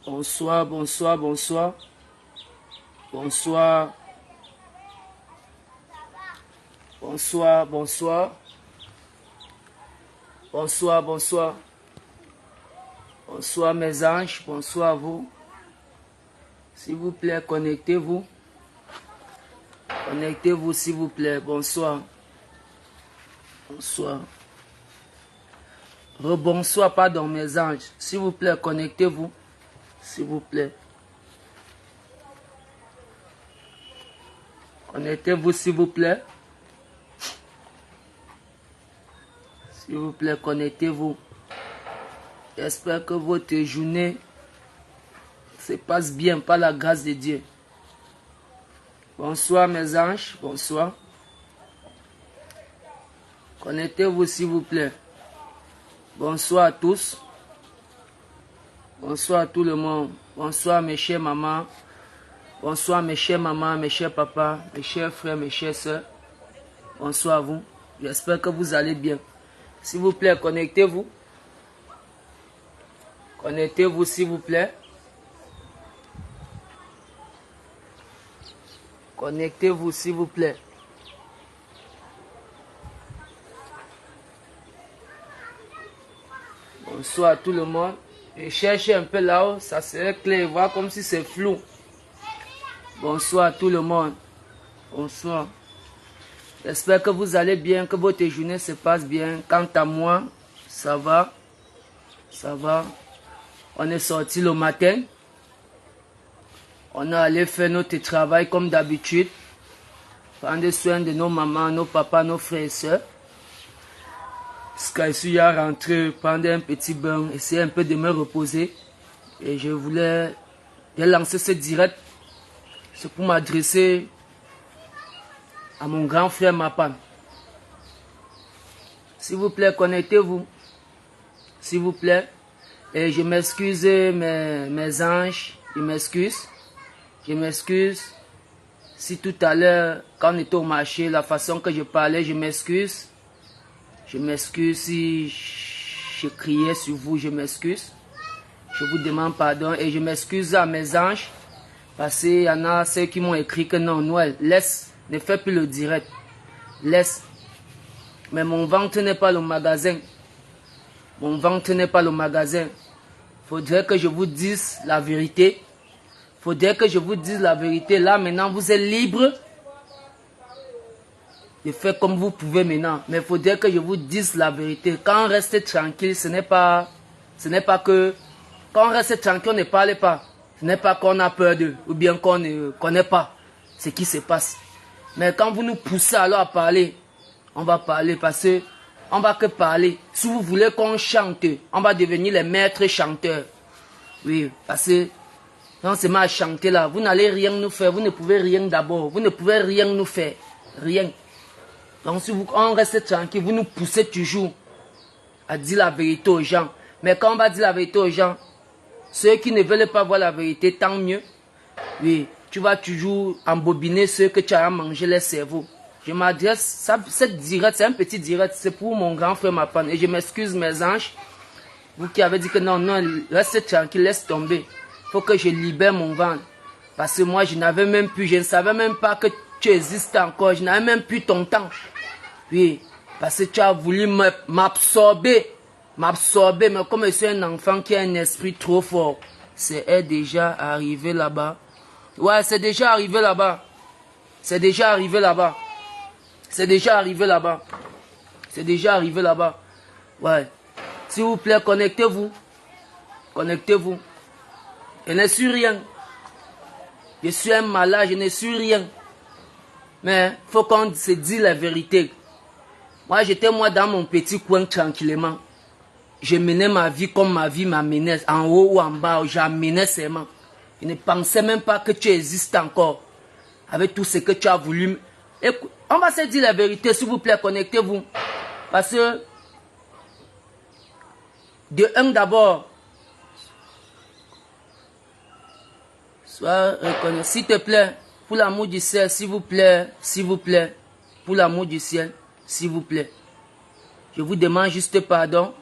Bonsoir, bonsoir, bonsoir. Bonsoir. Bonsoir, bonsoir. Bonsoir, bonsoir. Bonsoir mes anges, bonsoir à vous. S'il vous plaît, connectez-vous. Connectez-vous s'il vous plaît. Bonsoir. Bonsoir. Rebonsoir, pardon mes anges. S'il vous plaît, connectez-vous. S'il vous plaît. Connectez-vous s'il vous plaît. S'il vous plaît, connectez-vous. J'espère que votre journée se passe bien par la grâce de Dieu. Bonsoir mes anges, bonsoir. Connectez-vous s'il vous plaît. Bonsoir à tous. Bonsoir à tout le monde. Bonsoir mes chers mamans. Bonsoir mes chers mamans, mes chers papas, mes chers frères, mes chères soeurs. Bonsoir à vous. J'espère que vous allez bien. S'il vous plaît, connectez-vous. Connectez-vous s'il vous plaît. Connectez-vous s'il vous plaît. Bonsoir à tout le monde. Je cherche un peu là-haut, ça serait clair, voir comme si c'est flou. Bonsoir à tout le monde. Bonsoir. J'espère que vous allez bien, que votre journée se passe bien. Quant à moi, ça va. Ça va. On est sorti le matin. On est allé faire notre travail comme d'habitude. Prendre soin de nos mamans, nos papas, nos frères et sœurs. Jusqu'à je suis rentré, prendre un petit bain, essayer un peu de me reposer. Et je voulais lancer ce direct. C'est pour m'adresser à mon grand frère Mapan. S'il vous plaît, connectez-vous. S'il vous plaît. Et je m'excuse mes anges. Je m'excuse. Je m'excuse. Si tout à l'heure, quand on était au marché, la façon que je parlais, je m'excuse. Je m'excuse si je criais sur vous, je m'excuse. Je vous demande pardon et je m'excuse à mes anges. Parce qu'il y en a ceux qui m'ont écrit que non, Noël, laisse, ne fais plus le direct. Laisse. Mais mon ventre n'est pas le magasin. Mon ventre n'est pas le magasin. Faudrait que je vous dise la vérité. Faudrait que je vous dise la vérité. Là, maintenant, vous êtes libre de faire comme vous pouvez maintenant. Mais il faudrait que je vous dise la vérité. Quand on reste tranquille, ce n'est pas que... Quand on reste tranquille, on ne parle pas. Ce n'est pas qu'on a peur d'eux, ou bien qu'on ne connaît pas ce qui se passe. Mais quand vous nous poussez alors à parler, on va parler parce que on va que parler. Si vous voulez qu'on chante, on va devenir les maîtres chanteurs. Oui, parce que non seulement à chanter là, vous n'allez rien nous faire, vous ne pouvez rien d'abord, vous ne pouvez rien nous faire, rien. Donc si on reste tranquille, vous nous poussez toujours à dire la vérité aux gens. Mais quand on va dire la vérité aux gens, ceux qui ne veulent pas voir la vérité, tant mieux. Oui, tu vas toujours embobiner ceux que tu as mangé les cerveaux. Je m'adresse, cette direct, c'est un petit direct, c'est pour mon grand frère Mapan. Et je m'excuse mes anges, vous qui avez dit que non, reste tranquille, laisse tomber. Il faut que je libère mon ventre. Parce que moi, je n'avais même plus, je ne savais même pas que tu existes encore. Je n'avais même plus ton temps. Oui, parce que tu as voulu m'absorber. M'absorber, mais comme je suis un enfant qui a un esprit trop fort, c'est déjà arrivé là-bas. Ouais, c'est déjà arrivé là-bas. C'est déjà arrivé là-bas. C'est déjà arrivé là-bas. C'est déjà arrivé là-bas. Ouais. S'il vous plaît, connectez-vous. Connectez-vous. Je ne suis rien. Je suis un malade, je ne suis rien. Mais il faut qu'on se dise la vérité. Moi, j'étais dans mon petit coin tranquillement. Je menais ma vie comme ma vie m'amenait, en haut ou en bas, j'amenais seulement. Je ne pensais même pas que tu existes encore. Avec tout ce que tu as voulu. Écoute, on va se dire la vérité, s'il vous plaît, connectez-vous. Parce que, de un d'abord, sois reconnu. S'il te plaît, pour l'amour du ciel, s'il vous plaît, pour l'amour du ciel, s'il vous plaît. Je vous demande juste pardon.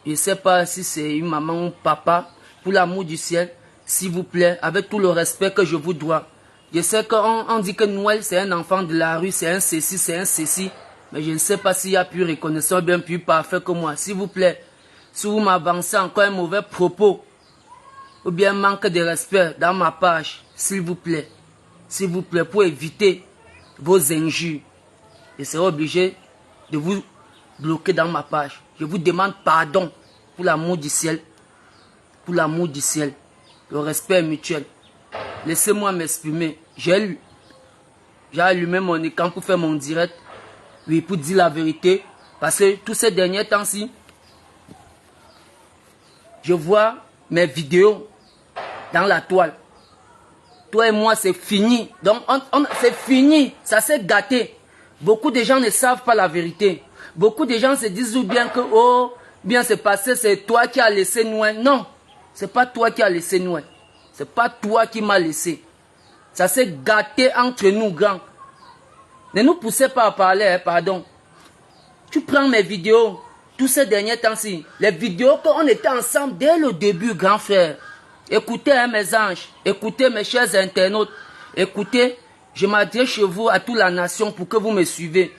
Je ne sais pas si c'est une maman ou un papa. Pour l'amour du ciel, s'il vous plaît, avec tout le respect que je vous dois. Je sais qu'on dit que Noël, c'est un enfant de la rue, c'est un ceci, c'est un ceci. Mais je ne sais pas s'il y a plus reconnaissant, bien plus parfait que moi. S'il vous plaît, si vous m'avancez encore un mauvais propos, ou bien manque de respect dans ma page, s'il vous plaît, pour éviter vos injures, je serai obligé de vous bloquer dans ma page. Je vous demande pardon pour l'amour du ciel. Pour l'amour du ciel. Le respect mutuel. Laissez-moi m'exprimer. J'ai allumé mon écran pour faire mon direct. Oui, pour dire la vérité. Parce que tous ces derniers temps-ci, je vois mes vidéos dans la toile. Toi et moi, c'est fini. Donc, c'est fini. Ça s'est gâté. Beaucoup de gens ne savent pas la vérité. Beaucoup de gens se disent ou bien que, oh, bien c'est passé, c'est toi qui as laissé Noël. Non, c'est pas toi qui as laissé Noël. C'est pas toi qui m'as laissé. Ça s'est gâté entre nous, grands. Ne nous poussez pas à parler, hein, pardon. Tu prends mes vidéos, tous ces derniers temps-ci, les vidéos qu'on était ensemble dès le début, grand frère. Écoutez, hein, mes anges, écoutez, mes chers internautes, écoutez, je m'adresse chez vous, à toute la nation, pour que vous me suivez.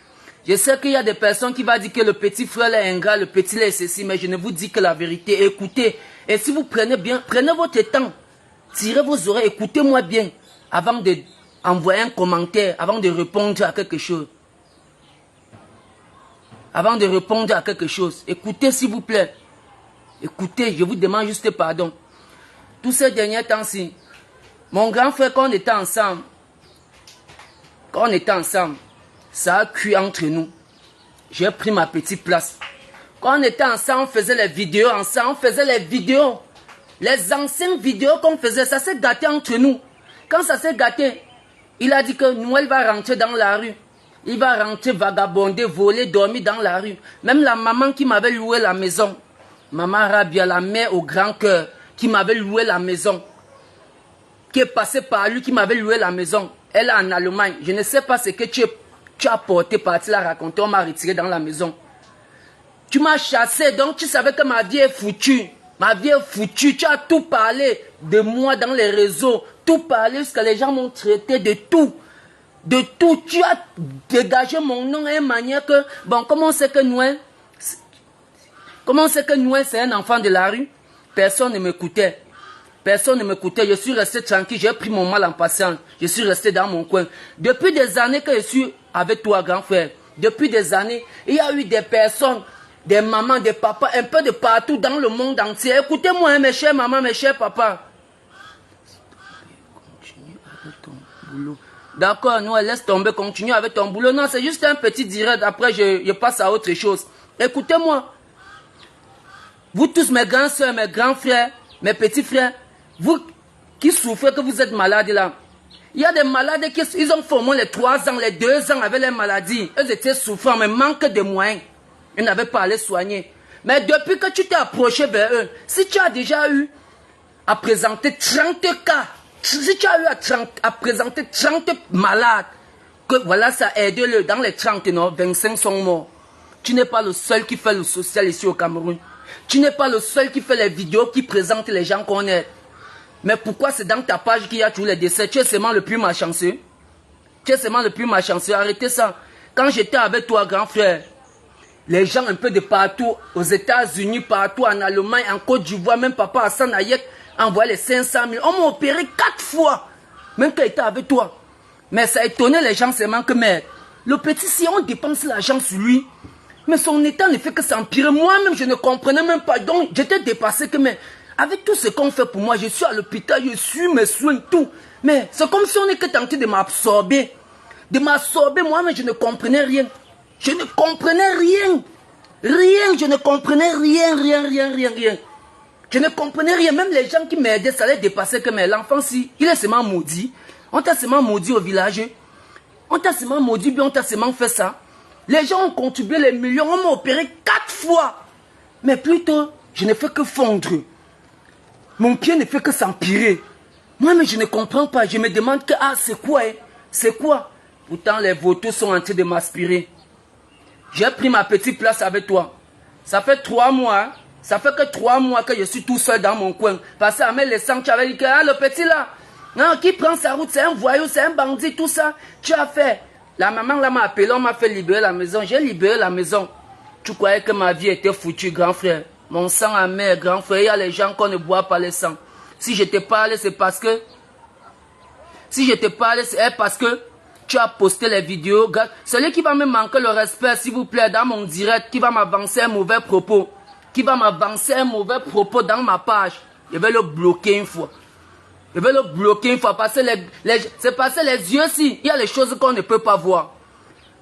Je sais qu'il y a des personnes qui vont dire que le petit frère est ingrat, le petit est ceci, mais je ne vous dis que la vérité. Écoutez, et si vous prenez bien, prenez votre temps, tirez vos oreilles, écoutez-moi bien, avant d'envoyer un commentaire, avant de répondre à quelque chose. Avant de répondre à quelque chose, écoutez s'il vous plaît. Écoutez, je vous demande juste pardon. Tous ces derniers temps-ci, mon grand frère, quand on était ensemble, ça a cuit entre nous. J'ai pris ma petite place. Quand on était ensemble, on faisait les vidéos ensemble, Les anciennes vidéos qu'on faisait, ça s'est gâté entre nous. Quand ça s'est gâté, il a dit que Noël va rentrer dans la rue. Il va rentrer vagabonder, voler, dormir dans la rue. Même la maman qui m'avait loué la maison, maman Rabia, la mère au grand cœur, qui m'avait loué la maison, qui est passée par lui, qui m'avait loué la maison. Elle est en Allemagne. Je ne sais pas ce que tu as porté, parti la raconter. On m'a retiré dans la maison. Tu m'as chassé, donc tu savais que ma vie est foutue. Ma vie est foutue. Tu as tout parlé de moi dans les réseaux. Tout parlé jusqu'à les gens m'ont traité de tout. De tout. Tu as dégagé mon nom d'une manière que... Bon, comment on sait que Noël... c'est un enfant de la rue? Personne ne m'écoutait. Personne ne m'écoutait. Je suis resté tranquille. J'ai pris mon mal en patience. Je suis resté dans mon coin. Depuis des années que je suis avec toi, grand frère. Depuis des années, il y a eu des personnes, des mamans, des papas, un peu de partout dans le monde entier. Écoutez-moi, hein, mes chers mamans, mes chers papas. Continue avec ton boulot. D'accord, nous, laisse tomber, continue avec ton boulot. Non, c'est juste un petit direct. Après, je passe à autre chose. Écoutez-moi. Vous tous, mes grands soeurs, mes grands frères, mes petits frères, vous qui souffrez que vous êtes malades là. Il y a des malades qui ils ont fait au moins les 3 ans, les 2 ans avec les maladies. Ils étaient souffrants, mais manque de moyens. Ils n'avaient pas à les soigner. Mais depuis que tu t'es approché vers eux, si tu as déjà eu à présenter 30 cas, si tu as eu à présenter 30 malades, que voilà, ça a aidé le dans les 30, non, 25 sont morts. Tu n'es pas le seul qui fait le social ici au Cameroun. Tu n'es pas le seul qui fait les vidéos, qui présente les gens qu'on est. Mais pourquoi c'est dans ta page qu'il y a tous les décès? Tu es seulement le plus malchanceux. Tu es seulement le plus malchanceux. Arrêtez ça. Quand j'étais avec toi, grand frère, les gens un peu de partout, aux États-Unis, partout, en Allemagne, en Côte d'Ivoire, même papa Hassan Hayek envoyé les 500 000. On m'a opéré 4 fois, même quand j'étais avec toi. Mais ça étonnait les gens seulement que, mais le petit, si on dépense l'argent sur lui, mais son état ne fait que s'empirer. Moi-même, je ne comprenais même pas. Donc, j'étais dépassé que, mais avec tout ce qu'on fait pour moi, je suis à l'hôpital, je suis mes soins, tout. Mais c'est comme si on était tenté de m'absorber. De m'absorber, moi-même, je ne comprenais rien. Je ne comprenais rien. Rien, je ne comprenais rien. Je ne comprenais rien. Même les gens qui m'aidaient, ça les dépassait que, mais l'enfant, si, il est seulement maudit. On t'a seulement maudit au village. On t'a seulement maudit, bien on t'a seulement fait ça. Les gens ont contribué les millions, on m'a opéré 4 fois. Mais plutôt, je ne fais que fondre. Mon pied ne fait que s'empirer. Moi, mais je ne comprends pas. Je me demande que, ah, c'est quoi, hein? C'est quoi? Pourtant, les vautours sont en train de m'aspirer. J'ai pris ma petite place avec toi. Ça fait 3 mois. Hein? Ça fait que 3 mois que je suis tout seul dans mon coin. Parce qu'à mes laissant, tu avais dit que ah, le petit là, non, qui prend sa route, c'est un voyou, c'est un bandit, tout ça. Tu as fait. La maman là m'a appelé, on m'a fait libérer la maison. J'ai libéré la maison. Tu croyais que ma vie était foutue, grand frère. Mon sang amer, grand frère. Il y a les gens qu'on ne boit pas le sang. Si je te parle, c'est parce que... Si je te parle, c'est parce que tu as posté les vidéos. Celui qui va me manquer le respect, s'il vous plaît, dans mon direct, qui va m'avancer un mauvais propos, qui va m'avancer un mauvais propos dans ma page, je vais le bloquer une fois. Je vais le bloquer une fois parce que c'est parce que les yeux, si, il y a les choses qu'on ne peut pas voir.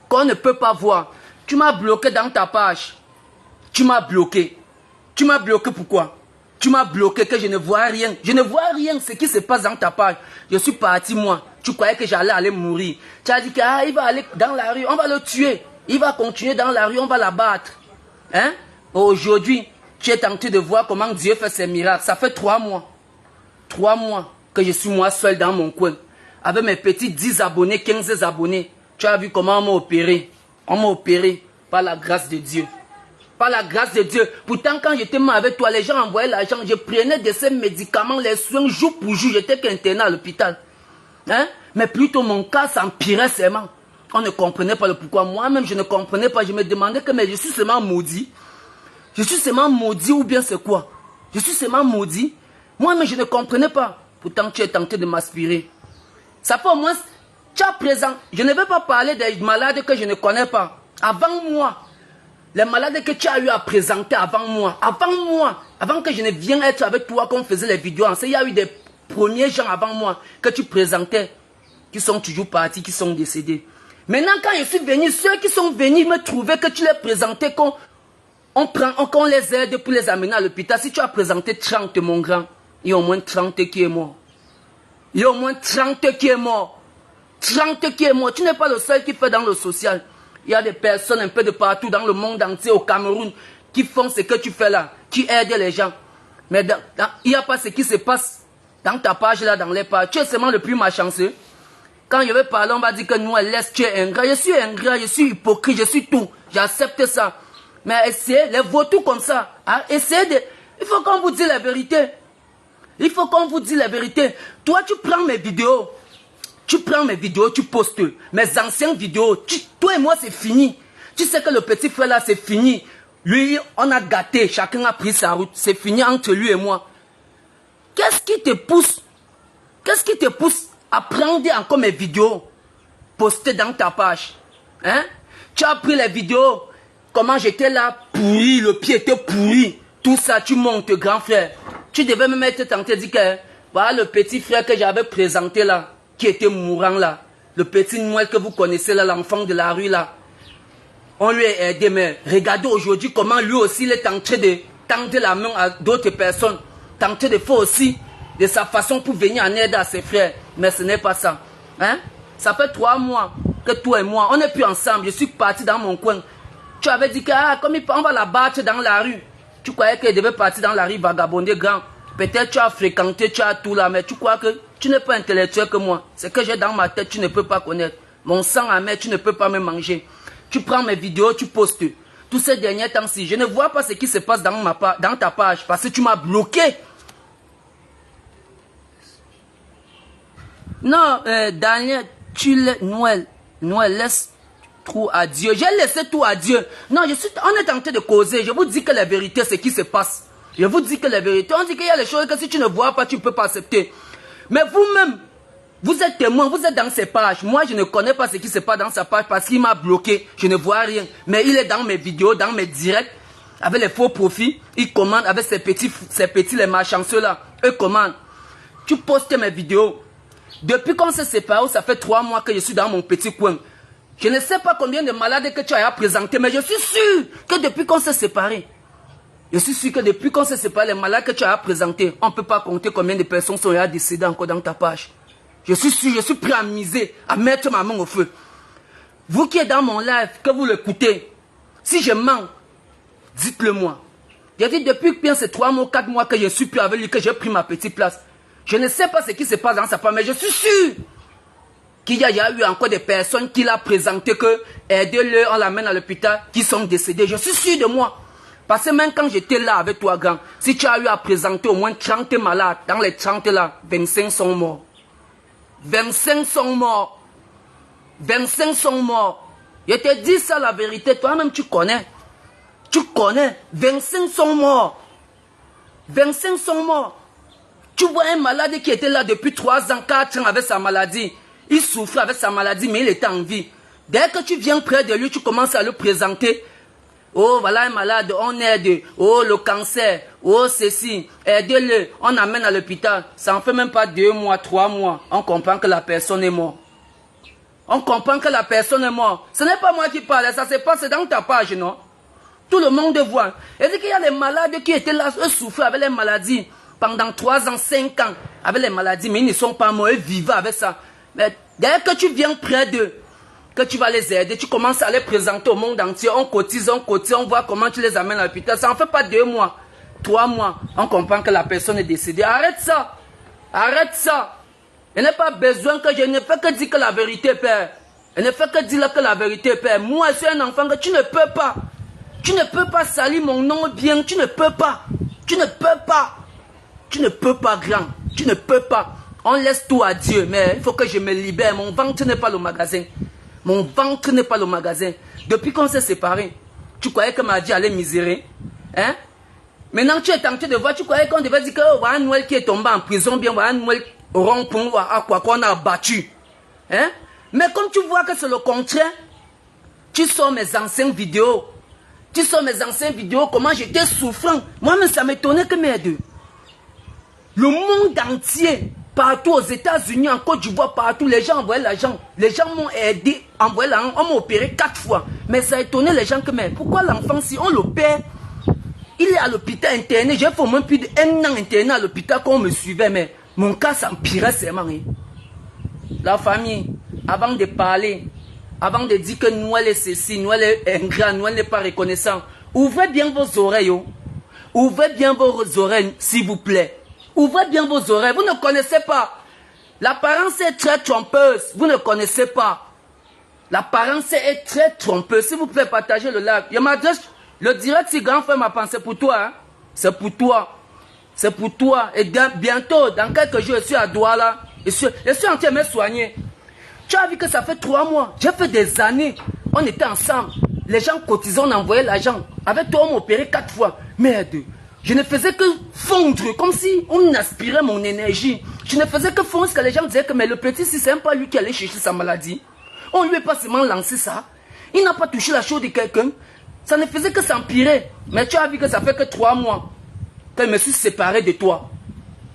Qu'on ne peut pas voir. Tu m'as bloqué dans ta page. Tu m'as bloqué. Tu m'as bloqué pourquoi? Tu m'as bloqué que je ne vois rien. Je ne vois rien ce qui se passe dans ta page. Je suis parti moi. Tu croyais que j'allais aller mourir. Tu as dit qu'il va aller dans la rue. On va le tuer. Il va continuer dans la rue. On va l'abattre. Hein? Aujourd'hui, tu es tenté de voir comment Dieu fait ses miracles. Ça fait 3 mois. 3 mois que je suis moi seul dans mon coin. Avec mes petits 10 abonnés, 15 abonnés. Tu as vu comment on m'a opéré. On m'a opéré par la grâce de Dieu. Par la grâce de Dieu. Pourtant, quand j'étais mal avec toi, les gens envoyaient l'argent. Je prenais de ces médicaments, les soins jour pour jour. J'étais qu'interné à l'hôpital. Hein? Mais plutôt mon cas s'empirait seulement. On ne comprenait pas le pourquoi. Moi-même, je ne comprenais pas. Je me demandais que mais je suis seulement maudit. Je suis seulement maudit ou bien c'est quoi? Je suis seulement maudit. Moi-même, je ne comprenais pas. Pourtant, tu es tenté de m'aspirer. Ça fait au moins... Tu as présent. Je ne vais pas parler des malades que je ne connais pas. Avant moi. Les malades que tu as eu à présenter avant moi. Avant que je ne vienne être avec toi qu'on faisait les vidéos. Il y a eu des premiers gens avant moi que tu présentais. Qui sont toujours partis, qui sont décédés. Maintenant, quand je suis venu, ceux qui sont venus me trouver que tu les présentais, qu'on les aide pour les amener à l'hôpital. Si tu as présenté 30, mon grand, il y a au moins 30 qui est mort. Il y a au moins 30 qui est mort. 30 qui est mort. Tu n'es pas le seul qui fait dans le social. Il y a des personnes un peu de partout dans le monde entier, au Cameroun, qui font ce que tu fais là, qui aident les gens. Mais il n'y a pas ce qui se passe dans ta page là, dans les pages. Tu es seulement le plus malchanceux. Quand je vais parler, on va dire que nous, laisse, tu es ingrat. Je suis hypocrite, je suis tout. J'accepte ça. Mais essayez, les vautours comme ça, hein, essayez de... Il faut qu'on vous dise la vérité. Il faut qu'on vous dise la vérité. Toi, tu prends mes vidéos. Tu prends mes vidéos, tu postes mes anciennes vidéos. Toi et moi, c'est fini. Tu sais que le petit frère là, c'est fini. Lui, on a gâté. Chacun a pris sa route. C'est fini entre lui et moi. Qu'est-ce qui te pousse? Qu'est-ce qui te pousse à prendre encore mes vidéos postées dans ta page? Hein? Tu as pris les vidéos. Comment j'étais là, pourri. Le pied était pourri. Tout ça, tu montes, grand frère. Tu devais même être tenté de dire que voilà le petit frère que j'avais présenté là, qui était mourant là, le petit Noël que vous connaissez là, l'enfant de la rue là, on lui a aidé, mais regardez aujourd'hui comment lui aussi il est en train de tendre la main à d'autres personnes, tenter de faire aussi de sa façon pour venir en aide à ses frères, mais ce n'est pas ça. Hein? Ça fait 3 mois que toi et moi, on n'est plus ensemble, je suis parti dans mon coin. Tu avais dit que comme on va la battre dans la rue, tu croyais qu'elle devait partir dans la rue vagabonder grand. Peut-être tu as fréquenté, tu as tout là, mais tu crois que tu n'es pas intellectuel que moi. Ce que j'ai dans ma tête, tu ne peux pas connaître. Mon sang amer, tu ne peux pas me manger. Tu prends mes vidéos, tu postes. Tous ces derniers temps-ci, je ne vois pas ce qui se passe dans ta page parce que tu m'as bloqué. Non, Daniel, Noël, laisse tout à Dieu. J'ai laissé tout à Dieu. Non, on est en train de causer. Je vous dis que la vérité, c'est ce qui se passe. Je vous dis que la vérité, on dit qu'il y a des choses que si tu ne vois pas, tu ne peux pas accepter. Mais vous-même, vous êtes témoin, vous êtes dans ses pages. Moi, je ne connais pas ce qui se passe dans sa page parce qu'il m'a bloqué. Je ne vois rien. Mais il est dans mes vidéos, dans mes directs, avec les faux profits. Il commande avec ces petits les malchanceux là. Eux commandent. Tu postes mes vidéos. Depuis qu'on s'est séparés, ça fait 3 mois que je suis dans mon petit coin. Je ne sais pas combien de malades que tu as présenté, mais je suis sûr que depuis qu'on s'est séparés, je suis sûr que depuis qu'on s'est séparés, les malades que tu as présentés, on ne peut pas compter combien de personnes sont décédées encore dans ta page. Je suis sûr, je suis prêt à miser, à mettre ma main au feu. Vous qui êtes dans mon live, que vous l'écoutez, si je mens, dites-le moi. J'ai dit depuis bien ces 3 mois, 4 mois que je suis plus avec lui, que j'ai pris ma petite place. Je ne sais pas ce qui se passe dans sa page, mais je suis sûr qu'il y a eu encore des personnes qui l'ont présenté, que aidez-le, on l'amène à l'hôpital, qui sont décédées. Je suis sûr de moi. Parce que même quand j'étais là avec toi, grand, si tu as eu à présenter au moins 30 malades, dans les 30 là, 25 sont morts. 25 sont morts. 25 sont morts. Je te dis ça la vérité, toi-même tu connais. Tu connais. 25 sont morts. 25 sont morts. Tu vois un malade qui était là depuis 3 ans, 4 ans avec sa maladie. Il souffrait avec sa maladie, mais il était en vie. Dès que tu viens près de lui, tu commences à le présenter. Oh, voilà un malade, on aide. Oh, le cancer. Oh, ceci. Aidez-le. On amène à l'hôpital. Ça en fait même pas 2 mois, 3 mois. On comprend que la personne est morte. On comprend que la personne est morte. Ce n'est pas moi qui parle, ça se passe dans ta page, non? Tout le monde voit. Et dit qu'il y a des malades qui étaient là, eux souffraient avec les maladies pendant 3 ans, 5 ans, avec les maladies, mais ils ne sont pas morts, ils vivaient avec ça. Mais dès que tu viens près d'eux, que tu vas les aider, tu commences à les présenter au monde entier, on cotise, on voit comment tu les amènes à l'hôpital. Ça en fait pas 2 mois, 3 mois, on comprend que la personne est décédée. Arrête ça, arrête ça. Il n'y a pas besoin que je ne fais que dire que la vérité, Père. Je ne fais que dire que la vérité, Père. Moi, je suis un enfant que tu ne peux pas. Tu ne peux pas salir mon nom bien. Tu ne peux pas. Tu ne peux pas. Tu ne peux pas, grand. Tu ne peux pas. On laisse tout à Dieu. Mais il faut que je me libère. Mon ventre n'est pas le magasin. Mon ventre n'est pas le magasin. Depuis qu'on s'est séparés, tu croyais que ma vie allait misérer? Hein? Maintenant, tu es tenté de voir. Tu croyais qu'on devait dire que oh, voilà Noël qui est tombé en prison, bien voilà Noël au rond-point à quoi qu'on a abattu. Hein? Mais comme tu vois que c'est le contraire, tu sors mes anciennes vidéos. Tu sors mes anciennes vidéos, comment j'étais souffrant. Moi-même, ça m'étonnait que mes deux. Le monde entier, partout aux États-Unis, en Côte d'Ivoire, partout, les gens envoyaient l'argent. Les gens m'ont aidé, envoyé l'argent. On m'a opéré 4 fois. Mais ça étonnait les gens que, mais pourquoi l'enfant, si on l'opère, il est à l'hôpital interné. J'ai fait au moins plus d'1 an interné à l'hôpital quand on me suivait, mais mon cas s'empirait seulement. Hein. La famille, avant de parler, avant de dire que Noël est ceci, Noël est ingrat, Noël n'est pas reconnaissant, ouvrez bien vos oreilles. Oh. Ouvrez bien vos oreilles, s'il vous plaît. Ouvrez bien vos oreilles. Vous ne connaissez pas. L'apparence est très trompeuse. Vous ne connaissez pas. L'apparence est très trompeuse. S'il vous plaît, partagez le live. Il m'adresse le direct, si grand frère m'a pensé pour toi. Hein? C'est pour toi. C'est pour toi. Et bientôt, dans quelques jours, je suis à Douala. Je suis en train de me soigner. Tu as vu que ça fait 3 mois. J'ai fait des années. On était ensemble. Les gens cotisaient, on envoyait l'argent. Avec toi, on m'a opéré 4 fois. Merde. Je ne faisais que fondre, comme si on aspirait mon énergie. Je ne faisais que fondre, parce que les gens disaient que mais le petit, si c'est même pas lui qui allait chercher sa maladie. On lui a pas seulement lancé ça. Il n'a pas touché la chose de quelqu'un. Ça ne faisait que s'empirer. Mais tu as vu que ça fait que 3 mois que je me suis séparé de toi.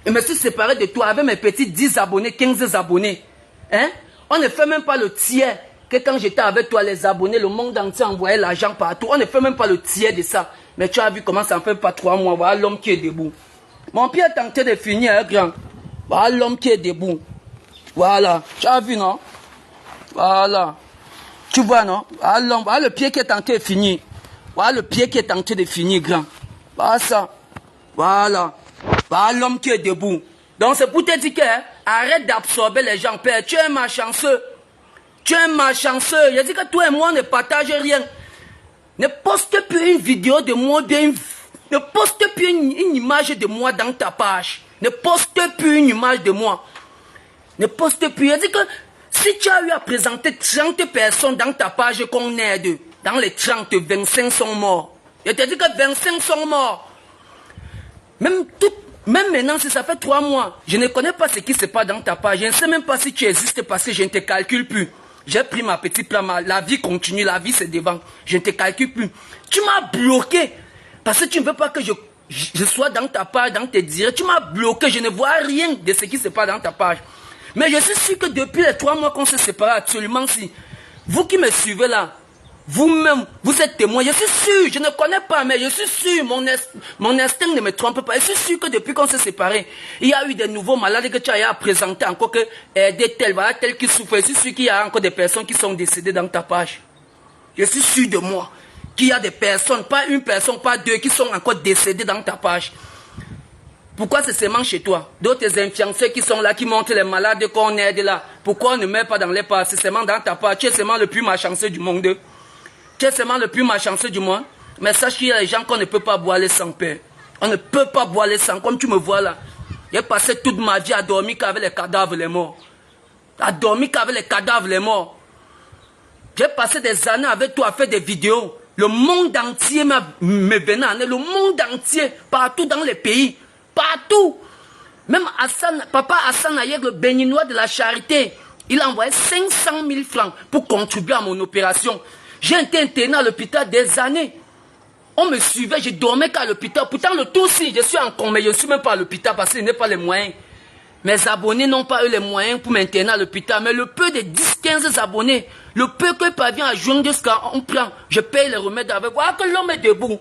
Je me suis séparé de toi avec mes petits 10 abonnés, 15 abonnés. Hein? On ne fait même pas le tiers que quand j'étais avec toi, les abonnés, le monde entier envoyait l'argent partout. On ne fait même pas le tiers de ça. Mais tu as vu comment ça en fait pas 3 mois. Voilà l'homme qui est debout. Mon pied est tenté de finir, hein, grand. Voilà l'homme qui est debout. Voilà. Tu as vu, non? Voilà. Tu vois, non? Voilà l'homme. Voilà le pied qui est tenté de finir. Voilà le pied qui est tenté de finir, grand. Voilà ça. Voilà. Voilà l'homme qui est debout. Donc c'est pour te dire que, hein, arrête d'absorber les gens, père. Tu es malchanceux. Tu es malchanceux. Je dis que toi et moi, on ne partage rien. Ne poste plus une vidéo de moi, bien, ne poste plus une image de moi dans ta page. Ne poste plus une image de moi. Ne poste plus. Je dis que si tu as eu à présenter 30 personnes dans ta page qu'on aide, dans les 30, 25 sont morts. Je te dis que 25 sont morts. Même maintenant, si ça fait 3 mois, je ne connais pas ce qui se passe dans ta page. Je ne sais même pas si tu existes parce que je ne te calcule plus. J'ai pris ma petite place, la vie continue, la vie c'est devant. Je ne te calcule plus. Tu m'as bloqué parce que tu ne veux pas que je sois dans ta page, dans tes directs. Tu m'as bloqué, je ne vois rien de ce qui se passe dans ta page. Mais je suis sûr que depuis les 3 mois qu'on s'est séparés, absolument si. Vous qui me suivez là, vous-même, vous êtes témoin. Je suis sûr, je ne connais pas, mais je suis sûr, mon instinct ne me trompe pas. Je suis sûr que depuis qu'on s'est séparés, il y a eu des nouveaux malades que tu as à présenter encore, que aider tel, voilà, tel qui souffre. Je suis sûr qu'il y a encore des personnes qui sont décédées dans ta page. Je suis sûr de moi qu'il y a des personnes, pas une personne, pas 2, qui sont encore décédées dans ta page. Pourquoi c'est seulement chez toi? D'autres influenceurs qui sont là, qui montrent les malades qu'on aide là. Pourquoi on ne met pas dans les pages? C'est seulement dans ta page. Tu es seulement le plus malchanceux du monde. Tu es seulement le plus malchanceux du monde. Mais sache qu'il y a des gens qu'on ne peut pas boire les sangs, père. On ne peut pas boire les sangs, comme tu me vois là. J'ai passé toute ma vie à dormir qu'avec les cadavres, les morts. À dormir qu'avec les cadavres, les morts. J'ai passé des années avec toi à faire des vidéos. Le monde entier me venait en aide. Le monde entier, partout dans les pays. Partout. Même Hassan, papa Hassan Ayek, le béninois de la charité, il a envoyé 500 000 francs pour contribuer à mon opération. J'ai été interné à l'hôpital des années. On me suivait, je dormais qu'à l'hôpital. Pourtant, le tout si, je suis en coma, mais je ne suis même pas à l'hôpital parce qu'il n'y a pas les moyens. Mes abonnés n'ont pas eu les moyens pour m'interner à l'hôpital. Mais le peu de 10-15 abonnés, le peu que parvient à joindre jusqu'à on prend, je paye les remèdes avec. Voilà que l'homme est debout.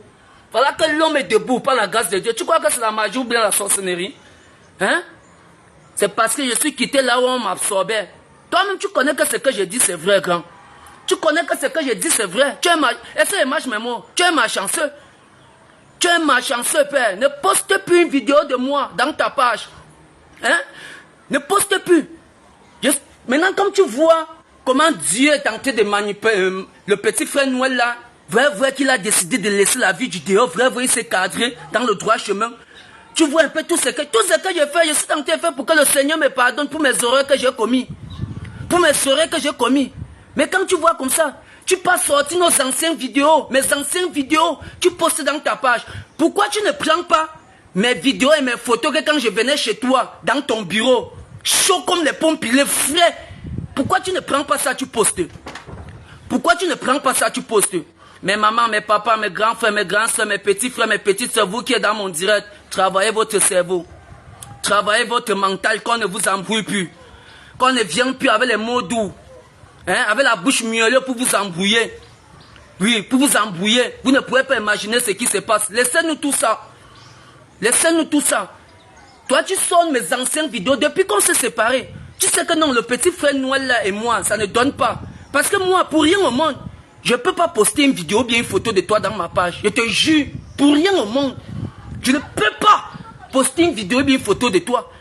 Voilà que l'homme est debout par la grâce de Dieu. Tu crois que c'est la magie ou bien la sorcellerie? Hein? C'est parce que je suis quitté là où on m'absorbait. Toi-même, tu connais que ce que je dis, c'est vrai, grand. Tu connais que ce que je dis, c'est vrai. Tu es Est-ce que image mes mots? Tu es malchanceux. Tu es malchanceux, père. Ne poste plus une vidéo de moi dans ta page. Hein? Ne poste plus. Maintenant, comme tu vois comment Dieu est en train de manipuler le petit frère Noël là, vrai qu'il a décidé de laisser la vie du dehors, vrai il s'est cadré dans le droit chemin. Tu vois un peu tout ce que je fais, je suis en train de faire pour que le Seigneur me pardonne pour mes erreurs que j'ai commis. Pour mes erreurs que j'ai commis. Mais quand tu vois comme ça, tu peux sortir nos anciennes vidéos, mes anciennes vidéos, tu postes dans ta page. Pourquoi tu ne prends pas mes vidéos et mes photos que quand je venais chez toi, dans ton bureau, chaud comme les pommes pilées, frais? Pourquoi tu ne prends pas ça, tu postes? Pourquoi tu ne prends pas ça, tu postes? Mes mamans, mes papas, mes grands frères, mes grands soeurs, mes petits frères, mes petites soeurs, vous qui êtes dans mon direct, travaillez votre cerveau. Travaillez votre mental, qu'on ne vous embrouille plus. Qu'on ne vienne plus avec les mots doux. Hein, avec la bouche mielleuse pour vous embrouiller. Oui, pour vous embrouiller. Vous ne pouvez pas imaginer ce qui se passe. Laissez-nous tout ça. Laissez-nous tout ça. Toi, tu sonnes mes anciennes vidéos depuis qu'on s'est séparés. Tu sais que non, le petit frère Noël là et moi, ça ne donne pas. Parce que moi, pour rien au monde, je ne peux pas poster une vidéo ou bien une photo de toi dans ma page. Je te jure, pour rien au monde, je ne peux pas poster une vidéo ou bien une photo de toi.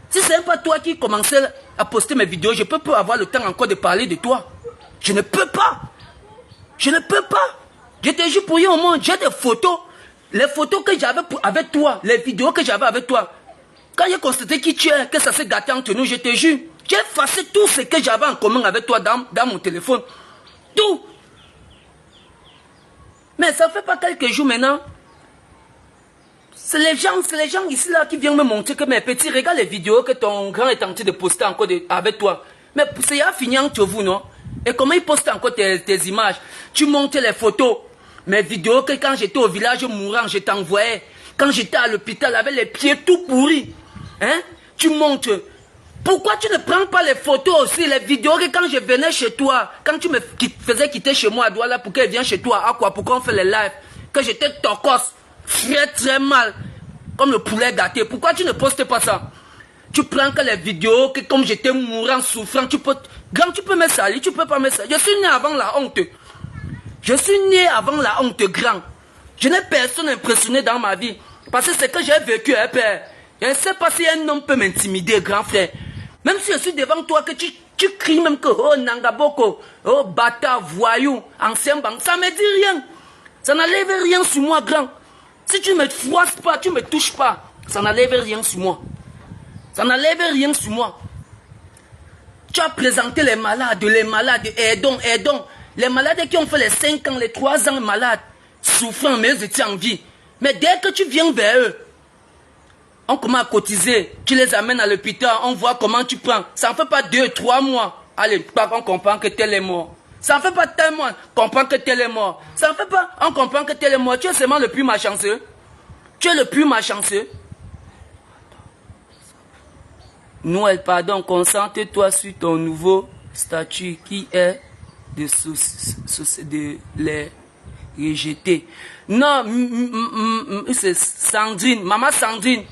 Si ce n'est pas toi qui commençais à poster mes vidéos, je ne peux pas avoir le temps encore de parler de toi. Je ne peux pas. Je ne peux pas. Je te jure pour rien au monde, j'ai des photos. Les photos que j'avais avec toi, les vidéos que j'avais avec toi. Quand j'ai constaté qui tu es, que ça s'est gâté entre nous, je te jure, j'ai effacé tout ce que j'avais en commun avec toi dans mon téléphone. Tout. Mais ça ne fait pas quelques jours maintenant. C'est les gens ici là qui viennent me montrer que mes petits, regarde les vidéos que ton grand est en train de poster encore avec toi. Mais c'est à finir entre vous, non? Et comment il poste encore tes images? Tu montes les photos. Mes vidéos que quand j'étais au village mourant, je t'envoyais. Quand j'étais à l'hôpital avec les pieds tout pourris. Hein? Tu montes. Pourquoi tu ne prends pas les photos aussi, les vidéos que quand je venais chez toi, quand tu me faisais quitter chez moi à Douala pour qu'elle vienne chez toi, à quoi? Pourquoi on fait les lives? Que j'étais tocos, très très mal, comme le poulet gâté. Pourquoi tu ne postes pas ça? Tu prends que les vidéos que comme j'étais mourant, souffrant, tu peux... Grand, tu peux me salir, tu peux pas me salir. Je suis né avant la honte. Je suis né avant la honte, grand. Je n'ai personne impressionné dans ma vie. Parce que c'est que j'ai vécu, hein, père. Je ne sais pas si un homme peut m'intimider, grand frère. Même si je suis devant toi, que tu cries même que, oh, Nangaboko, oh, bâtard, voyou, ancien banc, ça ne me dit rien. Ça n'enlève rien sur moi, grand. Si tu ne me froisses pas, tu ne me touches pas, ça n'enlève rien sur moi. Ça n'enlève rien sur moi. Tu as présenté les malades, aidons. Les malades qui ont fait les 5 ans, les 3 ans malades, souffrant, mais eux étaient en vie. Mais dès que tu viens vers eux, on commence à cotiser, tu les amènes à l'hôpital, on voit comment tu prends. Ça ne fait pas 2-3 mois. Allez, on comprend que tel est mort. Ça ne fait pas tel mois, on comprend que tel est mort. Ça ne fait pas, on comprend que tel est mort. Tu es seulement le plus malchanceux. Tu es le plus malchanceux. Noël, pardon, concentre-toi sur ton nouveau statut qui est de les rejeter. Non, c'est Sandrine, maman Sandrine.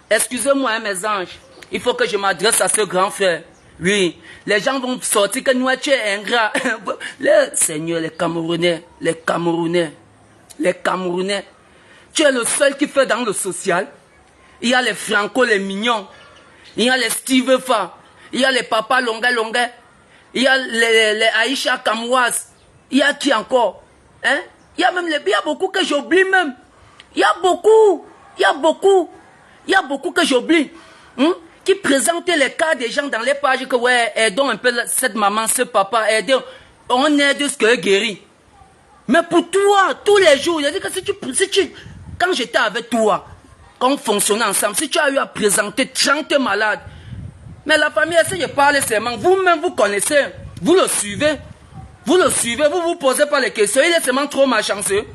Excusez-moi, hein, mes anges. Il faut que je m'adresse à ce grand frère. Oui, les gens vont sortir que nous, tu es ingrat. Le Seigneur, les Camerounais. Tu es le seul qui fait dans le social. Il y a les Franco, les mignons. Il y a les Steve Fa. Il y a les papas longa. Il y a les Aïcha Kamouaz. Il y a qui encore? Hein? Il y a même il y a beaucoup que j'oublie même. Il y a beaucoup que j'oublie. Qui présentent les cas des gens dans les pages que ouais, aidons un peu cette maman, ce papa, aidons. On aide ce que guérit. Mais pour toi, tous les jours, il dit que quand j'étais avec toi, quand on fonctionnait ensemble, si tu as eu à présenter 30 malades, mais la famille, essaie de parler seulement. Vous-même, vous connaissez, vous le suivez, vous vous posez pas les questions. Il est seulement trop malchanceux.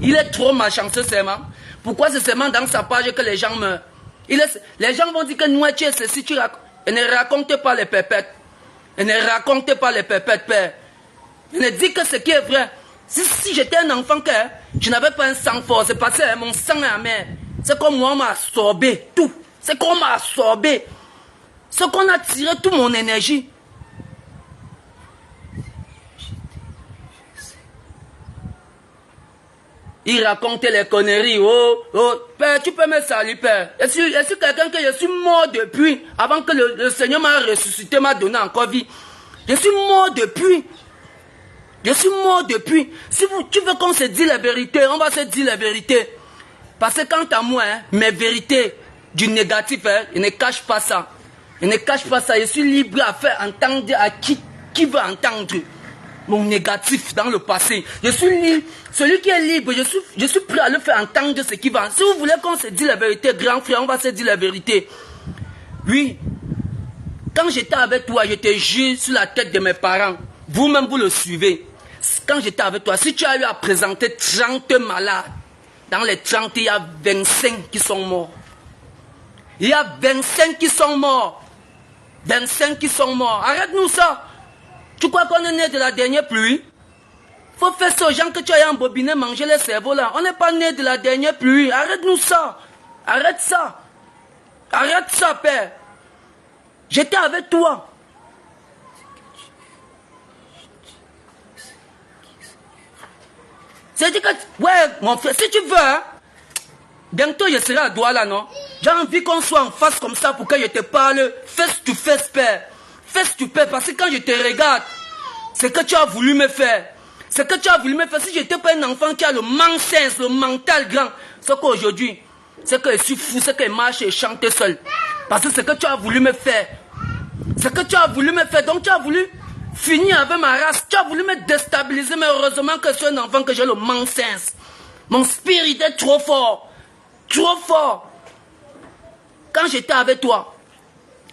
Il est trop malchanceux seulement. Pourquoi c'est seulement dans sa page que les gens meurent? Les gens vont dire que nous, tu es ceci, tu racontes. Et ne racontez pas les pépettes. Et ne racontez pas les pépettes, père. Et ne dites que ce qui est vrai. Si j'étais un enfant que je n'avais pas un sang fort, c'est parce que mon sang est amer. C'est comme moi, on m'a absorbé tout. C'est qu'on m'a absorbé. C'est qu'on a tiré toute mon énergie. Il racontait les conneries. Oh, père, tu peux me saluer, père. Je suis quelqu'un que je suis mort depuis. Avant que le Seigneur m'a ressuscité, m'a donné encore vie. Je suis mort depuis. Si tu veux qu'on se dise la vérité, on va se dire la vérité. Parce que quant à moi, mes vérités du négatif, je ne cache pas ça. Je suis libre à faire entendre à qui veut entendre mon négatif dans le passé. Je suis libre. Celui qui est libre, je suis prêt à le faire entendre ce qui va. Si vous voulez qu'on se dise la vérité, grand frère, on va se dire la vérité. Oui. Quand j'étais avec toi, je te jure sur la tête de mes parents. Vous-même, vous le suivez. Quand j'étais avec toi, si tu as eu à présenter 30 malades, dans les 30, il y a 25 qui sont morts. Il y a 25 qui sont morts. Arrête-nous ça. Tu crois qu'on est né de la dernière pluie? Faut faire ça aux gens que tu as embobiné, manger les cerveaux là. On n'est pas né de la dernière pluie. Arrête-nous ça. Arrête ça, père. J'étais avec toi. C'est-à-dire que, ouais, mon frère, si tu veux, hein, bientôt je serai à Douala, non? J'ai envie qu'on soit en face comme ça pour que je te parle face to face, père. Face to face, parce que quand je te regarde, c'est que tu as voulu me faire. Si j'étais pas un enfant qui a le sens, le mental grand, c'est qu'aujourd'hui, c'est que je suis fou, c'est que je marche et chante seul. Parce que c'est que tu as voulu me faire. Donc tu as voulu finir avec ma race. Tu as voulu me déstabiliser, mais heureusement que je suis un enfant que j'ai le sens. Mon spirit est trop fort. Quand j'étais avec toi,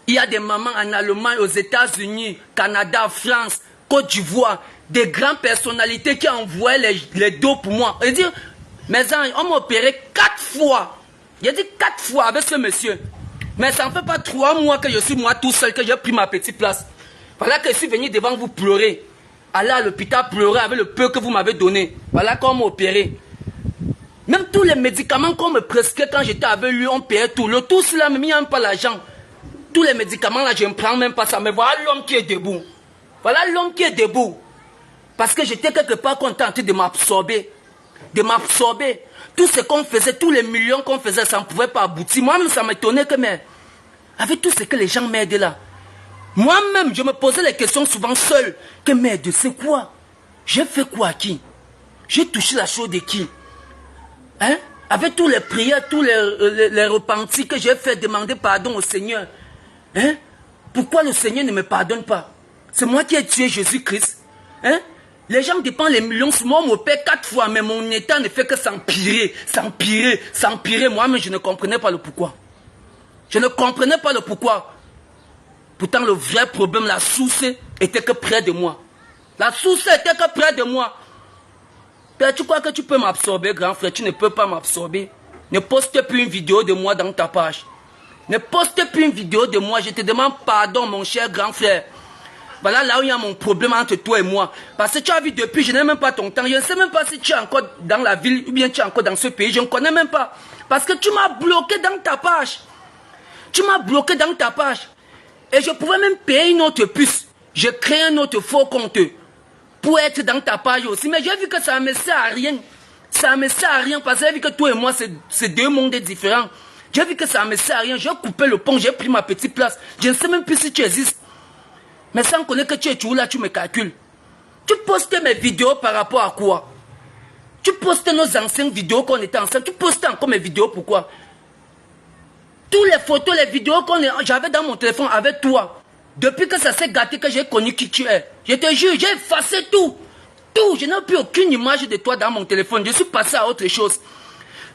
il y a des mamans en Allemagne, aux États-Unis, Canada, France, Côte d'Ivoire, des grandes personnalités qui envoyaient les dos pour moi. Et dire, mes amis, on m'a opéré 4 fois. J'ai dit 4 fois avec ce monsieur. Mais ça ne fait pas 3 mois que je suis moi tout seul, que j'ai pris ma petite place. Voilà que je suis venu devant vous pleurer. Aller à l'hôpital pleurer avec le peu que vous m'avez donné. Voilà qu'on m'a opéré. Même tous les médicaments qu'on me prescrivait quand j'étais avec lui, on payait tout. Le tout cela ne me met même pas l'argent. Tous les médicaments là, je ne prends même pas ça. Mais voilà l'homme qui est debout. Parce que j'étais quelque part content de m'absorber. Tout ce qu'on faisait, tous les millions qu'on faisait, ça ne pouvait pas aboutir. Moi-même, ça m'étonnait que, mais, avec tout ce que les gens m'aidaient là, moi-même, je me posais les questions souvent seul. Que merde, c'est quoi? J'ai fait quoi à qui? J'ai touché la chose de qui? Hein? Avec tous les prières, tous les repentis que j'ai fait demander pardon au Seigneur. Hein? Pourquoi le Seigneur ne me pardonne pas? C'est moi qui ai tué Jésus-Christ. Hein? Les gens dépendent les millions sur moi, on me paie 4 fois, mais mon état ne fait que s'empirer. Moi-même, je ne comprenais pas le pourquoi. Pourtant, le vrai problème, la source, était que près de moi. Père, tu crois que tu peux m'absorber, grand frère? Tu ne peux pas m'absorber. Ne poste plus une vidéo de moi dans ta page. Je te demande pardon, mon cher grand frère. Voilà là où il y a mon problème entre toi et moi. Parce que tu as vu depuis, je n'ai même pas ton temps. Je ne sais même pas si tu es encore dans la ville ou bien tu es encore dans ce pays. Je ne connais même pas. Parce que tu m'as bloqué dans ta page. Et je pouvais même payer une autre puce. Je crée un autre faux compte pour être dans ta page aussi. Mais j'ai vu que ça ne me sert à rien. Parce que j'ai vu que toi et moi, c'est 2 mondes différents. J'ai vu que ça ne me sert à rien. J'ai coupé le pont, j'ai pris ma petite place. Je ne sais même plus si tu existes. Mais sans connaître que tu es toujours là, tu me calcules. Tu postes mes vidéos par rapport à quoi? Tu postes nos anciennes vidéos qu'on était ensemble. Tu postes encore mes vidéos, pourquoi? Toutes les photos, les vidéos j'avais dans mon téléphone avec toi. Depuis que ça s'est gâté, que j'ai connu qui tu es. Je te jure, j'ai effacé tout. Tout. Je n'ai plus aucune image de toi dans mon téléphone. Je suis passé à autre chose.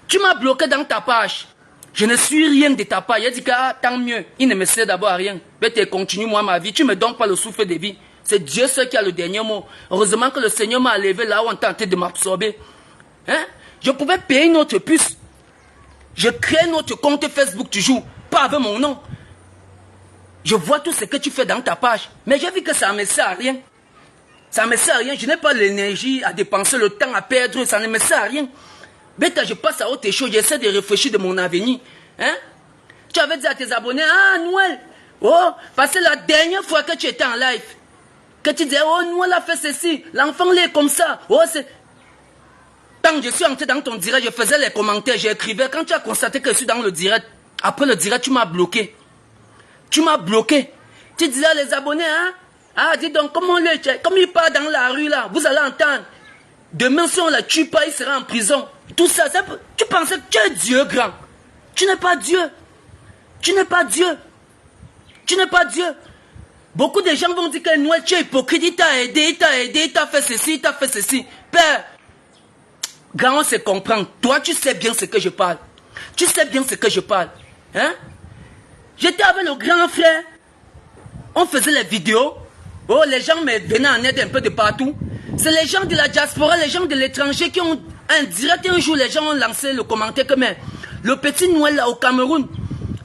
Tu m'as bloqué dans ta page. Je ne suis rien de ta page. J'ai dit que tant mieux. Il ne me sert d'abord à rien. Mais tu continues moi ma vie. Tu ne me donnes pas le souffle de vie. C'est Dieu seul qui a le dernier mot. Heureusement que le Seigneur m'a levé là où on tentait de m'absorber. Hein? Je pouvais payer une autre puce. Je crée notre compte Facebook toujours. Pas avec mon nom. Je vois tout ce que tu fais dans ta page. Mais j'ai vu que ça ne me sert à rien. Ça ne me sert à rien. Je n'ai pas l'énergie à dépenser, le temps à perdre. Ça ne me sert à rien. Mais je passe à autre chose. J'essaie de réfléchir de mon avenir. Hein? Tu avais dit à tes abonnés, ah Noël, oh, parce que la dernière fois que tu étais en live, que tu disais, oh Noël a fait ceci, l'enfant l'est comme ça. Oh, c'est... Quand je suis entré dans ton direct, je faisais les commentaires, j'écrivais. Quand tu as constaté que je suis dans le direct, après le direct, tu m'as bloqué. Tu m'as bloqué. Tu disais à les abonnés, hein? Ah, dis donc, comme il part dans la rue là, vous allez entendre. Demain, si on ne la tue pas, il sera en prison. Tout ça, tu pensais que tu es Dieu grand. Tu n'es pas Dieu. Tu n'es pas Dieu. Tu n'es pas Dieu. Beaucoup de gens vont dire que Noël, tu es hypocrite, il t'a aidé, il t'a fait ceci, il t'a fait ceci. Père, grand, on se comprend. Toi, tu sais bien ce que je parle. Tu sais bien ce que je parle. Hein? J'étais avec le grand frère. On faisait les vidéos. Oh, les gens me venaient en aide un peu de partout. C'est les gens de la diaspora, les gens de l'étranger qui ont un direct. Un jour, les gens ont lancé le commentaire que mais, le petit Noël là au Cameroun,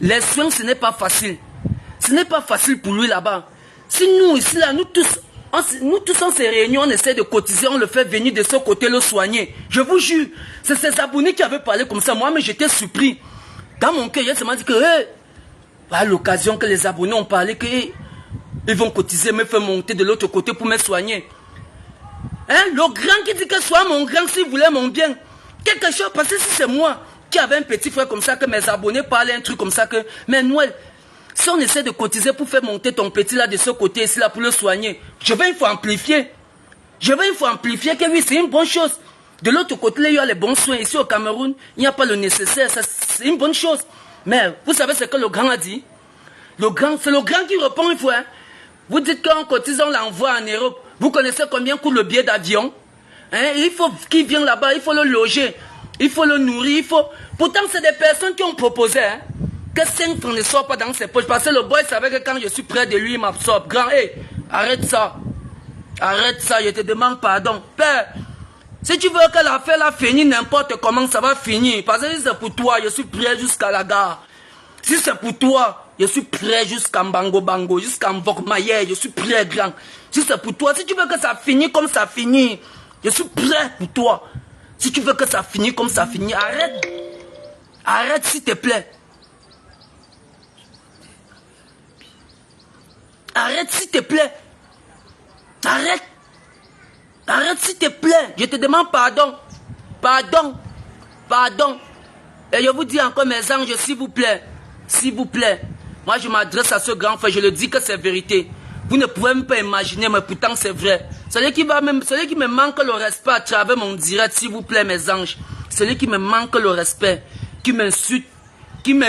les soins, ce n'est pas facile. Ce n'est pas facile pour lui là-bas. Si nous, ici, là, nous tous, on se réunit, on essaie de cotiser, on le fait venir de ce côté le soigner. Je vous jure, c'est ces abonnés qui avaient parlé comme ça. Moi, mais j'étais surpris. Dans mon cœur, il m'a dit que, à l'occasion que les abonnés ont parlé, qu'ils vont cotiser, me faire monter de l'autre côté pour me soigner. Hein? Le grand qui dit que soit mon grand s'il voulait mon bien. Quelque chose, parce que si c'est moi qui avais un petit frère comme ça, que mes abonnés parlaient un truc comme ça, que, mais Noël, si on essaie de cotiser pour faire monter ton petit là de ce côté ici là pour le soigner, il faut amplifier. Il faut amplifier que oui, c'est une bonne chose. De l'autre côté, il y a les bons soins. Ici au Cameroun, il n'y a pas le nécessaire. C'est une bonne chose. Mais vous savez ce que le grand a dit? C'est le grand qui répond une fois. Hein? Vous dites qu'en cotise, on l'envoie en Europe. Vous connaissez combien coûte le billet d'avion? Hein? Il faut qu'il vienne là-bas, il faut le loger, il faut le nourrir, Pourtant, c'est des personnes qui ont proposé hein, que 5 francs ne soient pas dans ses poches. Parce que le boy savait que quand je suis près de lui, il m'absorbe. Grand, arrête ça. Arrête ça, je te demande pardon. Père, si tu veux que l'affaire là finisse n'importe comment, ça va finir. Parce que si c'est pour toi, je suis prêt jusqu'à la gare. Si c'est pour toi, je suis prêt jusqu'à Mbango Bango, jusqu'à Mvokmaye, je suis prêt grand. Si c'est pour toi, si tu veux que ça finisse comme ça finit, je suis prêt pour toi. Si tu veux que ça finisse comme ça finit, arrête. Arrête s'il te plaît. Arrête s'il te plaît. Arrête. Arrête s'il te plaît. Je te demande pardon. Pardon. Pardon. Et je vous dis encore mes anges, s'il vous plaît. S'il vous plaît. Moi je m'adresse à ce grand frère, je le dis que c'est vérité. Vous ne pouvez même pas imaginer, mais pourtant c'est vrai. Celui qui me manque le respect à travers mon direct, s'il vous plaît mes anges. Celui qui me manque le respect, qui m'insulte, qui me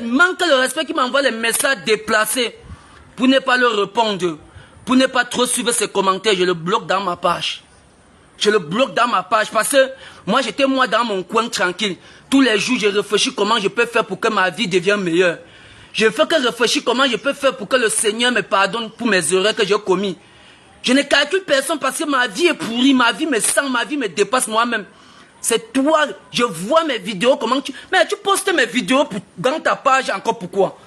manque le respect, qui m'envoie les messages déplacés. Pour ne pas leur répondre, pour ne pas trop suivre ses commentaires, je le bloque dans ma page. Je le bloque dans ma page parce que moi j'étais dans mon coin tranquille. Tous les jours je réfléchis comment je peux faire pour que ma vie devienne meilleure. Je ne fais que réfléchir comment je peux faire pour que le Seigneur me pardonne pour mes erreurs que j'ai commises. Je ne calcule personne parce que ma vie est pourrie, ma vie me sent, ma vie me dépasse moi-même. C'est toi, je vois mes vidéos, comment tu... Mais tu postes mes vidéos dans ta page encore pourquoi?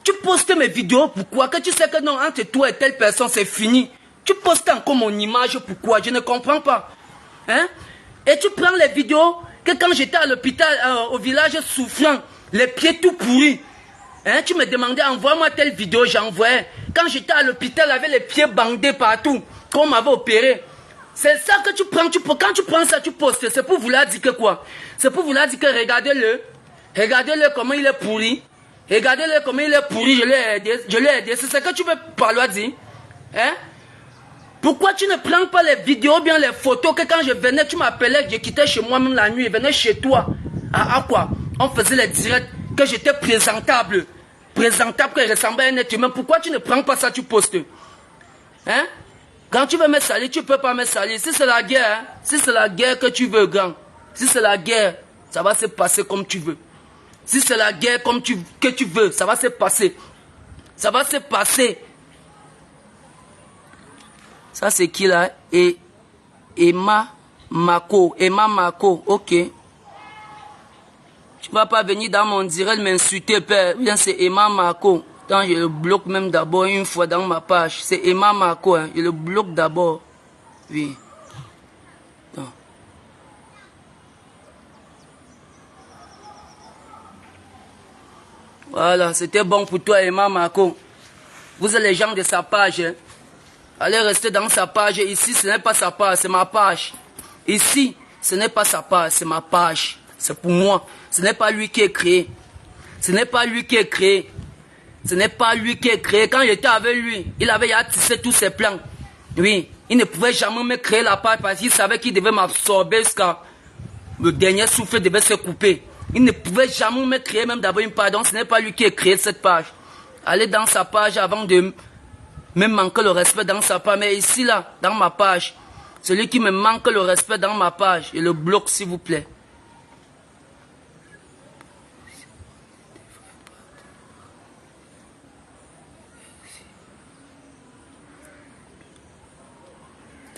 Tu postes mes vidéos pourquoi? Que tu sais que non, entre toi et telle personne c'est fini. Tu postes encore mon image pourquoi? Je ne comprends pas. Hein? Et tu prends les vidéos que quand j'étais à l'hôpital, au village souffrant, les pieds tout pourris. Hein? Tu me demandais, envoie-moi telle vidéo, j'envoyais. Quand j'étais à l'hôpital, avec les pieds bandés partout, qu'on m'avait opéré. C'est ça que tu prends, quand tu prends ça, tu postes. C'est pour vouloir dire que quoi? C'est pour vouloir dire que regardez-le. Regardez-le comment il est pourri. Regardez-le comment il est pourri, je l'ai aidé. C'est ce que tu veux par là dire. Hein? Pourquoi tu ne prends pas les vidéos, bien les photos, que quand je venais, tu m'appelais, je quittais chez moi même la nuit, je venais chez toi. À quoi? On faisait les directs, que j'étais présentable. Présentable, que je ressemblais à un être humain. Pourquoi tu ne prends pas ça, tu postes? Hein? Quand tu veux me salir, tu ne peux pas me salir. Si c'est la guerre, hein? Si c'est la guerre que tu veux, grand. Si c'est la guerre, ça va se passer comme tu veux. Si c'est la guerre que tu veux, ça va se passer. Ça va se passer. Ça c'est qui là? Et Emma Mako. Emma Mako, ok. Tu vas pas venir dans mon direct m'insulter, père. Bien c'est Emma Mako. Quand je le bloque même d'abord une fois dans ma page. C'est Emma Mako, hein. Je le bloque d'abord. Oui. Non. Voilà, c'était bon pour toi, Emma Mako. Vous êtes les gens de sa page, hein. Allez rester dans sa page. Ici, ce n'est pas sa page, c'est ma page. Ici, ce n'est pas sa page, c'est ma page. C'est pour moi. Ce n'est pas lui qui est créé. Ce n'est pas lui qui est créé. Ce n'est pas lui qui est créé. Quand j'étais avec lui, il avait tissé tous ses plans. Oui, il ne pouvait jamais me créer la page parce qu'il savait qu'il devait m'absorber jusqu'à le dernier souffle devait se couper. Il ne pouvait jamais me créer même d'abord une page. Donc ce n'est pas lui qui a créé cette page. Allez dans sa page avant de me manquer le respect dans sa page. Mais ici, là, dans ma page, celui qui me manque le respect dans ma page, je le bloque, s'il vous plaît.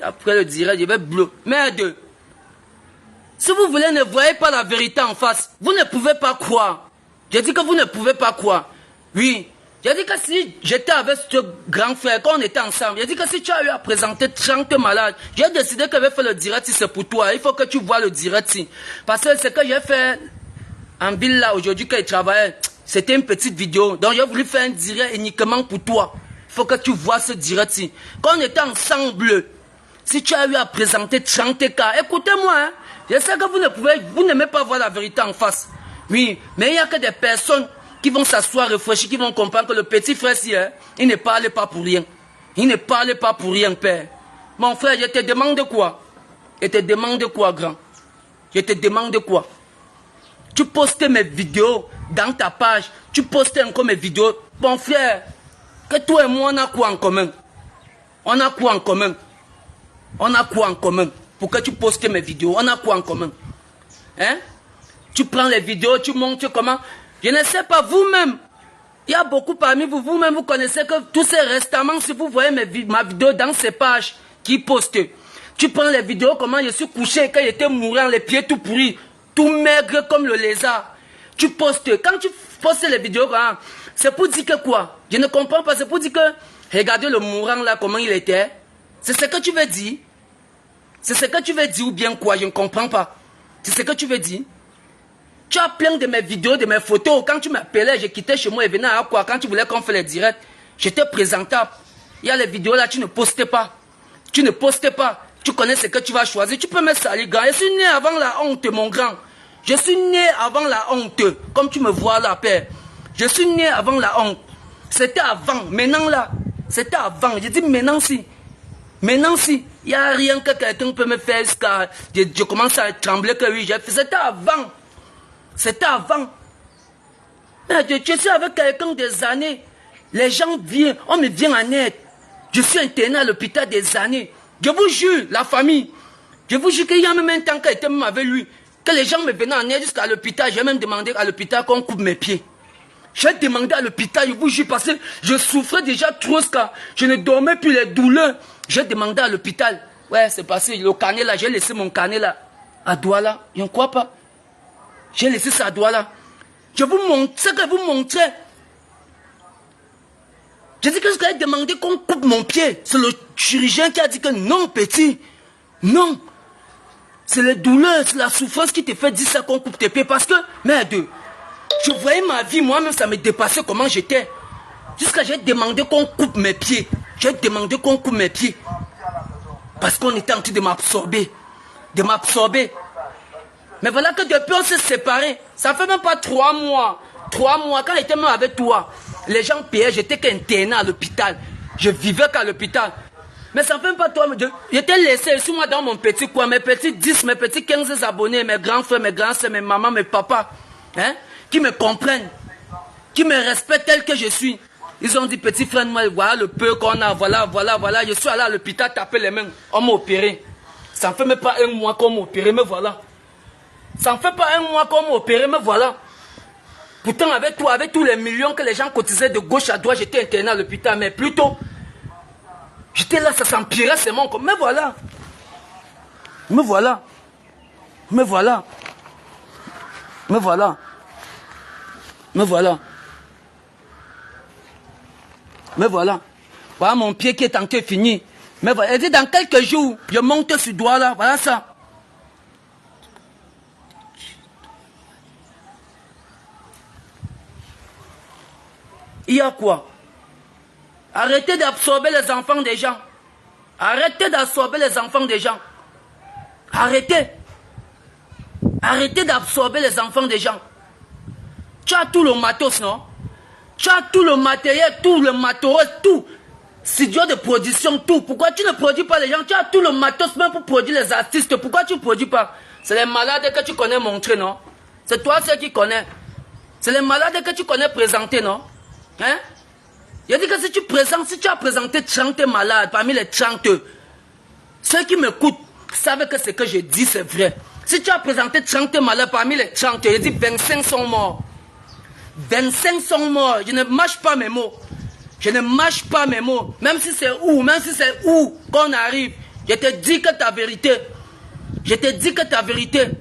Après le direct, je vais bloquer. Merde! Si vous voulez, ne voyez pas la vérité en face. Vous ne pouvez pas croire. J'ai dit que vous ne pouvez pas croire. Oui. J'ai dit que si j'étais avec ce grand frère, quand on était ensemble, j'ai dit que si tu as eu à présenter 30 malades, j'ai décidé que je vais faire le direct si c'est pour toi. Il faut que tu vois le direct si. Parce que ce que j'ai fait en ville là aujourd'hui quand je travaillais, c'était une petite vidéo. Donc j'ai voulu faire un direct uniquement pour toi. Il faut que tu vois ce direct si. Quand on était ensemble, si tu as eu à présenter 30 cas, écoutez-moi, hein, je sais que vous n'aimez pas voir la vérité en face. Oui, mais il n'y a que des personnes qui vont s'asseoir, réfléchir, qui vont comprendre que le petit frère, si, hein, il ne parlait pas pour rien. Il ne parlait pas pour rien, père. Mon frère, je te demande quoi? Je te demande quoi, grand? Je te demande quoi? Tu postais mes vidéos dans ta page. Tu postais encore mes vidéos. Mon frère, que toi et moi, on a quoi en commun? On a quoi en commun? On a quoi en commun? Pour que tu postes mes vidéos, on a quoi en commun? Hein? Tu prends les vidéos, tu montres comment? Je ne sais pas, vous-même. Il y a beaucoup parmi vous, vous-même, vous connaissez que tous ces restaments, si vous voyez ma vidéo dans ces pages qui postent, tu prends les vidéos, comment je suis couché, quand j'étais mourant, les pieds tout pourris, tout maigre comme le lézard. Tu postes. Quand tu postes les vidéos, c'est pour dire que quoi? Je ne comprends pas, c'est pour dire que, regardez le mourant là, comment il était. C'est ce que tu veux dire? C'est ce que tu veux dire ou bien quoi? Je ne comprends pas. C'est ce que tu veux dire? Tu as plein de mes vidéos, de mes photos. Quand tu m'appelais, je quittais chez moi et venais à quoi? Quand tu voulais qu'on fasse les directs, j'étais présentable. Il y a les vidéos là, tu ne postais pas. Tu ne postais pas. Tu connais ce que tu vas choisir. Tu peux me salir, grand. Je suis né avant la honte, mon grand. Je suis né avant la honte. Comme tu me vois là, père. Je suis né avant la honte. C'était avant. Maintenant là, c'était avant. Je dis maintenant si. Maintenant si. Il n'y a rien que quelqu'un peut me faire jusqu'à... Je commence à trembler que oui, j'ai fait. C'était avant. C'était avant. Je suis avec quelqu'un des années. Les gens viennent, on me vient en aide. Je suis interné à l'hôpital des années. Je vous jure, la famille. Je vous jure qu'il y a même un temps qu'elle était même avec lui. Que les gens me venaient en aide jusqu'à l'hôpital. J'ai même demandé à l'hôpital qu'on coupe mes pieds. J'ai demandé à l'hôpital, je vous jure, parce que je souffrais déjà trop. Je ne dormais plus les douleurs. J'ai demandé à l'hôpital. Ouais, c'est passé. Le carnet là, j'ai laissé mon carnet là. À Douala. Je ne crois pas. J'ai laissé ça à Douala. Je vous montre ce que vous montrez. J'ai dit que j'ai demandé qu'on coupe mon pied. C'est le chirurgien qui a dit que non, petit. Non. C'est les douleurs, c'est la souffrance qui te fait dire ça qu'on coupe tes pieds. Parce que, merde, je voyais ma vie, moi-même, ça me dépassait comment j'étais. Jusqu'à j'ai demandé qu'on coupe mes pieds. J'ai demandé qu'on coupe mes pieds. Parce qu'on était en train de m'absorber. De m'absorber. Mais voilà que depuis on s'est séparés. Ça fait même pas 3 mois. 3 mois, quand j'étais même avec toi, les gens payaient, j'étais qu'interné à l'hôpital. Je vivais qu'à l'hôpital. Mais ça ne fait pas toi. Je t'ai laissé sur moi dans mon petit coin, mes petits 10, mes petits 15 abonnés, mes grands frères, mes grands soeurs, mes mamans, mes papas, hein, qui me comprennent, qui me respectent tel que je suis. Ils ont dit, petit frère, moi, voilà le peu qu'on a, voilà. Je suis allé à l'hôpital taper les mains, on m'a opéré. Ça ne fait même pas un mois qu'on m'a opéré, mais voilà. Ça ne fait pas un mois qu'on m'a opéré, mais voilà. Pourtant, avec tous les millions que les gens cotisaient de gauche à droite, j'étais interné à l'hôpital, mais plutôt, j'étais là, ça s'empirait, c'est mon corps. Mais voilà. Mais voilà. Mais voilà. Mais voilà. Mais voilà. Mais voilà. Voilà mon pied qui est en train de finir. Mais voilà. Elle dit dans quelques jours, je monte ce doigt là. Voilà ça. Il y a quoi? Arrêtez d'absorber les enfants des gens. Arrêtez d'absorber les enfants des gens. Arrêtez. Arrêtez d'absorber les enfants des gens. Tu as tout le matos, non? Tu as tout le matériel, tout le matos, tout. Studio de production, tout. Pourquoi tu ne produis pas les gens? Tu as tout le matos même pour produire les artistes. Pourquoi tu ne produis pas? C'est les malades que tu connais montrer, non? C'est toi ceux qui connais. C'est les malades que tu connais présenter, non? Hein? Il dit que si tu as présenté 30 malades parmi les 30, ceux qui m'écoutent savent que ce que je dis c'est vrai. Si tu as présenté 30 malades parmi les 30, il dit 25 sont morts. 25 sont morts. Je ne mâche pas mes mots. Je ne mâche pas mes mots. Même si c'est où qu'on arrive. Je te dis que ta vérité. Je te dis que ta vérité.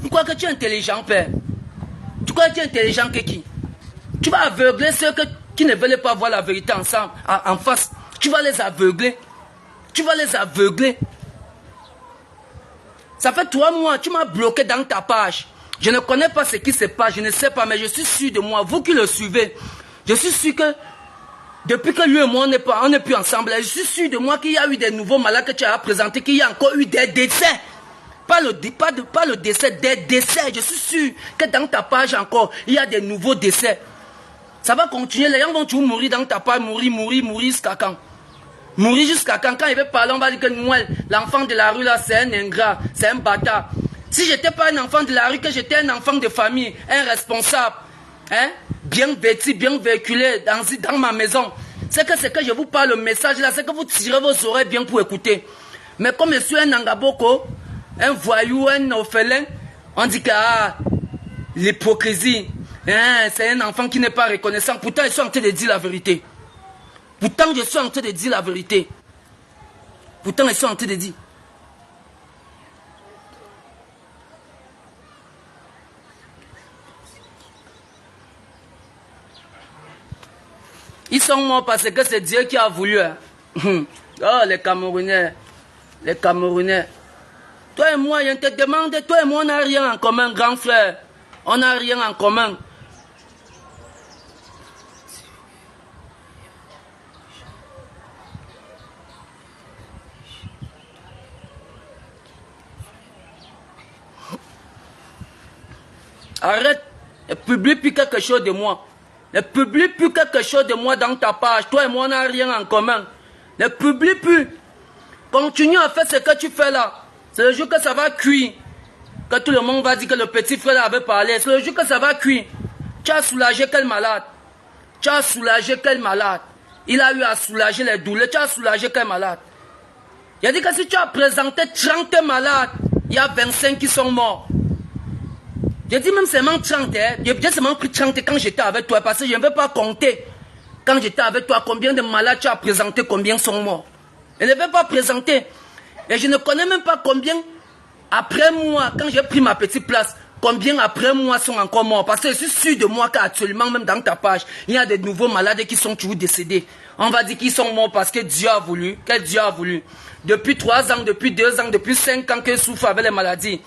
Tu crois que tu es intelligent, père? Tu crois que tu es intelligent que qui? Tu vas aveugler ceux qui ne veulent pas voir la vérité ensemble, en face. Tu vas les aveugler. Tu vas les aveugler. Ça fait 3 mois, tu m'as bloqué dans ta page. Je ne connais pas ce qui se passe, je ne sais pas, mais je suis sûr de moi. Vous qui le suivez, je suis sûr que depuis que lui et moi, on n'est plus ensemble, je suis sûr de moi qu'il y a eu des nouveaux malades que tu as présentés, qu'il y a encore eu des décès. Pas le décès, des décès. Je suis sûr que dans ta page encore, il y a des nouveaux décès. Ça va continuer, les gens vont toujours mourir dans ta page, mourir jusqu'à quand? Mourir jusqu'à quand? Quand il veut parler, on va dire que moi, l'enfant de la rue là, c'est un ingrat, c'est un bâtard. Si j'étais pas un enfant de la rue, que j'étais un enfant de famille, un responsable, hein, bien vêtu, bien véhiculé dans ma maison, c'est que je vous parle, le message là, c'est que vous tirez vos oreilles bien pour écouter. Mais comme je suis un Angaboko, un voyou, un orphelin, on dit que l'hypocrisie, hein, c'est un enfant qui n'est pas reconnaissant. Pourtant, je suis en train de dire la vérité. Pourtant, je suis en train de dire la vérité. Pourtant, je suis en train de dire. Ils sont morts parce que c'est Dieu qui a voulu. Hein. Oh, les Camerounais. Les Camerounais. Toi et moi, je te demande, toi et moi, on n'a rien en commun, grand frère. On n'a rien en commun. Arrête. Ne publie plus quelque chose de moi. Ne publie plus quelque chose de moi dans ta page. Toi et moi, on n'a rien en commun. Ne publie plus. Continue à faire ce que tu fais là. C'est le jour que ça va cuire. Que tout le monde va dire que le petit frère avait parlé. C'est le jour que ça va cuire. Tu as soulagé quel malade? Tu as soulagé quel malade? Il a eu à soulager les douleurs. Tu as soulagé quel malade? Il a dit que si tu as présenté 30 malades, il y a 25 qui sont morts. J'ai dit même seulement 30, hein. J'ai seulement pris 30 quand j'étais avec toi, parce que je ne veux pas compter. Quand j'étais avec toi, combien de malades tu as présenté, combien sont morts. Je ne veux pas présenter. Et je ne connais même pas combien, après moi, quand j'ai pris ma petite place, combien après moi sont encore morts. Parce que je suis sûr de moi qu'actuellement, même dans ta page, il y a des nouveaux malades qui sont toujours décédés. On va dire qu'ils sont morts parce que Dieu a voulu. Que Dieu a voulu. Depuis 3 ans, depuis 2 ans, depuis 5 ans qu'ils souffrent avec les maladies.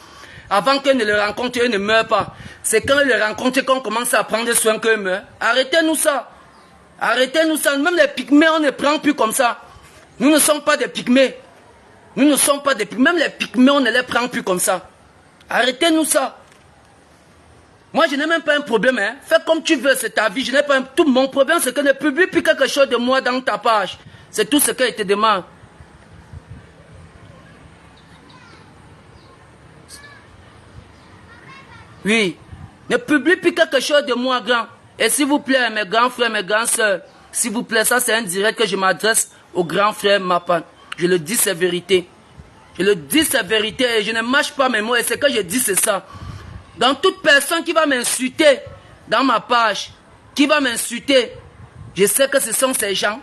Avant qu'ils ne le rencontrent, ils ne meurent pas. C'est quand ils le rencontrent qu'on commence à prendre soin qu'ils meurent. Arrêtez-nous ça. Arrêtez-nous ça. Même les pygmées, on ne prend plus comme ça. Nous ne sommes pas des pygmées. Nous ne sommes pas des pygmées. Même les pygmées, on ne les prend plus comme ça. Arrêtez-nous ça. Moi, je n'ai même pas un problème. Hein. Fais comme tu veux, c'est ta vie. Je n'ai pas tout mon problème, c'est que ne publie plus quelque chose de moi dans ta page. C'est tout ce que je te demande. Oui. Ne publie plus quelque chose de moi, grand. Et s'il vous plaît, mes grands frères, mes grandes sœurs, s'il vous plaît, ça c'est un direct que je m'adresse au grand frère Mapan. Je le dis, c'est vérité. Je le dis, c'est vérité et je ne mâche pas mes mots. Et ce que je dis, c'est ça. Dans toute personne qui va m'insulter dans ma page, qui va m'insulter, je sais que ce sont ces gens.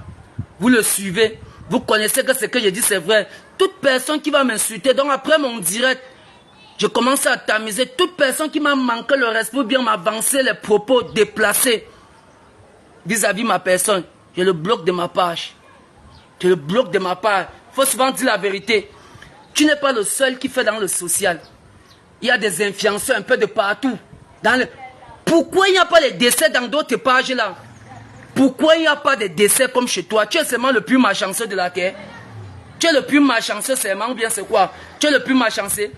Vous le suivez. Vous connaissez que ce que je dis, c'est vrai. Toute personne qui va m'insulter, donc après mon direct, je commence à tamiser. Toute personne qui m'a manqué le respect ou bien m'avancer les propos déplacés vis-à-vis ma personne, je le bloque de ma page. Je le bloque de ma page. Il faut souvent dire la vérité. Tu n'es pas le seul qui fait dans le social. Il y a des influenceurs un peu de partout. Pourquoi il n'y a pas les décès dans d'autres pages là? Pourquoi il n'y a pas de décès comme chez toi? Tu es seulement le plus malchanceux de la terre. Tu es le plus malchanceux seulement ou bien c'est quoi? Tu es le plus malchanceux.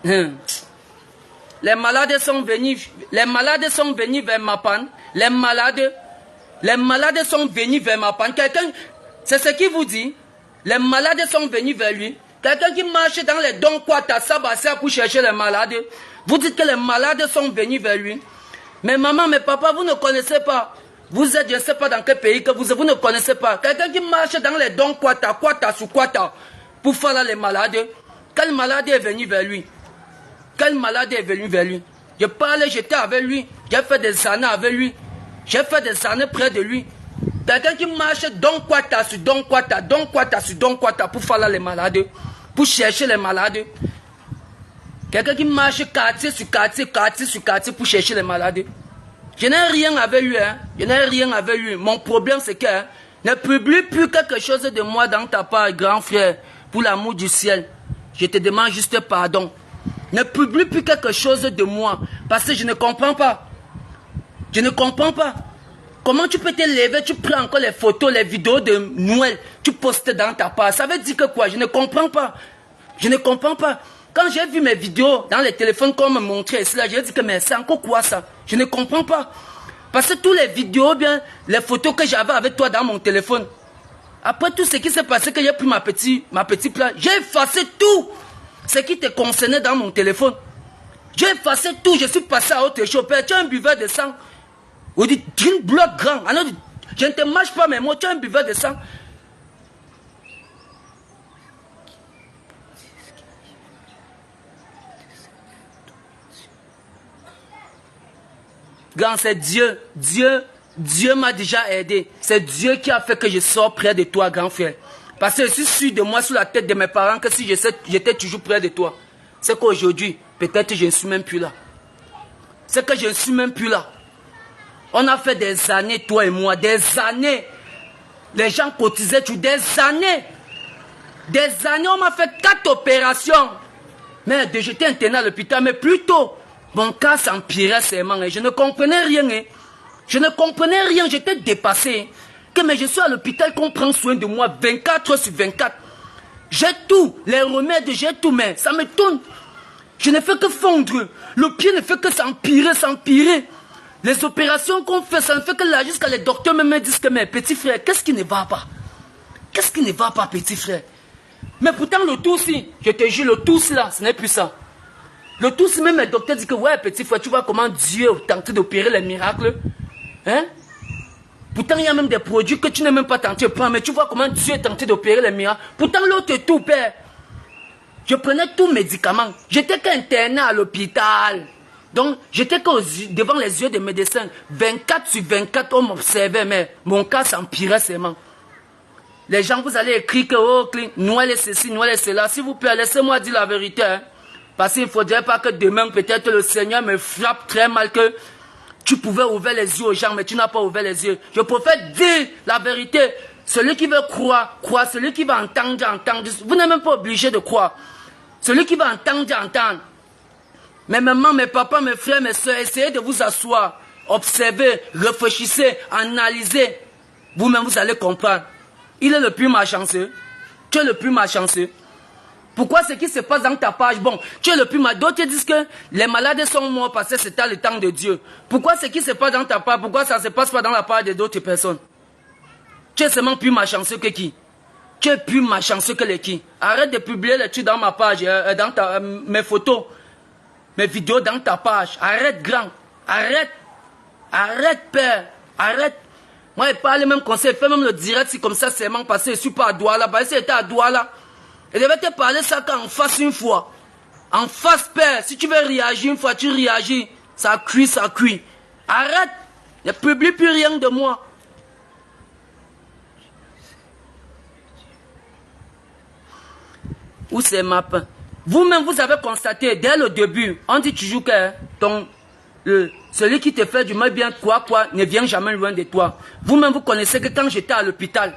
Les malades sont venus vers ma panne. Les malades sont venus vers ma panne. Quelqu'un, c'est ce qu'il vous dit. Les malades sont venus vers lui. Quelqu'un qui marche dans les dons Kwata Sabassia pour chercher les malades. Vous dites que les malades sont venus vers lui. Mais maman, mais papa, vous ne connaissez pas. Vous êtes, je ne sais pas dans quel pays que vous ne connaissez pas. Quelqu'un qui marche dans les dons Kwata sur Kwata pour faire là les malades. Quel malade est venu vers lui? Quel malade est venu vers lui? Je parlais, j'étais avec lui. J'ai fait des années avec lui. J'ai fait des années près de lui. Quelqu'un qui marche Don Kwata sur Don Kwata, Don Kwata sur Don Kwata pour faire là les malades, pour chercher les malades. Quelqu'un qui marche quartier sur quartier, quartier sur quartier pour chercher les malades. Je n'ai rien avec lui, hein. Je n'ai rien avec lui. Mon problème c'est que ne publie plus quelque chose de moi dans ta part, grand frère, pour l'amour du ciel. Je te demande juste pardon. Ne publie plus quelque chose de moi, parce que je ne comprends pas. Je ne comprends pas. Comment tu peux te lever, tu prends encore les photos, les vidéos de Noël, tu postes dans ta page. Ça veut dire que quoi? Je ne comprends pas. Je ne comprends pas. Quand j'ai vu mes vidéos dans les téléphones qu'on me montrait ici, là, j'ai dit que mais c'est encore quoi ça? Je ne comprends pas. Parce que tous les vidéos, bien, les photos que j'avais avec toi dans mon téléphone, après tout ce qui s'est passé, que j'ai pris ma petite place, j'ai effacé tout ce qui te concernait dans mon téléphone. J'ai effacé tout, je suis passé à autre chose. Tu es un buveur de sang. On dit, tu es une bloc grand. Alors, je ne te mâche pas mes mots, tu es un buveur de sang. Grand, c'est Dieu. Dieu m'a déjà aidé. C'est Dieu qui a fait que je sors près de toi, grand frère. Parce que je suis sûr de moi, sur la tête de mes parents, que si j'étais toujours près de toi, c'est qu'aujourd'hui, peut-être je ne suis même plus là. C'est que je ne suis même plus là. On a fait des années, toi et moi, des années. Les gens cotisaient tout, des années. Des années, on m'a fait 4 opérations. Mais j'étais interné à l'hôpital, mais plutôt, mon cas s'empirait seulement. Et je ne comprenais rien. Je ne comprenais rien, j'étais dépassé. Mais je suis à l'hôpital qu'on prend soin de moi 24 heures sur 24. J'ai tout, les remèdes, j'ai tout, mais ça me tourne. Je ne fais que fondre. Le pied ne fait que s'empirer. Les opérations qu'on fait, ça ne fait que là, jusqu'à les docteurs me disent que, mais petit frère, qu'est-ce qui ne va pas? Qu'est-ce qui ne va pas, petit frère? Mais pourtant, le tout, si, je te jure, le tout, là, ce n'est plus ça. Le tout, si même les docteurs disent que, ouais, petit frère, tu vois comment Dieu tente d'opérer les miracles. Hein? Pourtant, il y a même des produits que tu n'es même pas tenté de prendre, mais tu vois comment Dieu est tenté d'opérer les miracles. Pourtant, l'autre tout, père. Je prenais tous mes médicaments. J'étais qu'interné à l'hôpital. Donc, j'étais devant les yeux des médecins. 24 sur 24, on m'observait, mais mon cas s'empirait seulement. Les gens, vous allez écrire que, oh, Noël est ceci, Noël est cela. S'il vous plaît, laissez-moi dire la vérité. Hein. Parce qu'il ne faudrait pas que demain, peut-être, le Seigneur me frappe très mal que tu pouvais ouvrir les yeux aux gens, mais tu n'as pas ouvert les yeux. Je préfère dire la vérité. Celui qui veut croire, croire. Celui qui va entendre, entendre. Vous n'êtes même pas obligé de croire. Celui qui va entendre, entendre. Mes mamans, mes papas, mes frères, mes soeurs, essayez de vous asseoir. Observez, réfléchissez, analysez. Vous-même, vous allez comprendre. Il est le plus malchanceux. Tu es le plus malchanceux. Pourquoi ce qui se passe dans ta page? Bon, tu es le plus malade. D'autres disent que les malades sont morts parce que c'était le temps de Dieu. Pourquoi ce qui se passe dans ta page? Pourquoi ça ne se passe pas dans la page d'autres personnes? Tu es seulement plus malchanceux que qui? Tu es plus malchanceux que les qui. Arrête de publier les trucs dans ma page, dans mes photos, mes vidéos dans ta page. Arrête, grand. Arrête. Arrête, père. Arrête. Moi, je parle même conseil. Fais même le direct si comme ça, c'est manque passé. Je suis pas à Douala. Parce que c'était à Douala. Et je vais te parler ça qu'en face une fois. En face, père. Si tu veux réagir une fois, tu réagis. Ça cuit, ça cuit. Arrête. Ne publie plus rien de moi. Où c'est ma pain? Vous-même, vous avez constaté, dès le début, on dit toujours que celui qui te fait du mal bien, quoi, ne vient jamais loin de toi. Vous-même, vous connaissez que quand j'étais à l'hôpital,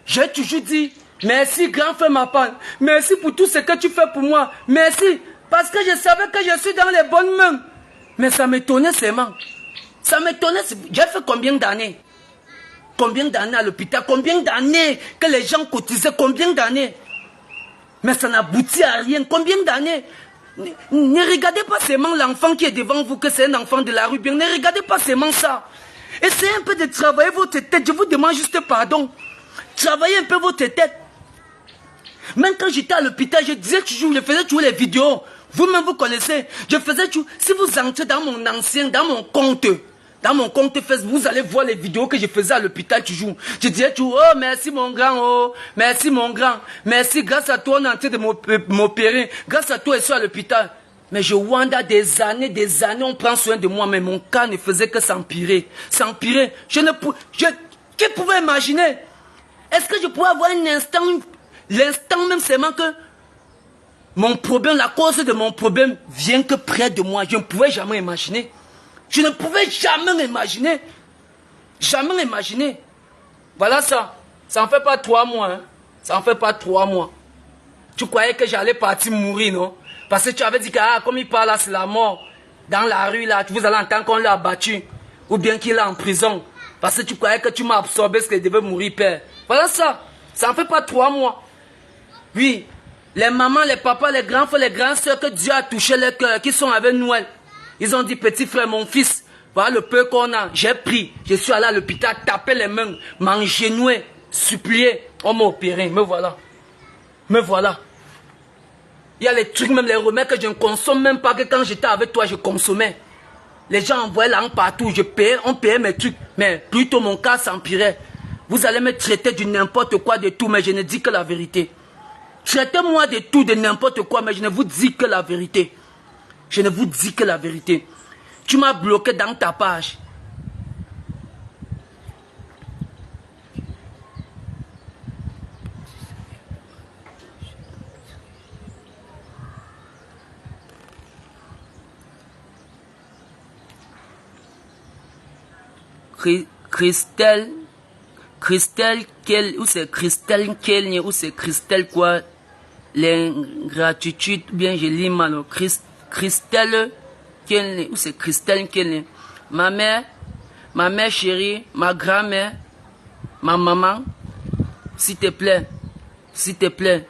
j'ai toujours dit, merci, grand frère Mapan, merci pour tout ce que tu fais pour moi, merci, parce que je savais que je suis dans les bonnes mains. Mais ça m'étonnait seulement. Ça m'étonnait, j'ai fait combien d'années? Combien d'années à l'hôpital? Combien d'années que les gens cotisaient? Combien d'années? Mais ça n'aboutit à rien. Combien d'années? Ne regardez pas seulement l'enfant qui est devant vous, que c'est un enfant de la rue. Bien, ne regardez pas seulement ça. Essayez un peu de travailler votre tête. Je vous demande juste pardon. Travaillez un peu votre tête. Même quand j'étais à l'hôpital, je disais toujours, je faisais toujours les vidéos. Vous-même, vous connaissez. Je faisais toujours. Si vous entrez dans mon compte Facebook, vous allez voir les vidéos que je faisais à l'hôpital toujours. Je disais toujours, oh, merci mon grand, oh, merci mon grand. Merci, grâce à toi, on est en train de m'opérer. Grâce à toi, je suis à l'hôpital. Mais je wanda des années, on prend soin de moi, mais mon cas ne faisait que s'empirer. S'empirer. Qui pouvait imaginer? Est-ce que je pouvais avoir un instant, l'instant même seulement que mon problème, la cause de mon problème vient que près de moi. Je ne pouvais jamais imaginer. Je ne pouvais jamais imaginer. Jamais imaginer. Voilà ça. Ça en fait pas 3 mois. Hein. Ça en fait pas 3 mois. Tu croyais que j'allais partir mourir, non? Parce que tu avais dit que comme il parle là, c'est la mort. Dans la rue là, vous allez entendre qu'on l'a abattu. Ou bien qu'il est en prison. Parce que tu croyais que tu m'as absorbé ce qu'il devait mourir, père. Voilà ça. Ça en fait pas 3 mois. Oui. Les mamans, les papas, les grands frères, les grandes soeurs que Dieu a touché les cœurs, qui sont avec Noël. Ils ont dit, petit frère, mon fils, voilà le peu qu'on a. J'ai pris, je suis allé à l'hôpital, taper les mains, m'engenouer, supplier. On m'a opéré, me voilà. Me voilà. Il y a les trucs, même les remèdes que je ne consomme même pas, que quand j'étais avec toi, je consommais. Les gens envoyaient l'argent partout, on payait mes trucs, mais plutôt mon cas s'empirait. Vous allez me traiter du n'importe quoi, de tout, mais je ne dis que la vérité. Traitez-moi de tout, de n'importe quoi, mais je ne vous dis que la vérité. Je ne vous dis que la vérité. Tu m'as bloqué dans ta page. Christelle, ou c'est Christelle Kelny, ou c'est Christelle quoi? L'ingratitude, bien je lis mal. Christelle Kelny, ou c'est Christelle Kelny. Ma mère chérie, ma grand-mère, ma maman, s'il te plaît,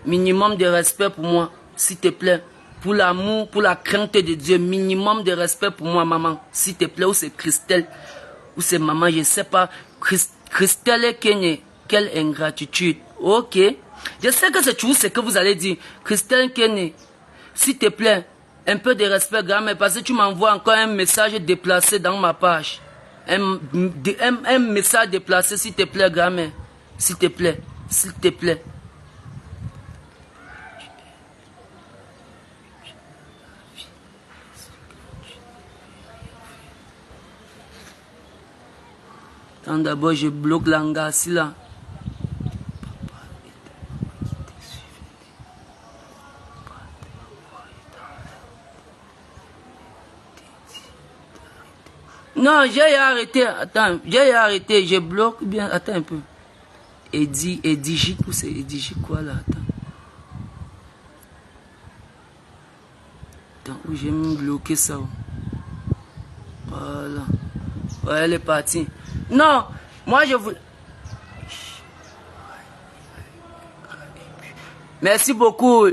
minimum de respect pour moi, s'il te plaît. Pour l'amour, pour la crainte de Dieu, minimum de respect pour moi, maman, s'il te plaît, ou c'est Christelle, ou c'est maman, je ne sais pas. Christelle Kelny, quelle ingratitude. Ok. Je sais que c'est tout ce que vous allez dire. Christelle Kelny, s'il te plaît, un peu de respect, grand-mère, parce que tu m'envoies encore un message déplacé dans ma page. Un message déplacé, s'il te plaît, grand-mère. S'il te plaît, s'il te plaît. Attends, d'abord, je bloque l'angassi là. Non, j'ai arrêté. Attends, j'ai arrêté. Je bloque bien. Attends un peu. Edigi, c'est Edigi quoi là? Attends, où j'ai même bloqué ça. Voilà. Ouais, elle est partie. Non, moi je vous... Merci beaucoup.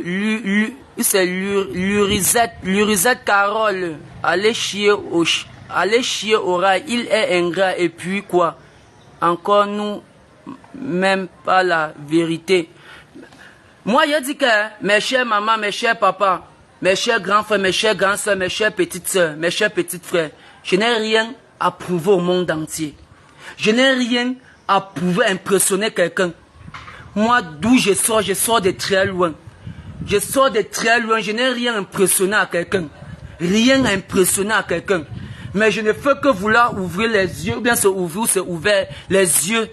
C'est Lurisette Carole. Allez chier au rail. Il est ingrat. Et puis quoi? Encore nous, même pas la vérité. Moi, je dis que mes chers mamans, mes chers papas, mes chers grands frères, mes chères grandes soeurs, mes chères petites soeurs, mes chers petits frères, je n'ai rien à prouver au monde entier. Je n'ai rien à prouver, impressionner quelqu'un. Moi, d'où je sors de très loin. Je sors de très loin, je n'ai rien impressionné à quelqu'un. Rien à impressionner à quelqu'un. Mais je ne fais que vouloir ouvrir les yeux, ou bien c'est ouvert les yeux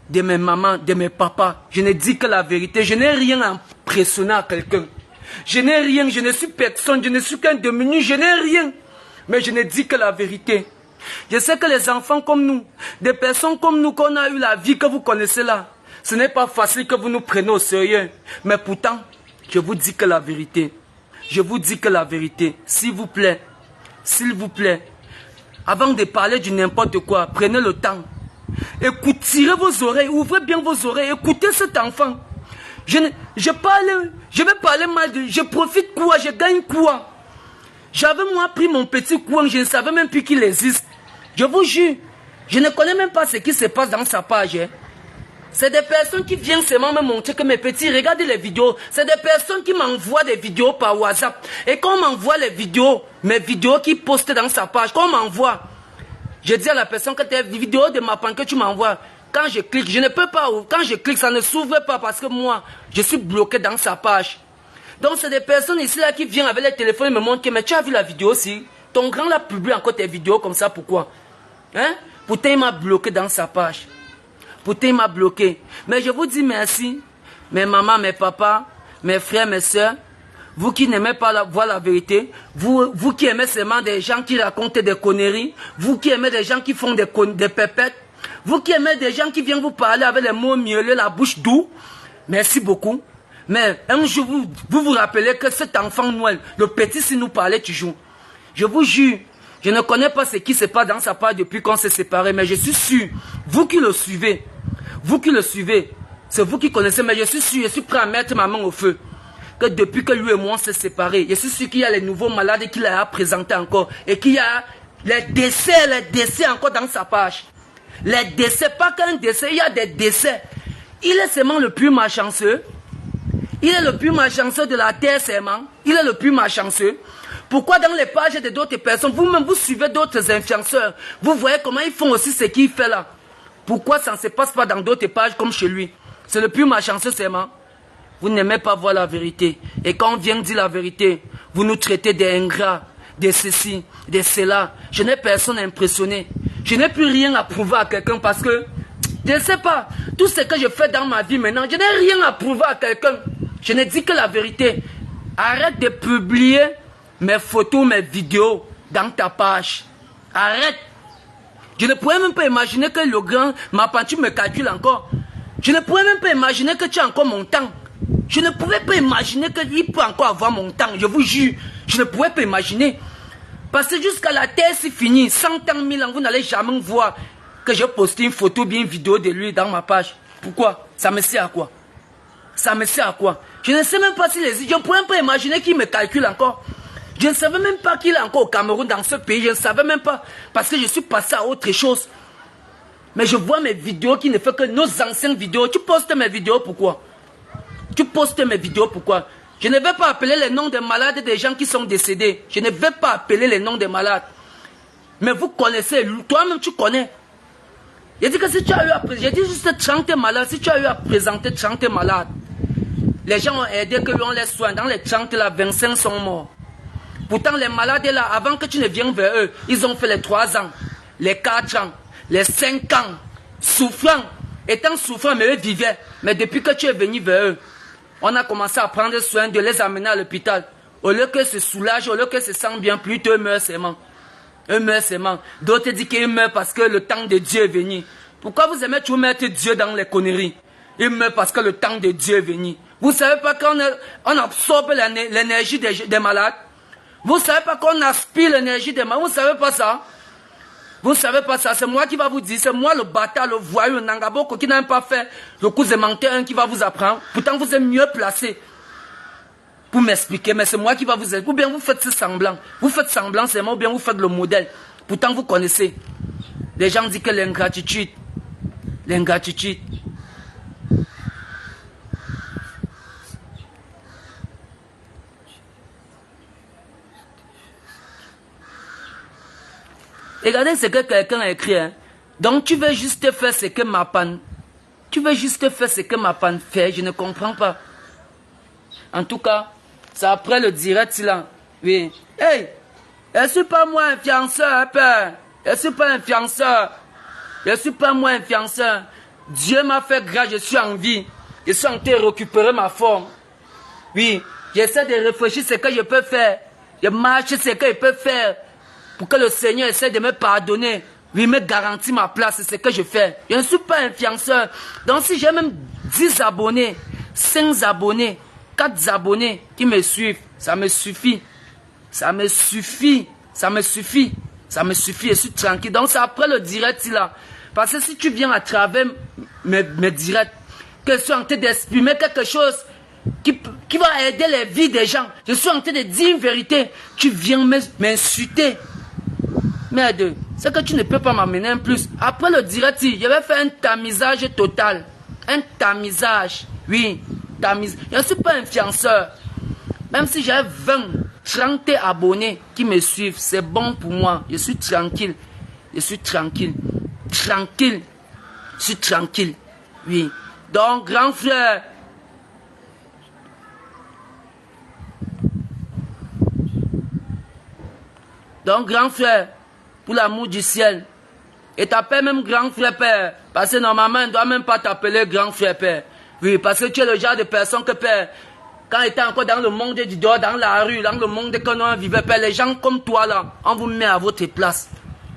de mes mamans, de mes papas. Je ne dis que la vérité. Je n'ai rien à impressionner à quelqu'un. Je n'ai rien, je ne suis personne, je ne suis qu'un demi-nu, je n'ai rien. Mais je ne dis que la vérité. Je sais que les enfants comme nous, des personnes comme nous, qu'on a eu la vie que vous connaissez là, ce n'est pas facile que vous nous preniez au sérieux. Mais pourtant, je vous dis que la vérité. Je vous dis que la vérité. S'il vous plaît, avant de parler de n'importe quoi, prenez le temps. Écoutez, tirez vos oreilles, ouvrez bien vos oreilles, écoutez cet enfant. Je vais parler mal de... Je profite quoi, je gagne quoi? J'avais moi pris mon petit coin, je ne savais même plus qu'il existe. Je vous jure, je ne connais même pas ce qui se passe dans sa page. Hein. C'est des personnes qui viennent seulement me montrer que mes petits, regardez les vidéos. C'est des personnes qui m'envoient des vidéos par WhatsApp. Et quand on m'envoie les vidéos, mes vidéos qui postent dans sa page, quand on m'envoie, je dis à la personne que tes vidéos de ma panne que tu m'envoies, quand je clique, je ne peux pas, quand je clique, ça ne s'ouvre pas parce que moi, je suis bloqué dans sa page. Donc c'est des personnes ici là qui viennent avec les téléphones et me montrent que mais tu as vu la vidéo aussi. Ton grand l'a publié encore tes vidéos comme ça, pourquoi? Hein? Pourtant il m'a bloqué dans sa page. Pourtant il m'a bloqué. Mais je vous dis merci, mes mamans, mes papas, mes frères, mes soeurs, vous qui n'aimez pas voir la vérité, vous qui aimez seulement des gens qui racontent des conneries, vous qui aimez des gens qui font des pépettes, vous qui aimez des gens qui viennent vous parler avec les mots mielleux, la bouche douce, merci beaucoup. Mais un jour, vous rappelez que cet enfant Noël, le petit, si nous parlait toujours. Je vous jure, je ne connais pas ce qui se passe dans sa part depuis qu'on s'est séparés, mais je suis sûr, vous qui le suivez, c'est vous qui connaissez, mais je suis sûr, je suis prêt à mettre ma main au feu. Que depuis que lui et moi on s'est séparés, je suis sûr qu'il y a les nouveaux malades qu'il a présentés encore, et qu'il y a les décès encore dans sa page. Les décès, pas qu'un décès, il y a des décès. Il est seulement le plus malchanceux. Il est le plus malchanceux de la terre seulement. Il est le plus malchanceux. Pourquoi dans les pages de d'autres personnes, vous-même vous suivez d'autres influenceurs, vous voyez comment ils font aussi ce qu'il fait là. Pourquoi ça ne se passe pas dans d'autres pages comme chez lui? C'est le plus malchanceux seulement. Vous n'aimez pas voir la vérité. Et quand on vient dire la vérité, vous nous traitez des ingrats, des ceci, des cela. Je n'ai personne à impressionner. Je n'ai plus rien à prouver à quelqu'un parce que, je ne sais pas, tout ce que je fais dans ma vie maintenant, je n'ai rien à prouver à quelqu'un. Je ne dis que la vérité. Arrête de publier mes photos, mes vidéos dans ta page. Arrête. Je ne pourrais même pas imaginer que le grand, ma peinture me calcule encore. Je ne pourrais même pas imaginer que tu as encore mon temps. Je ne pouvais pas imaginer qu'il peut encore avoir mon temps. Je vous jure, je ne pouvais pas imaginer. Parce que jusqu'à la terre, c'est fini. 100 ans, 1000 ans, vous n'allez jamais voir que je poste une photo bien une vidéo de lui dans ma page. Pourquoi? Ça me sert à quoi? Ça me sert à quoi? Je ne sais même pas s'il existe. Je ne pourrais même pas imaginer qu'il me calcule encore. Je ne savais même pas qu'il est encore au Cameroun, dans ce pays. Je ne savais même pas. Parce que je suis passé à autre chose. Mais je vois mes vidéos qui ne font que nos anciennes vidéos. Tu postes mes vidéos, pourquoi? Tu postes mes vidéos, pourquoi? Je ne vais pas appeler les noms des malades et des gens qui sont décédés. Je ne vais pas appeler les noms des malades. Mais vous connaissez, toi-même tu connais. Je dis que si tu as eu à présenter, j'ai dit juste 30 malades, si tu as eu à présenter 30 malades, les gens ont aidé que l'on les soigne. Dans les 30 là, 25 sont morts. Pourtant les malades là, avant que tu ne viennes vers eux, ils ont fait les 3 ans, les 4 ans, les 5 ans, souffrant. Étant souffrant, mais eux vivaient. Mais depuis que tu es venu vers eux, on a commencé à prendre soin de les amener à l'hôpital. Au lieu que se soulagent, au lieu que se sentent bien, plutôt eux meurent seulement. Eux meurent seulement. D'autres disent qu'ils meurent parce que le temps de Dieu est venu. Pourquoi vous aimez toujours mettre Dieu dans les conneries? Ils meurent parce que le temps de Dieu est venu. Vous ne savez pas qu'on absorbe l'énergie des malades? Vous ne savez pas qu'on aspire l'énergie des malades? Vous ne savez pas ça? Vous ne savez pas ça, c'est moi qui va vous dire, c'est moi le bâtard, le voyou, le Nangaboko qui n'a même pas fait le coup de menteur qui va vous apprendre. Pourtant vous êtes mieux placé pour m'expliquer, mais c'est moi qui va vous aider. Ou bien vous faites ce semblant. Vous faites semblant, c'est moi, ou bien vous faites le modèle. Pourtant vous connaissez. Les gens disent que l'ingratitude, L'ingratitude. Regardez ce que quelqu'un a écrit. Hein. Donc tu veux juste faire ce que ma panne. Tu veux juste faire ce que ma panne fait. Je ne comprends pas. En tout cas, c'est après le direct là. Oui. Hey, je ne suis pas moi influenceur, père. Je ne suis pas influenceur. Je ne suis pas moi influenceur. Dieu m'a fait grâce, je suis en vie. Je suis en train de récupérer ma forme. Oui, j'essaie de réfléchir ce que je peux faire. Je marche ce que je peux faire. Pour que le Seigneur essaie de me pardonner. Oui, me garantit ma place, c'est ce que je fais. Je ne suis pas influenceur. Donc si j'ai même 10 abonnés, 5 abonnés, 4 abonnés qui me suivent, ça me suffit. Ça me suffit. Ça me suffit. Ça me suffit, je suis tranquille. Donc c'est après le direct là. Parce que si tu viens à travers mes directs, que je suis en train d'exprimer quelque chose qui va aider les vies des gens. Je suis en train de dire une vérité. Tu viens m'insulter. Merde, c'est que tu ne peux pas m'amener un plus. Après le direct, je vais faire un tamisage total. Un tamisage. Oui, tamisage. Je ne suis pas influenceur. Même si j'ai 20, 30 abonnés qui me suivent, c'est bon pour moi. Je suis tranquille. Je suis tranquille. Tranquille. Je suis tranquille. Oui. Donc, grand frère. Donc, grand frère, pour l'amour du ciel. Et t'appelles même grand frère père. Parce que normalement, on ne doit même pas t'appeler grand frère père. Oui, parce que tu es le genre de personne que père, quand il était encore dans le monde du dehors, dans la rue, dans le monde que nous vivons, père, les gens comme toi là, on vous met à votre place.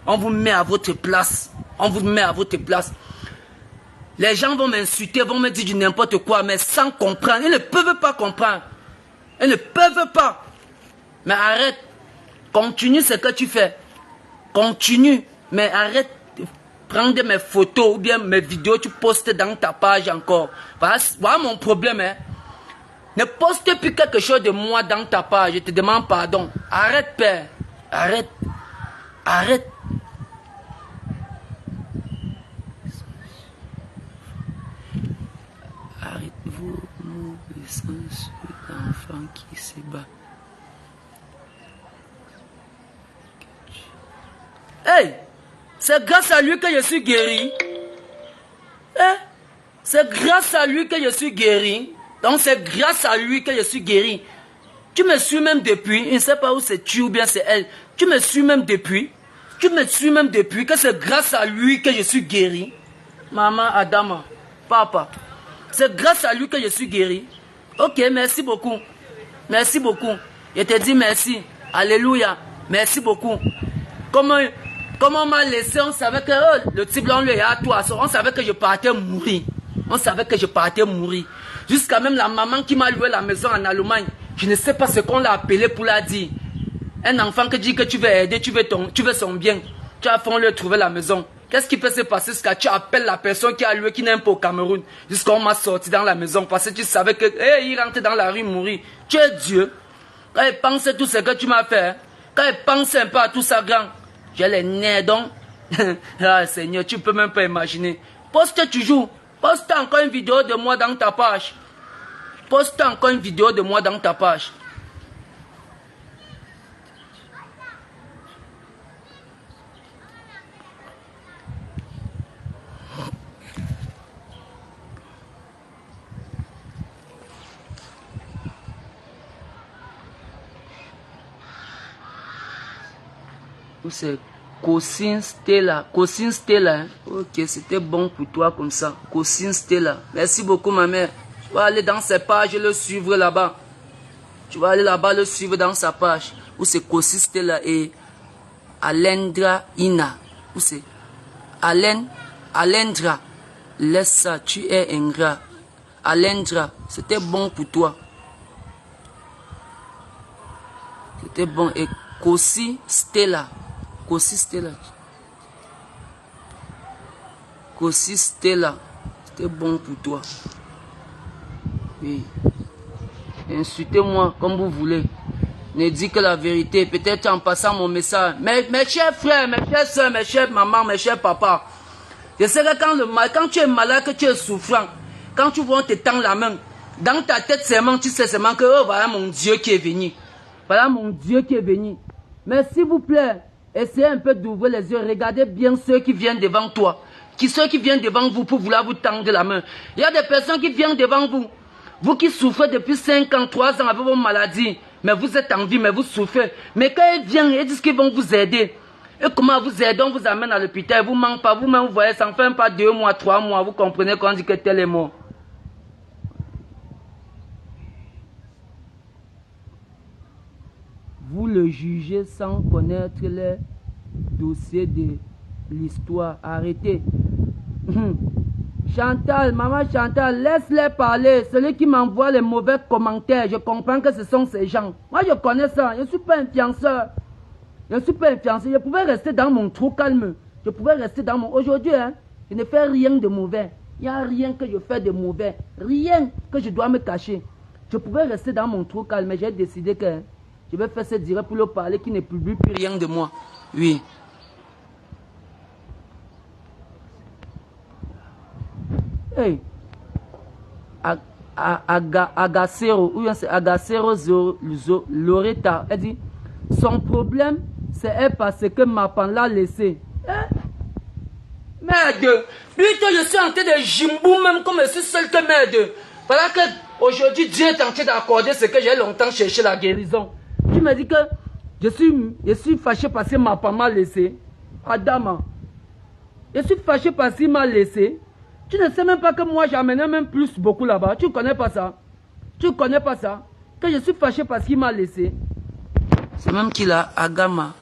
On vous met à votre place. On vous met à votre place. Les gens vont m'insulter, vont me dire du n'importe quoi, mais sans comprendre. Ils ne peuvent pas comprendre. Ils ne peuvent pas. Mais arrête. Continue ce que tu fais. Continue. Mais arrête de prendre mes photos ou bien mes vidéos, tu postes dans ta page encore. Voilà mon problème. Hein. Ne poste plus quelque chose de moi dans ta page. Je te demande pardon. Arrête, père. Arrête. Arrête. Arrêtez-vous, mauvais sens, l'enfant qui se bat. Hey, c'est grâce à lui que je suis guéri. Hey, c'est grâce à lui que je suis guéri. Donc c'est grâce à lui que je suis guéri. Tu me suis même depuis, je ne sais pas où c'est tu ou bien c'est elle. Tu me suis même depuis. Tu me suis même depuis que c'est grâce à lui que je suis guéri. Maman, Adama, papa. C'est grâce à lui que je suis guéri. Ok, merci beaucoup. Merci beaucoup. Je te dis merci. Alléluia. Merci beaucoup. Comment on m'a laissé, on savait que oh, le type là, on lui est à toi. On savait que je partais mourir. On savait que je partais mourir. Jusqu'à même la maman qui m'a loué la maison en Allemagne. Je ne sais pas ce qu'on l'a appelé pour la dire. Un enfant qui dit que tu veux aider, tu veux son bien. Tu as fait, on lui a trouvé la maison. Qu'est-ce qui peut se passer jusqu'à tu appelles la personne qui a loué, qui n'aime pas au Cameroun. Jusqu'à on m'a sorti dans la maison parce que tu savais que il rentre dans la rue mourir. Tu es Dieu. Quand il pense tout ce que tu m'as fait, quand il pense un peu à tout ça grand, j'ai les nerfs donc. Ah Seigneur, tu peux même pas imaginer. Poste toujours. Poste encore une vidéo de moi dans ta page. Poste encore une vidéo de moi dans ta page. C'est Cosine Stella. Cosine Stella. Hein? Ok, c'était bon pour toi comme ça. Cosine Stella. Merci beaucoup, ma mère. Tu vas aller dans ses pages et le suivre là-bas. Tu vas aller là-bas le suivre dans sa page. Où c'est Cosine Stella et Alendra Ina. Où c'est Alendra. Laisse ça, tu es ingrat. Alendra, c'était bon pour toi. C'était bon. Et Cosine Stella. Cosine Stella. Cosine Stella. C'était bon pour toi. Oui. Insultez-moi comme vous voulez. Ne dites que la vérité. Peut-être en passant mon message. Mes chers frères, mes chères soeurs, mes chers mamans, mes chers papas. Je sais que quand tu es malade, que tu es souffrant, quand tu vois on te tend la main, dans ta tête seulement, tu sais seulement que oh, voilà mon Dieu qui est venu. Voilà mon Dieu qui est venu. Mais s'il vous plaît, essayez un peu d'ouvrir les yeux. Regardez bien ceux qui viennent devant toi. Ceux qui viennent devant vous pour vouloir vous tendre la main. Il y a des personnes qui viennent devant vous. Vous qui souffrez depuis 5 ans, 3 ans avec vos maladies. Mais vous êtes en vie, mais vous souffrez. Mais quand ils viennent, ils disent qu'ils vont vous aider. Et comment vous aider? On vous amène à l'hôpital. Vous ne manquez pas. Vous-même, vous voyez, ça ne fait même pas 2 mois, 3 mois. Vous comprenez qu'on dit que tel est mort. Vous le jugez sans connaître les dossiers de l'histoire. Arrêtez. Chantal, maman Chantal, laisse-les parler. Celui qui m'envoie les mauvais commentaires, je comprends que ce sont ces gens. Moi, je connais ça. Je ne suis pas influenceur. Je ne suis pas influenceur. Je pouvais rester dans mon trou calme. Je pouvais rester dans mon... Aujourd'hui, hein, je ne fais rien de mauvais. Il n'y a rien que je fais de mauvais. Rien que je dois me cacher. Je pouvais rester dans mon trou calme, mais j'ai décidé que je vais faire ce direct pour leur parler qui ne publie plus rien de moi. Oui. Hey, Agacero, ou bien c'est Agacero Loretta, elle dit, son problème, c'est elle parce que Mapan l'a laissé. Hein? Merde, plutôt je suis en train de jimbou même comme je suis seul que merde. Voilà que aujourd'hui Dieu est en train d'accorder ce que j'ai longtemps cherché, la guérison. Tu me dis que je suis fâché parce que Mapan m'a laissé. Adama, je suis fâché parce qu'il m'a laissé. Tu ne sais même pas que moi j'amenais même plus beaucoup là-bas. Tu ne connais pas ça. Tu ne connais pas ça. Que je suis fâché parce qu'il m'a laissé. C'est même qu'il a Agama.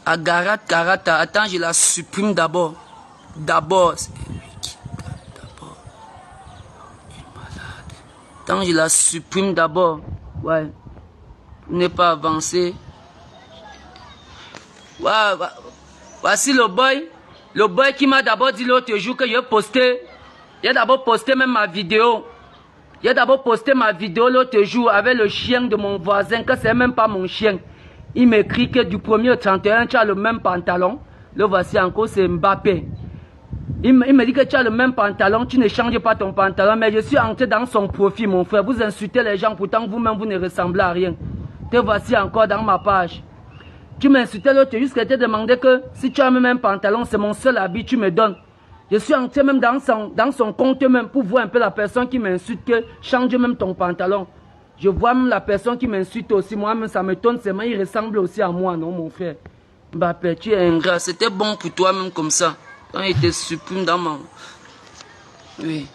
Agarat Karata. Attends, je la supprime d'abord. D'abord. Attends, je la supprime d'abord. Ouais. Pour ne pas avancer. Ouais, ouais. Voici le boy. Le boy qui m'a d'abord dit l'autre jour que j'ai posté. Il a d'abord posté même ma vidéo. Il a d'abord posté ma vidéo l'autre jour avec le chien de mon voisin, que c'est même pas mon chien. Il m'écrit que du 1er au 31, tu as le même pantalon. Le voici encore, c'est Mbappé. Il me dit que tu as le même pantalon, tu ne changes pas ton pantalon, mais je suis entré dans son profil, mon frère. Vous insultez les gens, pourtant vous-même, vous ne ressemblez à rien. Te voici encore dans ma page. Tu m'insultais l'autre jour, je t'ai demandé que si tu as le même pantalon, c'est mon seul habit, tu me donnes. Je suis entré même dans son compte même pour voir un peu la personne qui m'insulte, que change même ton pantalon. Je vois même la personne qui m'insulte aussi, moi-même ça m'étonne, c'est moi, il ressemble aussi à moi, non mon frère. Mbappé, tu es ingrat, c'était bon pour toi-même comme ça. Quand il te supprime dans mon... Oui.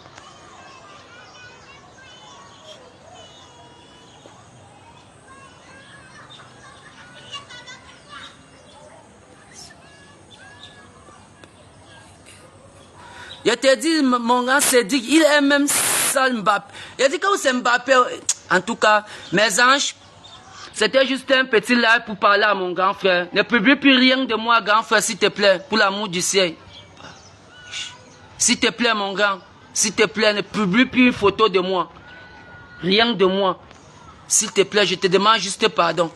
Je te dis, mon grand Cédric, il est même sale Mbappé. Il dit que c'est Mbappé. En tout cas, mes anges, c'était juste un petit live pour parler à mon grand frère. Ne publie plus rien de moi, grand frère, s'il te plaît, pour l'amour du ciel. S'il te plaît, mon grand, s'il te plaît, ne publie plus une photo de moi. Rien de moi. S'il te plaît, je te demande juste pardon.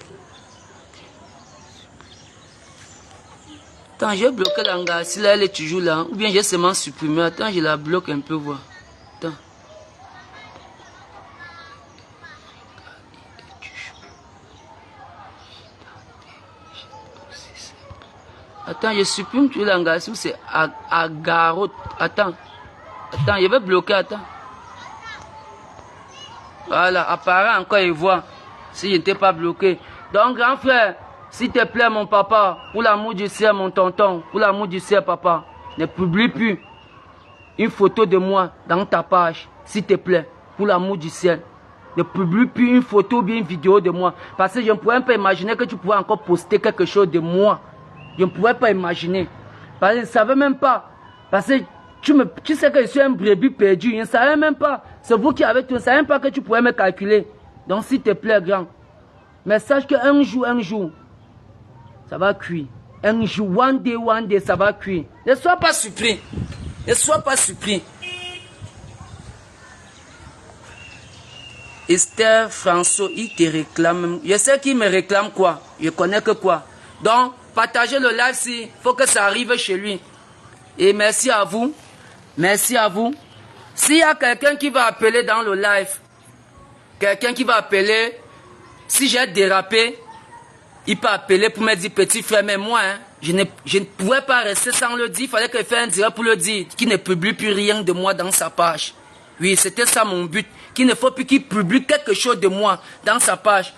Attends, j'ai bloqué l'anga. Si là, elle est toujours là. Ou bien j'ai seulement supprimé. Attends, je la bloque un peu, voir. Attends. Attends, je supprime toujours l'anga. C'est Agarot. Attends. Attends, je vais bloquer. Attends. Voilà, apparaît encore, il voit. Si je n'étais pas bloqué. Donc, grand frère, s'il te plaît, mon papa, pour l'amour du ciel, mon tonton, pour l'amour du ciel, papa, ne publie plus une photo de moi dans ta page. S'il te plaît, pour l'amour du ciel. Ne publie plus une photo ou bien une vidéo de moi. Parce que je ne pouvais pas imaginer que tu pouvais encore poster quelque chose de moi. Je ne pouvais pas imaginer. Parce que je ne savais même pas. Parce que tu sais que je suis un brebis perdu. Je ne savais même pas. C'est vous qui avez tout. Je ne savais même pas que tu pouvais me calculer. Donc s'il te plaît, grand. Mais sache qu'un jour, ça va cuire. Un jour, one day, ça va cuire. Ne sois pas surpris. Ne sois pas surpris. Esther François, il te réclame. Je sais qu'il me réclame quoi. Je connais que quoi. Donc, partagez le live si. Il faut que ça arrive chez lui. Et merci à vous. Merci à vous. S'il y a quelqu'un qui va appeler dans le live, quelqu'un qui va appeler, si j'ai dérapé, il peut appeler pour me dire, petit frère, mais moi, hein, je ne pouvais pas rester sans le dire. Il fallait que je fasse un direct pour le dire, qu'il ne publie plus rien de moi dans sa page. Oui, c'était ça mon but. Qu'il ne faut plus qu'il publie quelque chose de moi dans sa page.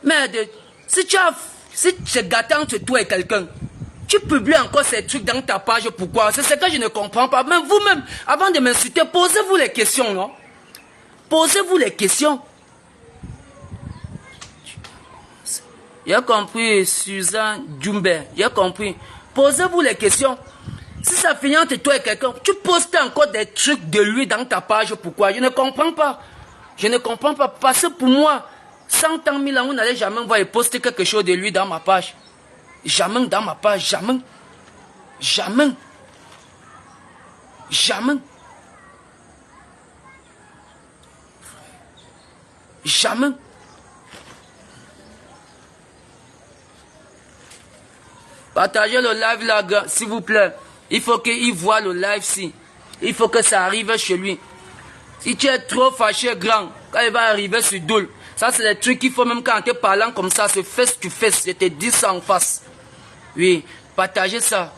Mais si tu es gâté entre toi et quelqu'un, tu publies encore ces trucs dans ta page, pourquoi? C'est ce que je ne comprends pas. Même vous-même, avant de m'insulter, posez-vous les questions, non? Posez-vous les questions. J'ai compris, Suzanne Djumbe. J'ai compris. Posez-vous les questions. Si ça finit entre toi et quelqu'un, tu postes encore des trucs de lui dans ta page, pourquoi? Je ne comprends pas. Je ne comprends pas. Parce que pour moi, 100 ans, 1000 ans, vous n'allez jamais voir poster quelque chose de lui dans ma page. Jamais dans ma page, jamais. Jamais. Jamais. Jamais. Partagez le live là, s'il vous plaît. Il faut qu'il voit le live si. Il faut que ça arrive chez lui. Si tu es trop fâché, grand, quand il va arriver sur Doul, ça c'est des trucs qu'il faut même quand tu es parlant comme ça, se face to face, je te dis ça en face. Oui, partagez ça.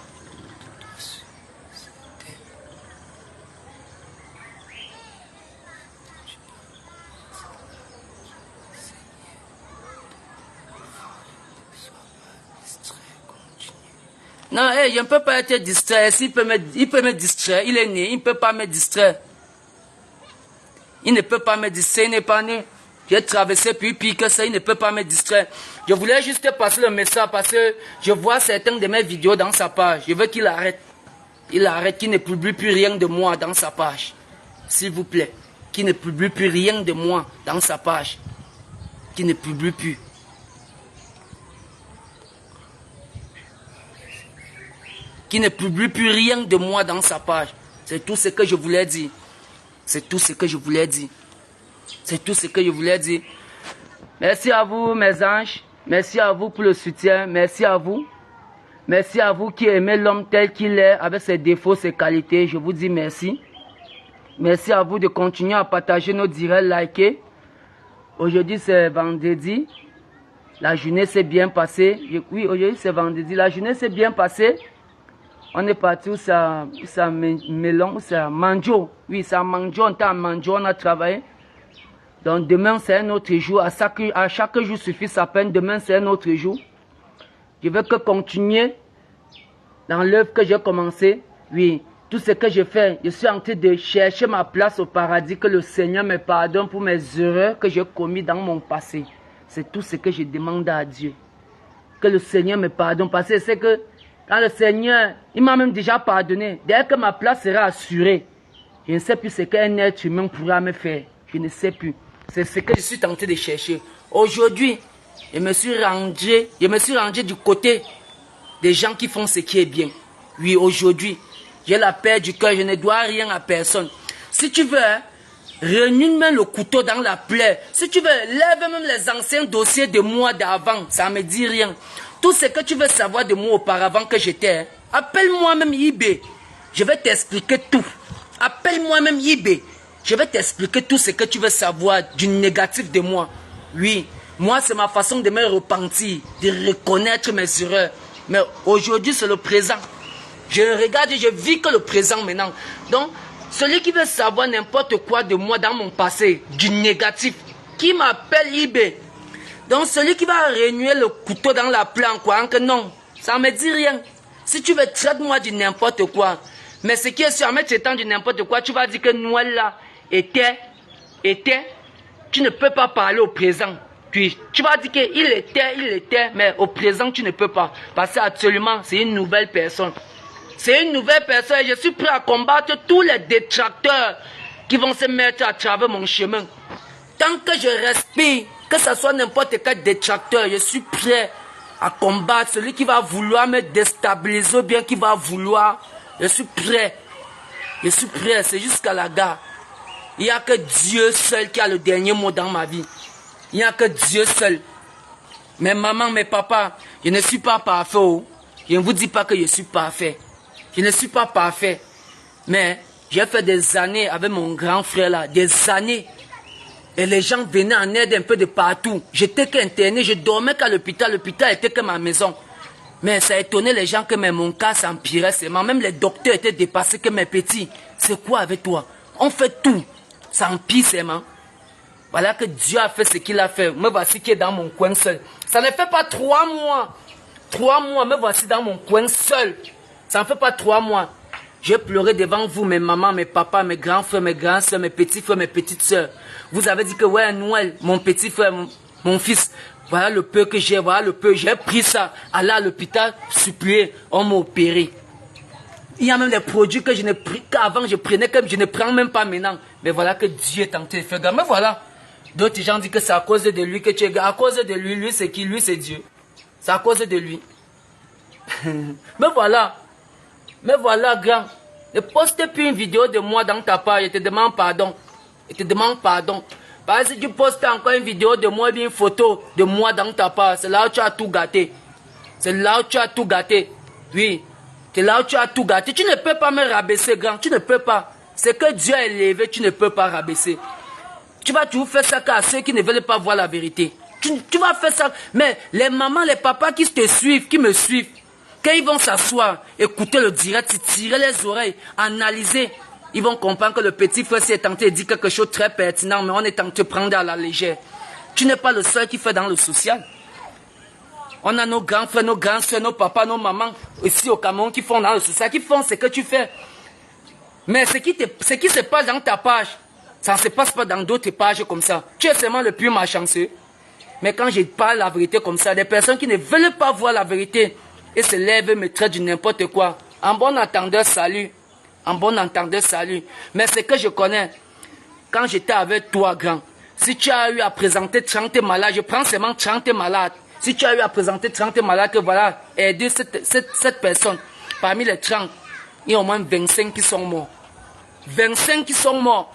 Non, hey, je ne peux pas être distrait. Il peut me distraire. Il est né. Il ne peut pas me distraire. Il ne peut pas me distraire. Il n'est pas né. J'ai traversé plus pire que ça. Il ne peut pas me distraire. Je voulais juste passer le message parce que je vois certaines de mes vidéos dans sa page. Je veux qu'il arrête. Il arrête, qu'il ne publie plus rien de moi dans sa page. S'il vous plaît. Qu'il ne publie plus rien de moi dans sa page. Qu'il ne publie plus. Qui ne publie plus rien de moi dans sa page. C'est tout ce que je voulais dire. C'est tout ce que je voulais dire. C'est tout ce que je voulais dire. Merci à vous, mes anges. Merci à vous pour le soutien. Merci à vous. Merci à vous qui aimez l'homme tel qu'il est, avec ses défauts, ses qualités. Je vous dis merci. Merci à vous de continuer à partager nos directs, liker. Aujourd'hui, c'est vendredi. La journée s'est bien passée. Oui, aujourd'hui, c'est vendredi. La journée s'est bien passée. On est parti où ça Mélon, où ça Manjo. Oui, ça Manjo, on était à Manjo, on a travaillé. Donc demain c'est un autre jour. À chaque jour suffit sa peine. Demain c'est un autre jour. Je veux que continuer dans l'œuvre que j'ai commencé. Oui, tout ce que je fais, je suis en train de chercher ma place au paradis. Que le Seigneur me pardonne pour mes erreurs que j'ai commises dans mon passé. C'est tout ce que je demande à Dieu. Que le Seigneur me pardonne. Parce que c'est que quand le Seigneur, il m'a même déjà pardonné. Dès que ma place sera assurée, je ne sais plus ce qu'un être humain pourra me faire. Je ne sais plus. C'est ce que je suis tenté de chercher. Aujourd'hui, je me suis rangé du côté des gens qui font ce qui est bien. Oui, aujourd'hui, j'ai la paix du cœur, je ne dois rien à personne. Si tu veux, hein, renule-moi le couteau dans la plaie. Si tu veux, lève même les anciens dossiers de moi d'avant. Ça ne me dit rien. Tout ce que tu veux savoir de moi auparavant que j'étais, hein, appelle-moi même Ibé. Je vais t'expliquer tout. Appelle-moi même Ibé. Je vais t'expliquer tout ce que tu veux savoir du négatif de moi. Oui, moi c'est ma façon de me repentir, de reconnaître mes erreurs. Mais aujourd'hui c'est le présent. Je regarde et je vis que le présent maintenant. Donc, celui qui veut savoir n'importe quoi de moi dans mon passé, du négatif, qui m'appelle Ibé. Donc celui qui va renouer le couteau dans la plaie en croyant que non, ça ne me dit rien. Si tu veux, traite-moi du n'importe quoi. Mais ce qui est sûr, en me traitant du n'importe quoi, tu vas dire que Noël là était, tu ne peux pas parler au présent. Puis tu vas dire qu'il était, mais au présent tu ne peux pas. Parce que actuellement c'est une nouvelle personne. C'est une nouvelle personne et je suis prêt à combattre tous les détracteurs qui vont se mettre à travers mon chemin. Tant que je respire, que ce soit n'importe quel détracteur, je suis prêt à combattre celui qui va vouloir me déstabiliser ou bien qui va vouloir. Je suis prêt. Je suis prêt, c'est jusqu'à la gare. Il n'y a que Dieu seul qui a le dernier mot dans ma vie. Il n'y a que Dieu seul. Mes mamans, mes papas, je ne suis pas parfait. Oh. Je ne vous dis pas que je suis parfait. Je ne suis pas parfait. Mais j'ai fait des années avec mon grand frère là, des années. Et les gens venaient en aide un peu de partout. J'étais qu'interné, je dormais qu'à l'hôpital. L'hôpital était que ma maison. Mais ça étonnait les gens que mon cas s'empirait seulement. Même les docteurs étaient dépassés que mes petits. C'est quoi avec toi? On fait tout. Ça empire seulement. Voilà que Dieu a fait ce qu'il a fait. Me voici qui est dans mon coin seul. Ça ne fait pas 3 mois. 3 mois, me voici dans mon coin seul. Ça ne fait pas 3 mois. J'ai pleuré devant vous, mes mamans, mes papas, mes grands frères, mes grands soeurs, mes petits frères, mes petites soeurs. Vous avez dit que ouais, Noël, mon petit frère, mon fils, voilà le peu que j'ai, voilà le peu. J'ai pris ça, aller à l'hôpital, supplier, on m'a opéré. Il y a même des produits que je ne pris qu'avant, je prenais comme je ne prends même pas maintenant. Mais voilà que Dieu est en train de faire. Mais voilà. D'autres gens disent que c'est à cause de lui que tu es. À cause de lui, lui c'est qui? Lui c'est Dieu. C'est à cause de lui. Mais voilà. Mais voilà, grand. Ne poste plus une vidéo de moi dans ta page. Je te demande pardon. Je te demande pardon. Parce que si tu postes encore une vidéo de moi, bien une photo de moi dans ta page, c'est là où tu as tout gâté. C'est là où tu as tout gâté. Oui. C'est là où tu as tout gâté. Tu ne peux pas me rabaisser, grand. Tu ne peux pas. C'est que Dieu a élevé, tu ne peux pas rabaisser. Tu vas toujours faire ça à ceux qui ne veulent pas voir la vérité. Tu vas faire ça. Mais les mamans, les papas qui te suivent, qui me suivent, quand ils vont s'asseoir, écouter le direct, tirer les oreilles, analyser, ils vont comprendre que le petit frère s'est tenté de dire quelque chose de très pertinent, mais on est tenté de prendre à la légère. Tu n'es pas le seul qui fait dans le social. On a nos grands frères, nos grands soeurs, nos papas, nos mamans, ici au Cameroun, qui font dans le social, qui font ce que tu fais. Mais ce qui se passe dans ta page, ça ne se passe pas dans d'autres pages comme ça. Tu es seulement le plus malchanceux. Mais quand je parle la vérité comme ça, des personnes qui ne veulent pas voir la vérité et se lèvent et me traitent du n'importe quoi. En bon entendeur, salut. En bon entendeur, salut. Mais ce que je connais, quand j'étais avec toi, grand, si tu as eu à présenter 30 malades, je prends seulement 30 malades. Si tu as eu à présenter 30 malades, que voilà, aider cette personne, parmi les 30, il y a au moins 25 qui sont morts. 25 qui sont morts.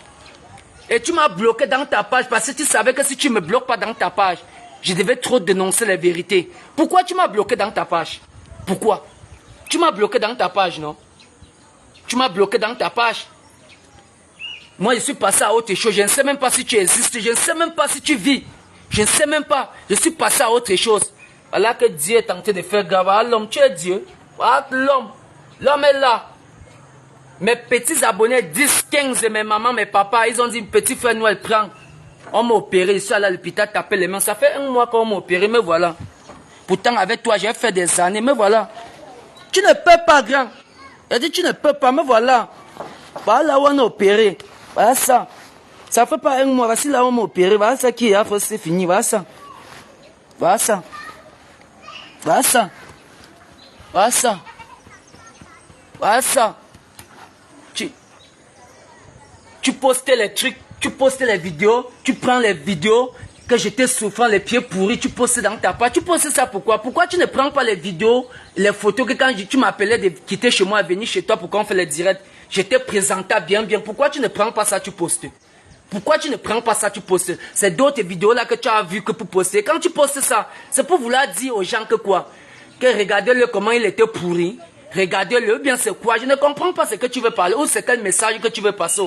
Et tu m'as bloqué dans ta page parce que tu savais que si tu ne me bloques pas dans ta page, je devais trop dénoncer les vérités. Pourquoi tu m'as bloqué dans ta page? Pourquoi? Tu m'as bloqué dans ta page, non? Tu m'as bloqué dans ta page. Moi, je suis passé à autre chose. Je ne sais même pas si tu existes. Je ne sais même pas si tu vis. Je ne sais même pas. Je suis passé à autre chose. Voilà que Dieu est tenté de faire grave. Voilà l'homme, tu es Dieu. Voilà l'homme. L'homme est là. Mes petits abonnés, 10, 15, mes mamans, mes papas, ils ont dit, petit frère Noël, prends. On m'a opéré, je suis allé à l'hôpital, taper les mains. Ça fait 1 mois qu'on m'a opéré, mais voilà. Pourtant, avec toi, j'ai fait des années, mais voilà. Tu ne peux pas, grand. Elle dit, tu ne peux pas, mais voilà. Voilà où on a opéré. Voilà ça. Ça fait pas 1 mois, voici là où on m'a opéré. Voilà ça qui est, c'est fini, voilà ça. Voilà ça. Voilà ça. Voilà ça. Voilà ça. Tu postais les trucs, tu postais les vidéos, tu prends les vidéos que j'étais souffrant, les pieds pourris, tu postais dans ta page. Tu postais ça pourquoi? Pourquoi tu ne prends pas les vidéos, les photos que quand tu m'appelais de quitter chez moi, venir chez toi pour qu'on fait les directs, j'étais présentable bien. Pourquoi tu ne prends pas ça, tu postes? Pourquoi tu ne prends pas ça, tu postes? C'est d'autres vidéos là que tu as vu que pour poster. Quand tu postes ça, c'est pour vouloir dire aux gens que quoi? Que regardez-le comment il était pourri. Regardez-le, bien c'est quoi? Je ne comprends pas ce que tu veux parler ou c'est quel message que tu veux passer.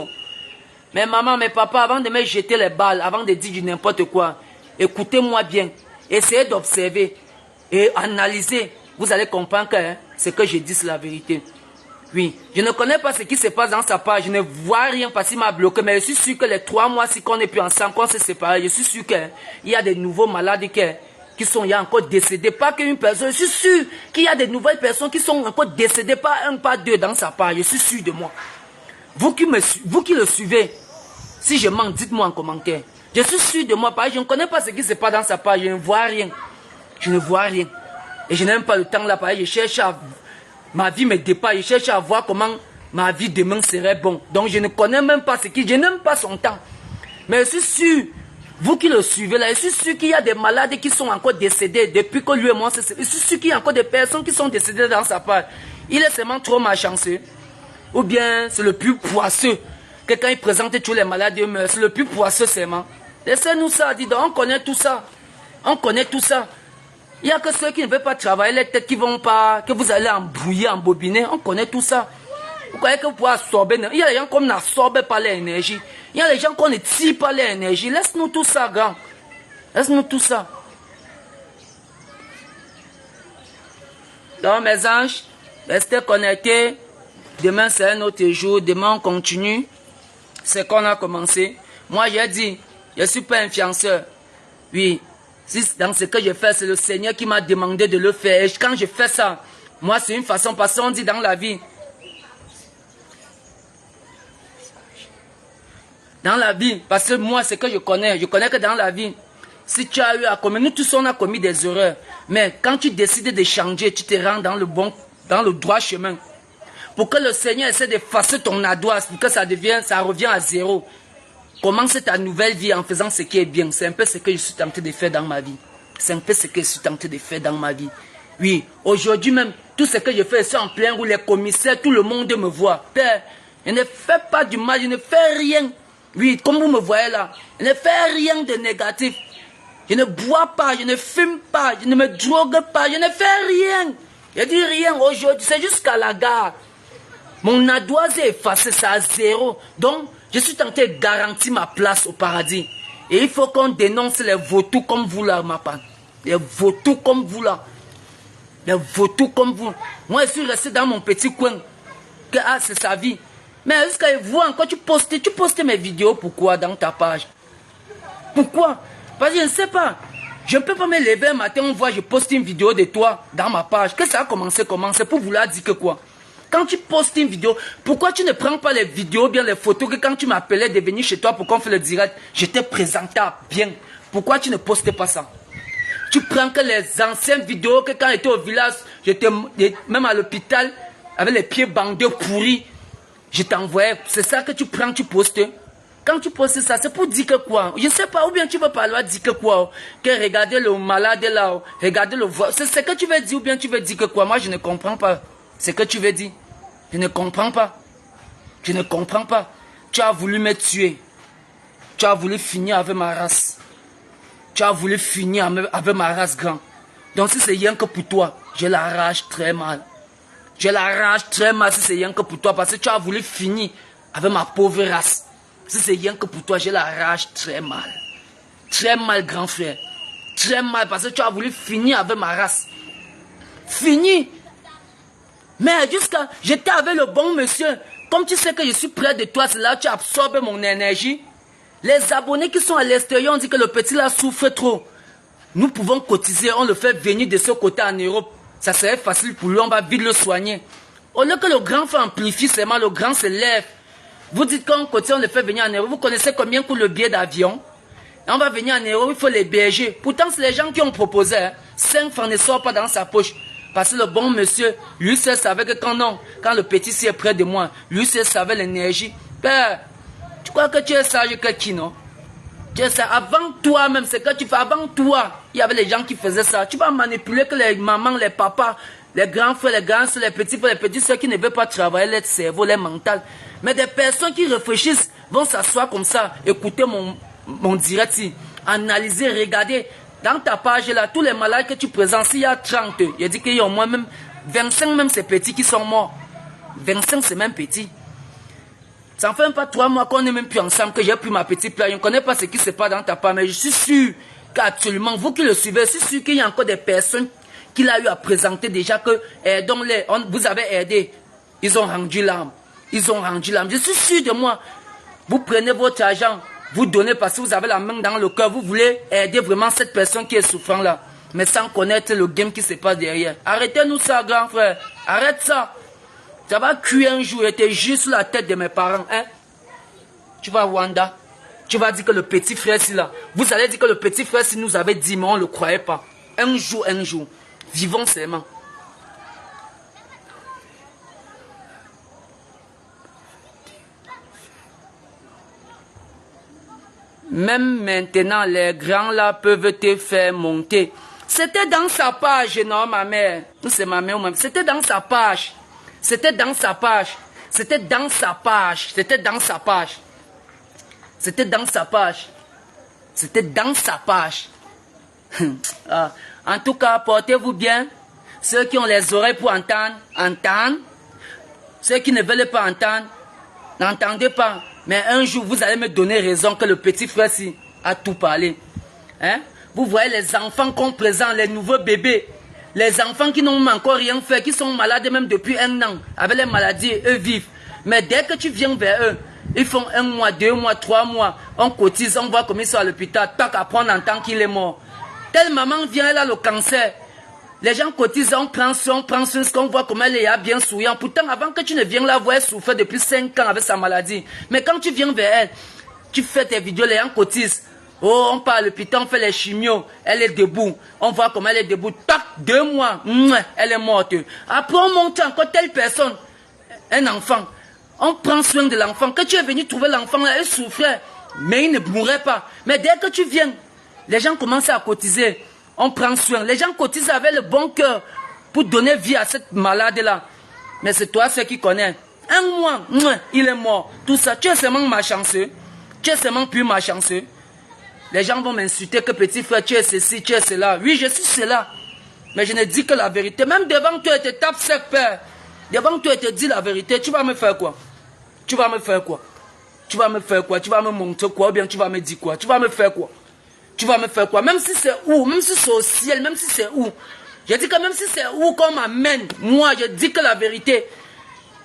Mais maman, mes papas, avant de me jeter les balles, avant de dire du n'importe quoi, écoutez-moi bien. Essayez d'observer et analyser. Vous allez comprendre que ce que je dis, c'est la vérité. Oui, je ne connais pas ce qui se passe dans sa page. Je ne vois rien parce qu'il m'a bloqué. Mais je suis sûr que les 3 mois, si qu'on n'est plus ensemble, qu'on s'est séparés, je suis sûr qu'il y a des nouveaux malades qui sont il y a encore décédés. Pas qu'une personne. Je suis sûr qu'il y a des nouvelles personnes qui sont encore décédées, pas 1, pas 2 dans sa page. Je suis sûr de moi. Vous qui le suivez, si je mens, dites-moi en commentaire. Je suis sûr de moi, parce que je ne connais pas ce qui se passe dans sa page, je ne vois rien. Je ne vois rien. Et je n'ai même pas le temps là, parce que je cherche à... Ma vie me dépasse, je cherche à voir comment ma vie demain serait bon. Donc je ne connais même pas ce qui... Je n'aime pas son temps. Mais je suis sûr, vous qui le suivez là, je suis sûr qu'il y a des malades qui sont encore décédés depuis que lui et moi... Je suis sûr qu'il y a encore des personnes qui sont décédées dans sa page. Il est seulement trop malchanceux. Ou bien c'est le plus poisseux. que quand ils présentent tous les malades, ils meurent. C'est le plus poisseux seulement. Laissez-nous ça, dis donc, on connaît tout ça. On connaît tout ça. Il n'y a que ceux qui ne veulent pas travailler, les têtes qui vont pas, que vous allez embrouiller, embobiner. On connaît tout ça. Vous croyez que vous pouvez absorber. Il y a des gens qu'on n'absorbe pas l'énergie. Il y a des gens qu'on ne tire pas l'énergie. Laisse-nous tout ça, grand. Laisse-nous tout ça. Donc, mes anges, restez connectés. Demain, c'est un autre jour. Demain, on continue. C'est qu'on a commencé. Moi, j'ai dit, je ne suis pas influenceur. Oui, si dans ce que je fais, c'est le Seigneur qui m'a demandé de le faire. Et quand je fais ça, moi, c'est une façon, parce qu'on dit dans la vie. Dans la vie, parce que moi, c'est que je connais que dans la vie, si tu as eu à commettre, nous tous on a commis des erreurs, mais quand tu décides de changer, tu te rends dans le droit chemin. Pour que le Seigneur essaie d'effacer ton ardoise, pour que ça revient à zéro. Commence ta nouvelle vie en faisant ce qui est bien. C'est un peu ce que je suis tenté de faire dans ma vie. C'est un peu ce que je suis tenté de faire dans ma vie. Oui, aujourd'hui même, tout ce que je fais, c'est en plein où les commissaires, tout le monde me voit. Père, je ne fais pas du mal, je ne fais rien. Oui, comme vous me voyez là, je ne fais rien de négatif. Je ne bois pas, je ne fume pas, je ne me drogue pas, je ne fais rien. Je dis rien aujourd'hui, c'est jusqu'à la gare. Mon ardoise est effacée, c'est à zéro. Donc, je suis tenté de garantir ma place au paradis. Et il faut qu'on dénonce les vautours comme vous là, ma part. Les vautours comme vous là. Les vautours comme vous. Moi, je suis resté dans mon petit coin. Que, c'est sa vie. Mais jusqu'à vous encore, tu postes mes vidéos, pourquoi dans ta page? Pourquoi? Parce que je ne sais pas. Je ne peux pas me lever un matin, on voit, je poste une vidéo de toi dans ma page. Que ça a commencé comment? C'est pour vouloir dire que quoi? Quand tu postes une vidéo, pourquoi tu ne prends pas les vidéos, bien les photos, que quand tu m'appelais de venir chez toi pour qu'on fasse le direct, j'étais présentable, bien. Pourquoi tu ne postes pas ça? Tu prends que les anciennes vidéos, que quand j'étais au village, j'étais même à l'hôpital, avec les pieds bandés pourris, je t'envoyais. C'est ça que tu prends, tu postes. Quand tu postes ça, c'est pour dire que quoi? Je ne sais pas, ou bien tu veux parler, dire que quoi? Que regarder le malade là, regarder le voix. C'est ce que tu veux dire, ou bien tu veux dire que quoi? Moi, je ne comprends pas. C'est ce que tu veux dire. Je ne comprends pas. Je ne comprends pas. Tu as voulu me tuer. Tu as voulu finir avec ma race. Tu as voulu finir avec ma race grand. Donc si c'est rien que pour toi, je la rage très mal. Je la rage très mal si c'est rien que pour toi. Parce que tu as voulu finir avec ma pauvre race. Si c'est rien que pour toi, je la rage très mal. Très mal, grand frère. Très mal parce que tu as voulu finir avec ma race. Fini. Mais jusqu'à... J'étais avec le bon monsieur. Comme tu sais que je suis près de toi, c'est là que tu absorbes mon énergie. Les abonnés qui sont à l'extérieur ont dit que le petit là souffre trop. Nous pouvons cotiser, on le fait venir de ce côté en Europe. Ça serait facile pour lui, on va vite le soigner. Au lieu que le grand fait amplifie seulement, le grand se lève. Vous dites qu'on cotise, on le fait venir en Europe. Vous connaissez combien coûte le billet d'avion? On va venir en Europe, il faut l'héberger. Pourtant, c'est les gens qui ont proposé. 5 francs ne sortent pas dans sa poche. Parce que le bon monsieur, lui seul savait que quand le petit est près de moi, lui seul savait l'énergie. Père, tu crois que tu es sage que qui, non? Tu es sage. Avant toi même, c'est que tu fais avant toi. Il y avait les gens qui faisaient ça. Tu vas manipuler que les mamans, les papas, les grands frères, les grands soeurs, les petits frères, les petits soeurs qui ne veulent pas travailler leur cerveau, leur mental. Mais des personnes qui réfléchissent vont s'asseoir comme ça, écouter mon direct, analyser, regarder. Dans ta page là, tous les malades que tu présentes, s'il y a 30, il dit qu'il y a au moins même 25 même ces petits qui sont morts. 25 c'est même petits. Ça ne fait même pas 3 mois qu'on n'est même plus ensemble, que j'ai pris ma petite place. Je ne connais pas ce qui se passe dans ta page, mais je suis sûr qu'absolument, vous qui le suivez, je suis sûr qu'il y a encore des personnes qu'il a eu à présenter déjà que vous avez aidé. Ils ont rendu l'âme. Ils ont rendu l'âme. Je suis sûr de moi. Vous prenez votre argent. Vous donnez parce que vous avez la main dans le cœur. Vous voulez aider vraiment cette personne qui est souffrant là. Mais sans connaître le game qui se passe derrière. Arrêtez-nous ça, grand frère. Arrête ça. Ça va cuire un jour et t'es juste sur la tête de mes parents. Hein? Tu vas à Rwanda. Tu vas dire que le petit frère si là. Vous allez dire que le petit frère si nous avait dit, mais on ne le croyait pas. Un jour. Vivons seulement. Même maintenant, les grands là peuvent te faire monter. C'était dans sa page, non, ma mère. C'est ma mère ou ma mère. C'était dans sa page. C'était dans sa page. C'était dans sa page. C'était dans sa page. C'était dans sa page. C'était dans sa page. En tout cas, portez-vous bien. Ceux qui ont les oreilles pour entendre, entendent. Ceux qui ne veulent pas entendre, n'entendez pas. Mais un jour, vous allez me donner raison que le petit frère-ci a tout parlé. Hein? Vous voyez les enfants qu'on présente, les nouveaux bébés. Les enfants qui n'ont encore rien fait, qui sont malades même depuis 1 an, avec les maladies, eux vivent. Mais dès que tu viens vers eux, ils font 1 mois, 2 mois, 3 mois, on cotise, on voit comment ils sont à l'hôpital, pas qu'à prendre en tant qu'il est mort. Telle maman vient, elle a le cancer. Les gens cotisent, on prend soin, on voit comment elle est bien souriante. Pourtant, avant que tu ne viennes la voir, elle souffrait depuis 5 ans avec sa maladie. Mais quand tu viens vers elle, tu fais tes vidéos, les gens cotisent. Oh, on part à l'hôpital, on fait les chimios, elle est debout. On voit comment elle est debout. Tac, 2 mois, elle est morte. Après, on monte encore telle personne, un enfant. On prend soin de l'enfant. Quand tu es venu trouver l'enfant, elle souffrait, mais il ne mourrait pas. Mais dès que tu viens, les gens commencent à cotiser. On prend soin. Les gens cotisent avec le bon cœur pour donner vie à cette malade-là. Mais c'est toi ceux qui connais. 1 mois, il est mort. Tout ça, tu es seulement malchanceux. Tu es seulement plus malchanceux. Les gens vont m'insulter que petit frère, tu es ceci, tu es cela. Oui, je suis cela. Mais je ne dis que la vérité. Même devant toi, tu te tapes sec, père. Devant toi, tu te dis la vérité. Tu vas me faire quoi? Tu vas me faire quoi? Tu vas me faire quoi? Tu vas me montrer quoi? Ou bien tu vas me dire quoi? Tu vas me faire quoi? Tu vas me faire quoi? Même si c'est où? Même si c'est au ciel? Même si c'est où? Je dis que même si c'est où qu'on m'amène, moi, je dis que la vérité.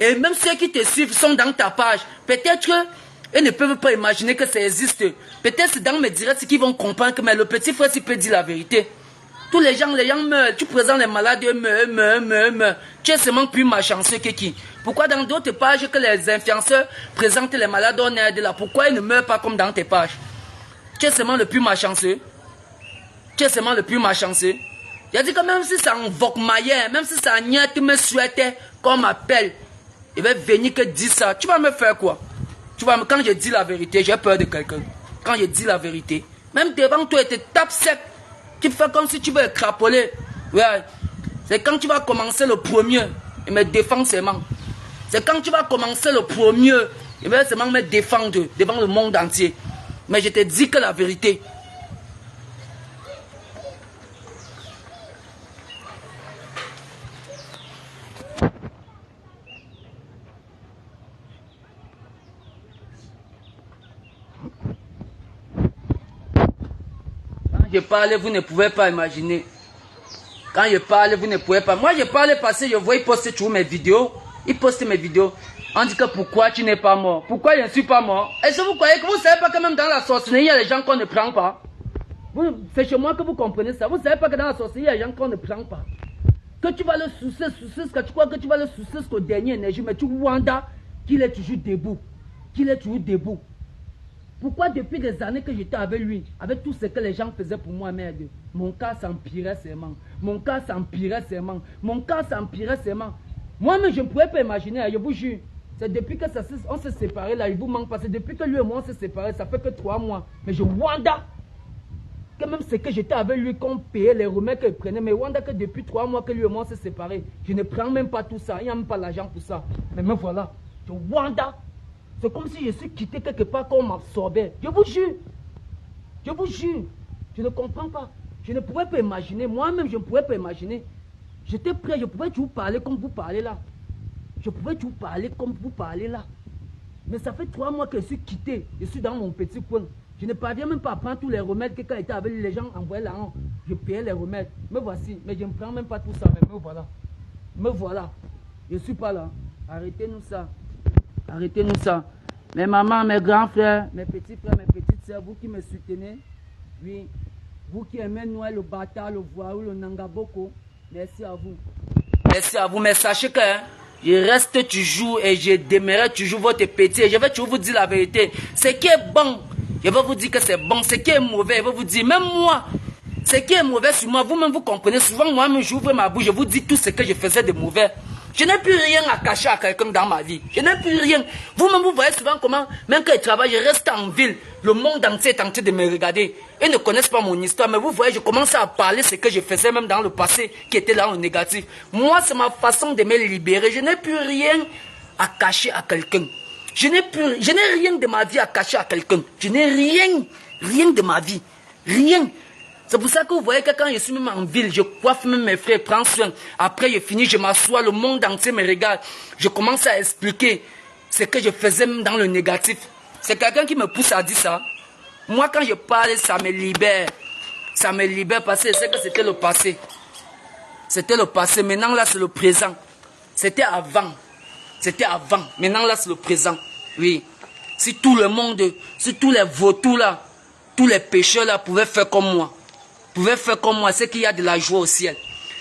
Et même ceux qui te suivent sont dans ta page. Peut-être qu'ils ne peuvent pas imaginer que ça existe. Peut-être c'est dans mes directs qu'ils vont comprendre que mais le petit frère, s'il peut dire la vérité. Tous les gens meurent. Tu présentes les malades, eux meurent. Tu es seulement plus malchanceux que qui? Pourquoi dans d'autres pages que les influenceurs présentent les malades, on aide là? Pourquoi ils ne meurent pas comme dans tes pages? Tu es seulement le plus malchanceux. Tu es seulement le plus malchanceux. J'ai dit que même si ça invoque Maillère, même si ça n'y tu me souhaitais qu'on m'appelle, il va venir que dire ça. Tu vas me faire quoi? Quand je dis la vérité, j'ai peur de quelqu'un. Quand je dis la vérité, même devant toi, tu te tapes sec. Tu fais comme si tu veux crapoler. Ouais. C'est quand tu vas commencer le premier, il me défend seulement. C'est quand tu vas commencer le premier, il va seulement me défendre devant le monde entier. Mais je te dis que la vérité. Quand je parle, vous ne pouvez pas imaginer. Quand je parle, vous ne pouvez pas. Moi, je parle parce que je vois, ils postent toujours mes vidéos. Ils postent mes vidéos. On dit que pourquoi tu n'es pas mort? Pourquoi je ne suis pas mort? Est-ce que vous croyez que vous ne savez pas que même dans la sorcellerie, il y a des gens qu'on ne prend pas? C'est chez moi que vous comprenez ça. Vous ne savez pas que dans la sorcellerie, il y a des gens qu'on ne prend pas. Que tu vas le soucier, que tu crois que tu vas le soucier jusqu'au dernier énergie, mais tu vois qu'il est toujours debout. Qu'il est toujours debout. Pourquoi depuis des années que j'étais avec lui, avec tout ce que les gens faisaient pour moi, merde, mon cas s'empirait seulement. Mon cas s'empirait seulement. Mon cas s'empirait seulement. Moi-même, je ne pouvais pas imaginer, je vous jure. C'est depuis que on s'est séparés là, il vous manque pas. C'est depuis que lui et moi on s'est séparés, ça fait que 3 mois. Mais je Wanda, que même ce que j'étais avec lui, qu'on payait les remèdes qu'il prenait, mais Wanda que depuis 3 mois que lui et moi on s'est séparés, je ne prends même pas tout ça, il n'y a même pas l'argent pour ça. Mais me voilà, je Wanda, c'est comme si je suis quitté quelque part qu'on m'absorbait. Je vous jure, je ne comprends pas. Je ne pouvais pas imaginer, moi-même je ne pouvais pas imaginer. J'étais prêt, je pouvais toujours parler comme vous parlez là. Je pouvais toujours parler comme vous parlez là. Mais ça fait 3 mois que je suis quitté. Je suis dans mon petit coin. Je ne parviens même pas à prendre tous les remèdes que quand j'étais avec les gens envoyaient l'argent. Je payais les remèdes. Me voici. Mais je ne prends même pas tout ça. Mais me voilà. Me voilà. Je ne suis pas là. Arrêtez-nous ça. Arrêtez-nous ça. Mes mamans, mes grands frères, mes petits frères, mes petites sœurs, vous qui me soutenez. Oui. Vous qui aimez Noël, le bâtard, le voyou, le nangaboko. Merci à vous. Merci à vous. Mais sachez que je reste toujours et je demeurerai toujours votre petit. Et je vais toujours vous dire la vérité. Ce qui est bon, je vais vous dire que c'est bon. Ce qui est mauvais, je vais vous dire. Même moi, ce qui est mauvais sur moi, vous-même vous comprenez. Souvent, moi-même, j'ouvre ma bouche, je vous dis tout ce que je faisais de mauvais. Je n'ai plus rien à cacher à quelqu'un dans ma vie. Je n'ai plus rien. Vous-même, vous voyez souvent comment, même quand je travaille, je reste en ville. Le monde entier est en train de me regarder. Ils ne connaissent pas mon histoire, mais vous voyez, je commence à parler ce que je faisais même dans le passé, qui était là en négatif. Moi, c'est ma façon de me libérer. Je n'ai plus rien à cacher à quelqu'un. Je n'ai rien de ma vie à cacher à quelqu'un. Je n'ai rien de ma vie. Rien. C'est pour ça que vous voyez que quand je suis même en ville, je coiffe même mes frères, prends soin. Après, je finis, je m'assois, le monde entier me regarde. Je commence à expliquer ce que je faisais même dans le négatif. C'est quelqu'un qui me pousse à dire ça. Moi, quand je parle, ça me libère. Ça me libère parce que je sais que c'était le passé. C'était le passé. Maintenant, là, c'est le présent. C'était avant. C'était avant. Maintenant, là, c'est le présent. Oui. Si tout le monde, si tous les vautours, là, tous les pécheurs, là, pouvaient faire comme moi. Pouvaient faire comme moi, c'est qu'il y a de la joie au ciel.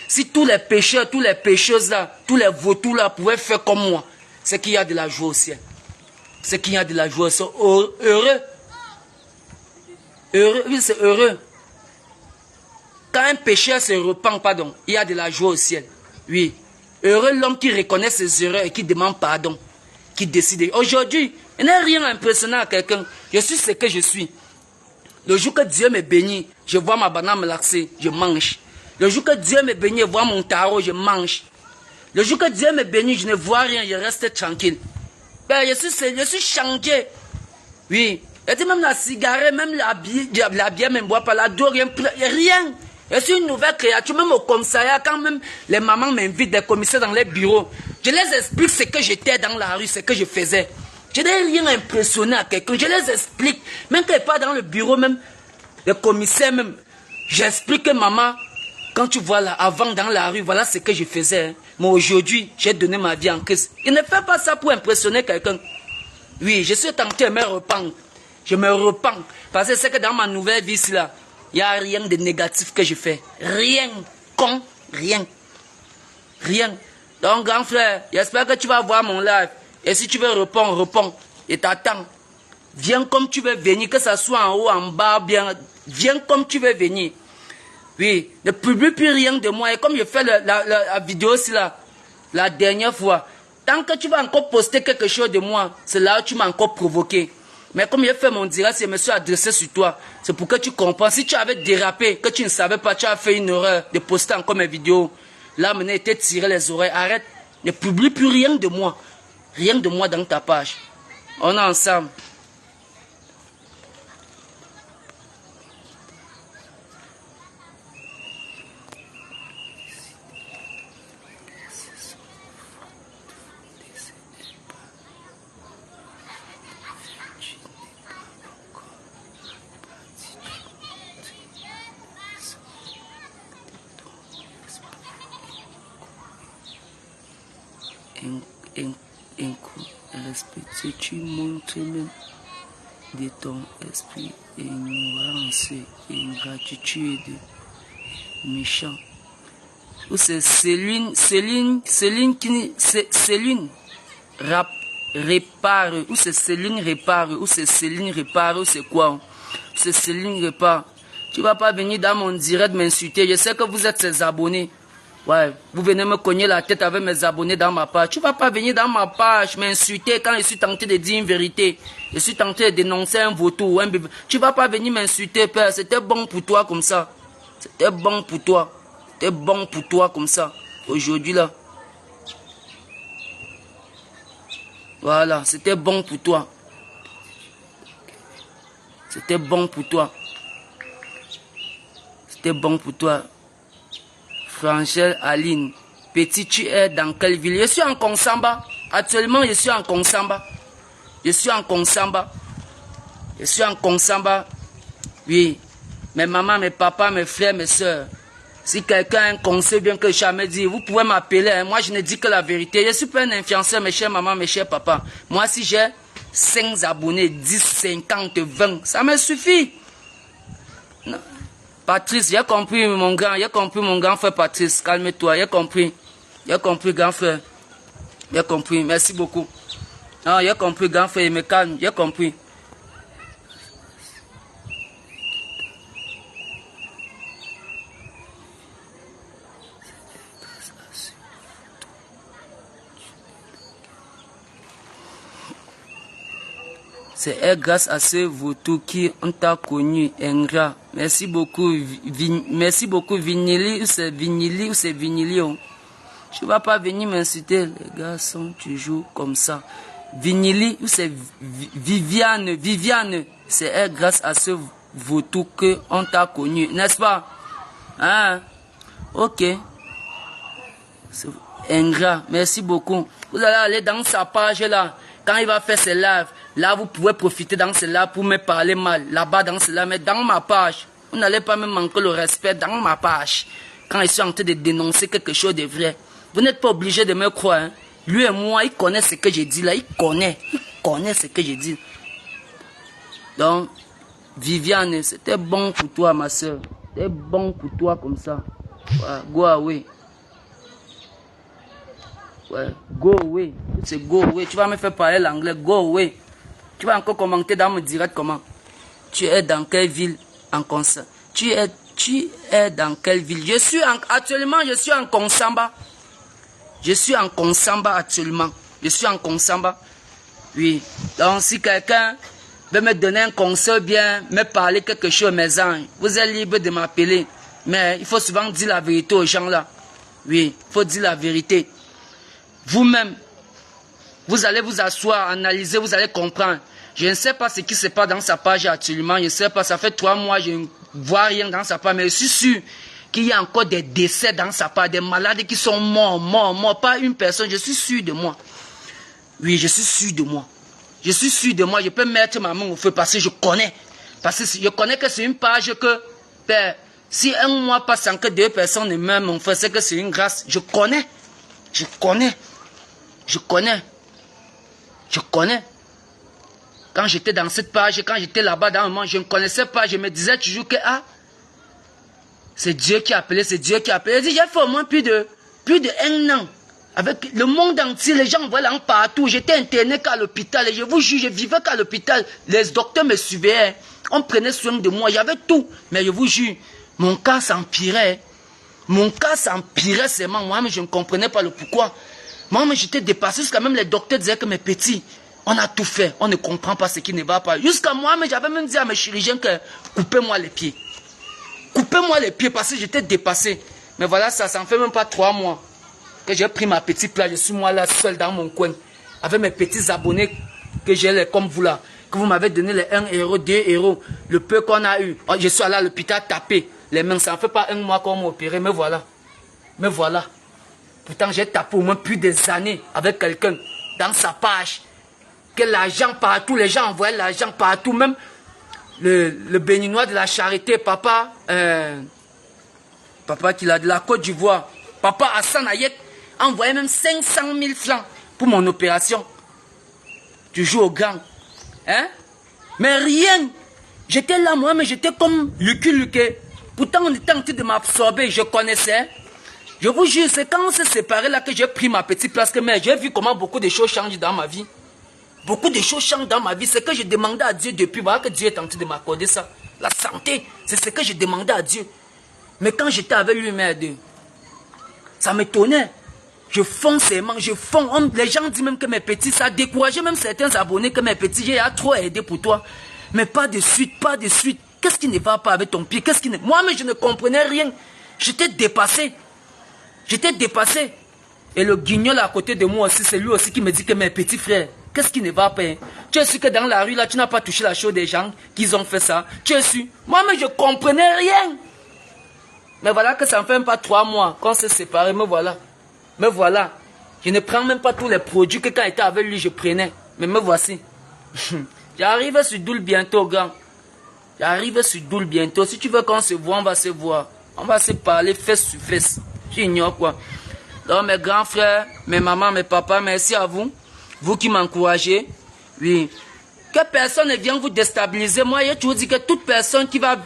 Si tous les pécheurs, tous les pécheuses, là, tous les vautours, là, pouvaient faire comme moi, c'est qu'il y a de la joie au ciel. C'est qu'il y a de la joie au ciel. Heureux. Heureux, oui, c'est heureux. Quand un pécheur se repent, pardon, il y a de la joie au ciel. Oui. Heureux l'homme qui reconnaît ses erreurs et qui demande pardon. Qui décide. Aujourd'hui, il n'y a rien impressionnant à quelqu'un. Je suis ce que je suis. Le jour que Dieu me bénit, je vois ma banane me laxer, je mange. Le jour que Dieu me bénit, je vois mon tarot, je mange. Le jour que Dieu me bénit, je ne vois rien, je reste tranquille. Ben, je suis changé. Oui. Et même la cigarette, même la bière, même bois pas la dos, rien. Je suis une nouvelle créature, même au commissariat, quand même les mamans m'invitent des commissaires dans les bureaux. Je les explique ce que j'étais dans la rue, ce que je faisais. Je n'ai rien impressionné à quelqu'un, je les explique. Même quand je pas dans le bureau, même les commissaires, même, j'explique que maman, quand tu vois là, avant dans la rue, voilà ce que je faisais. Hein. Mais aujourd'hui, j'ai donné ma vie en Christ. Il ne fait pas ça pour impressionner quelqu'un. Oui, je suis tenté de me rependre. Je me repens. Parce que c'est que dans ma nouvelle vie, là, il n'y a rien de négatif que je fais. Rien. Rien. Rien. Donc, grand frère, j'espère que tu vas voir mon live. Et si tu veux répondre, réponds. Et t'attends. Viens comme tu veux venir, que ça soit en haut, en bas, bien. Viens comme tu veux venir. Oui, ne publie plus rien de moi. Et comme je fais la vidéo aussi là, la dernière fois, tant que tu vas encore poster quelque chose de moi, c'est là où tu m'as encore provoqué. Mais comme j'ai fait mon direct, je me suis adressé sur toi. C'est pour que tu comprends. Si tu avais dérapé, que tu ne savais pas, tu as fait une erreur de poster encore mes vidéos. Là, maintenant, il t'a tiré les oreilles. Arrête. Ne publie plus rien de moi. Rien de moi dans ta page. On est ensemble. Un coup, respecte, tu montres même de ton esprit ignorance et ingratitude méchant. Ou c'est Céline répare, ou c'est Céline répare, ou c'est Céline répare, ou c'est quoi? C'est Céline répare. Tu vas pas venir dans mon direct m'insulter, je sais que vous êtes ses abonnés. Ouais, vous venez me cogner la tête avec mes abonnés dans ma page. Tu vas pas venir dans ma page m'insulter quand je suis tenté de dire une vérité. Je suis tenté de dénoncer un vautour. Tu vas pas venir m'insulter, père. C'était bon pour toi comme ça. C'était bon pour toi. C'était bon pour toi comme ça. Aujourd'hui là. Voilà, c'était bon pour toi. C'était bon pour toi. C'était bon pour toi. Franchel Aline, petit, tu es dans quelle ville? Je suis en Konsamba. Actuellement, je suis en Konsamba. Je suis en Konsamba. Je suis en Konsamba. Oui. Mes mamans, mes papas, mes frères, mes soeurs. Si quelqu'un a un conseil bien que je jamais dit, vous pouvez m'appeler. Hein. Moi, je ne dis que la vérité. Je suis pas un influenceur, mes chers mamans, mes chers papas. Moi, si j'ai 5 abonnés, 10, 50, 20, ça me suffit. Non. Patrice, j'ai compris mon grand frère Patrice, calme-toi, j'ai compris, grand frère, j'ai compris, merci beaucoup. Non, j'ai compris grand frère, il me calme, j'ai compris. C'est grâce à ce vautour qui on t'a connu, ingrat. Merci beaucoup, Vinili, ou c'est Vinili, ou c'est Vinilio. Tu vas pas venir m'insulter. Les gars sont toujours comme ça. Vinili, ou c'est Viviane. Viviane, c'est elle grâce à ce vautour qu'on t'a connu. N'est-ce pas? Hein? Ok. C'est ingrat. Merci beaucoup. Vous allez aller dans sa page là. Quand il va faire ses lives, là vous pouvez profiter dans cela pour me parler mal. Là-bas dans cela, mais dans ma page, vous n'allez pas me manquer le respect dans ma page. Quand je suis en train de dénoncer quelque chose de vrai, vous n'êtes pas obligé de me croire. Hein? Lui et moi, il connaît ce que je dis là. Il connaît ce que je dis. Donc, Viviane, c'était bon pour toi, ma soeur. C'était bon pour toi comme ça. Ouais, go away. Ouais, go away. C'est go away. Tu vas me faire parler l'anglais. Go away. Tu vas encore commenter dans mon direct comment? Tu es dans quelle ville en concert? Tu es dans quelle ville? Actuellement, je suis en Konsamba. Je suis en Konsamba actuellement. Je suis en Konsamba. Oui. Donc, si quelqu'un veut me donner un conseil, bien me parler quelque chose, mes anges, vous êtes libre de m'appeler. Mais il faut souvent dire la vérité aux gens là. Oui, il faut dire la vérité. Vous-même, vous allez vous asseoir, analyser, vous allez comprendre. Je ne sais pas ce qui se passe dans sa page actuellement. Je ne sais pas, ça fait 3 mois, je ne vois rien dans sa page. Mais je suis sûr qu'il y a encore des décès dans sa page, des malades qui sont morts. Pas une personne, je suis sûr de moi. Oui, je suis sûr de moi. Je suis sûr de moi, je peux mettre ma main au feu parce que je connais. Parce que je connais que c'est une page que, si un mois passe sans que 2 personnes ne meurent, mon frère, c'est que c'est une grâce. Je connais. Quand j'étais dans cette page, quand j'étais là-bas dans un moment, je ne connaissais pas, je me disais toujours que, c'est Dieu qui a appelé, c'est Dieu qui a appelé. J'ai fait au moins plus de 1 an. Avec le monde entier, les gens voyaient partout. J'étais interné qu'à l'hôpital et je vous jure, je vivais qu'à l'hôpital. Les docteurs me suivaient. On prenait soin de moi. Il y avait tout. Mais je vous jure, mon cas s'empirait. Mon cas s'empirait seulement. Moi, mais je ne comprenais pas le pourquoi. Moi, mais j'étais dépassé. Jusqu'à même les docteurs disaient que mes petits, on a tout fait. On ne comprend pas ce qui ne va pas. Jusqu'à moi, mais j'avais même dit à mes chirurgiens que coupez-moi les pieds. Coupez-moi les pieds parce que j'étais dépassé. Mais voilà, ça ne fait même pas 3 mois. Que j'ai pris ma petite place, je suis moi là seul dans mon coin, avec mes petits abonnés que j'ai comme vous là, que vous m'avez donné les 1 euro, 2 euros, le peu qu'on a eu. Je suis allé à l'hôpital taper les mains, ça ne fait pas 1 mois qu'on m'a opéré, mais voilà. Pourtant j'ai tapé au moins plus des années avec quelqu'un dans sa page, que l'argent partout, les gens envoyaient l'argent partout, même le béninois de la charité, papa qui a de la Côte d'Ivoire, papa Hassan Ayek, envoyé même 500 000 francs pour mon opération. Tu joues au gang. Hein? Mais rien. J'étais là, moi, mais j'étais comme Lucky. Pourtant, on était en train de m'absorber. Je connaissais. Je vous jure, c'est quand on s'est séparés là que j'ai pris ma petite place. Mais j'ai vu comment beaucoup de choses changent dans ma vie. Beaucoup de choses changent dans ma vie. C'est que je demandais à Dieu depuis. Voilà que Dieu est en train de m'accorder ça. La santé, c'est ce que je demandais à Dieu. Mais quand j'étais avec lui, merde, ça m'étonnait. Je fonce seulement, les gens disent même que mes petits, ça a découragé même certains abonnés que mes petits, j'ai trop aidé pour toi. Mais pas de suite. Qu'est-ce qui ne va pas avec ton pied? Moi, mais je ne comprenais rien. J'étais dépassé. Et le guignol à côté de moi aussi, c'est lui aussi qui me dit que mes petits frères, qu'est-ce qui ne va pas? Hein? Tu es sûr que dans la rue, là, tu n'as pas touché la chaude des gens qu'ils ont fait ça? Tu es sûr? Moi, mais je comprenais rien. Mais voilà que ça ne fait même pas 3 mois qu'on s'est séparés, me voilà. Je ne prends même pas tous les produits que quand j'étais avec lui, je prenais. Mais me voici. J'arrive sur Doul bientôt, grand. Si tu veux qu'on se voit, on va se voir. On va se parler face sur face. J'ignore quoi. Donc mes grands frères, mes mamans, mes papas, merci à vous. Vous qui m'encouragez. Oui. Que personne ne vienne vous déstabiliser. Moi, je vous dis que toute personne qui va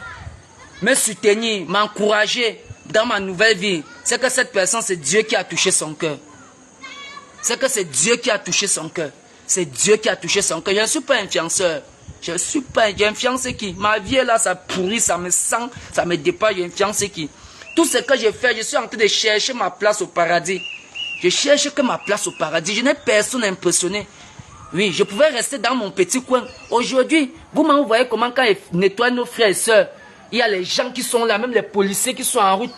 me soutenir, m'encourager dans ma nouvelle vie, c'est que cette personne, c'est Dieu qui a touché son cœur. C'est Dieu qui a touché son cœur. Je ne suis pas influenceur. J'ai influencé qui? Ma vie est là, ça pourrit, ça me sent, ça me dépasse. J'ai influencé qui? Tout ce que j'ai fait, je suis en train de chercher ma place au paradis. Je cherche que ma place au paradis. Je n'ai personne impressionné. Oui, je pouvais rester dans mon petit coin. Aujourd'hui, vous voyez comment quand ils nettoient nos frères et sœurs, il y a les gens qui sont là, même les policiers qui sont en route.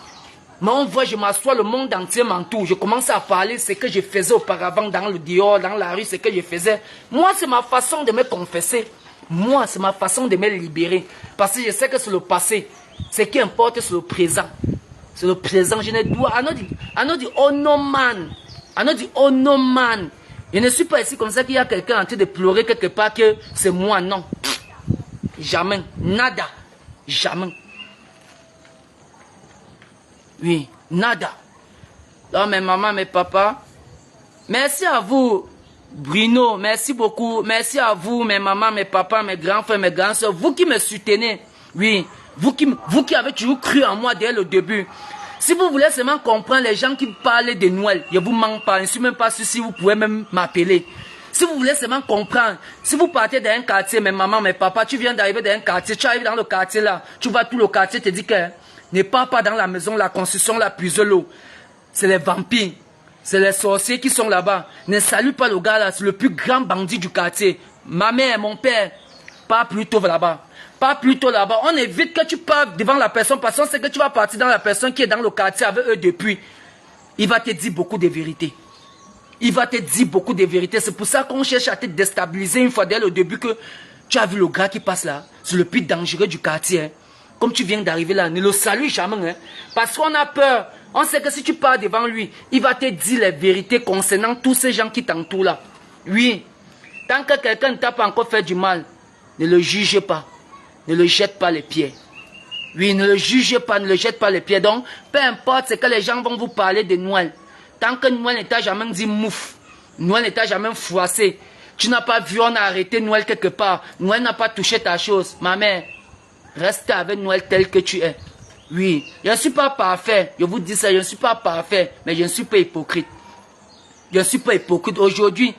Mais on voit, je m'assois, le monde entier m'entoure. Je commence à parler ce que je faisais auparavant dans le dehors, dans la rue, ce que je faisais. Moi, c'est ma façon de me confesser. Moi, c'est ma façon de me libérer. Parce que je sais que c'est le passé. Ce qui importe, c'est le présent. C'est le présent. Je ne dois... I dit, oh no man. I dit, oh no man. Je ne suis pas ici comme ça qu'il y a quelqu'un en train de pleurer quelque part que c'est moi. Non. Jamais. Nada. Jamais. Oui. Nada. Donc mes mamans, mes papas, merci à vous. Bruno, merci beaucoup. Merci à vous, mes mamans, mes papas, mes grands frères, mes grandes soeurs. Vous qui me soutenez. Oui. Vous qui avez toujours cru en moi dès le début. Si vous voulez seulement comprendre les gens qui parlent de Noël, je ne vous manque pas. Je ne suis même pas sûr si vous pouvez même m'appeler. Si vous voulez seulement comprendre, si vous partez d'un quartier, mes mamans, mes papas, tu viens d'arriver dans un quartier, tu arrives dans le quartier là, tu vois tout le quartier, te dit que ne pars pas dans la maison, la construction, la puise l'eau. C'est les vampires. C'est les sorciers qui sont là-bas. Ne salue pas le gars là, c'est le plus grand bandit du quartier. Ma mère, mon père, pas plutôt là-bas. Pas plutôt là-bas. On évite que tu parles devant la personne parce qu'on sait que tu vas partir dans la personne qui est dans le quartier avec eux depuis. Il va te dire beaucoup de vérités. Il va te dire beaucoup de vérités. C'est pour ça qu'on cherche à te déstabiliser une fois dès le début que tu as vu le gars qui passe là. C'est le plus dangereux du quartier. Hein. Comme tu viens d'arriver là, ne le salue jamais. Hein. Parce qu'on a peur. On sait que si tu pars devant lui, il va te dire les vérités concernant tous ces gens qui t'entourent là. Oui. Tant que quelqu'un ne t'a pas encore fait du mal, ne le jugez pas. Ne le jette pas les pieds. Oui, ne le jugez pas, ne le jette pas les pieds. Donc, peu importe ce que les gens vont vous parler de Noël. Tant que Noël ne t'a jamais dit mouf, Noël ne t'a jamais froissé, tu n'as pas vu, on a arrêté Noël quelque part, Noël n'a pas touché ta chose. Ma mère, reste avec Noël tel que tu es. Oui, je ne suis pas parfait. Je vous dis ça, je ne suis pas parfait, mais je ne suis pas hypocrite. Je ne suis pas hypocrite. Aujourd'hui,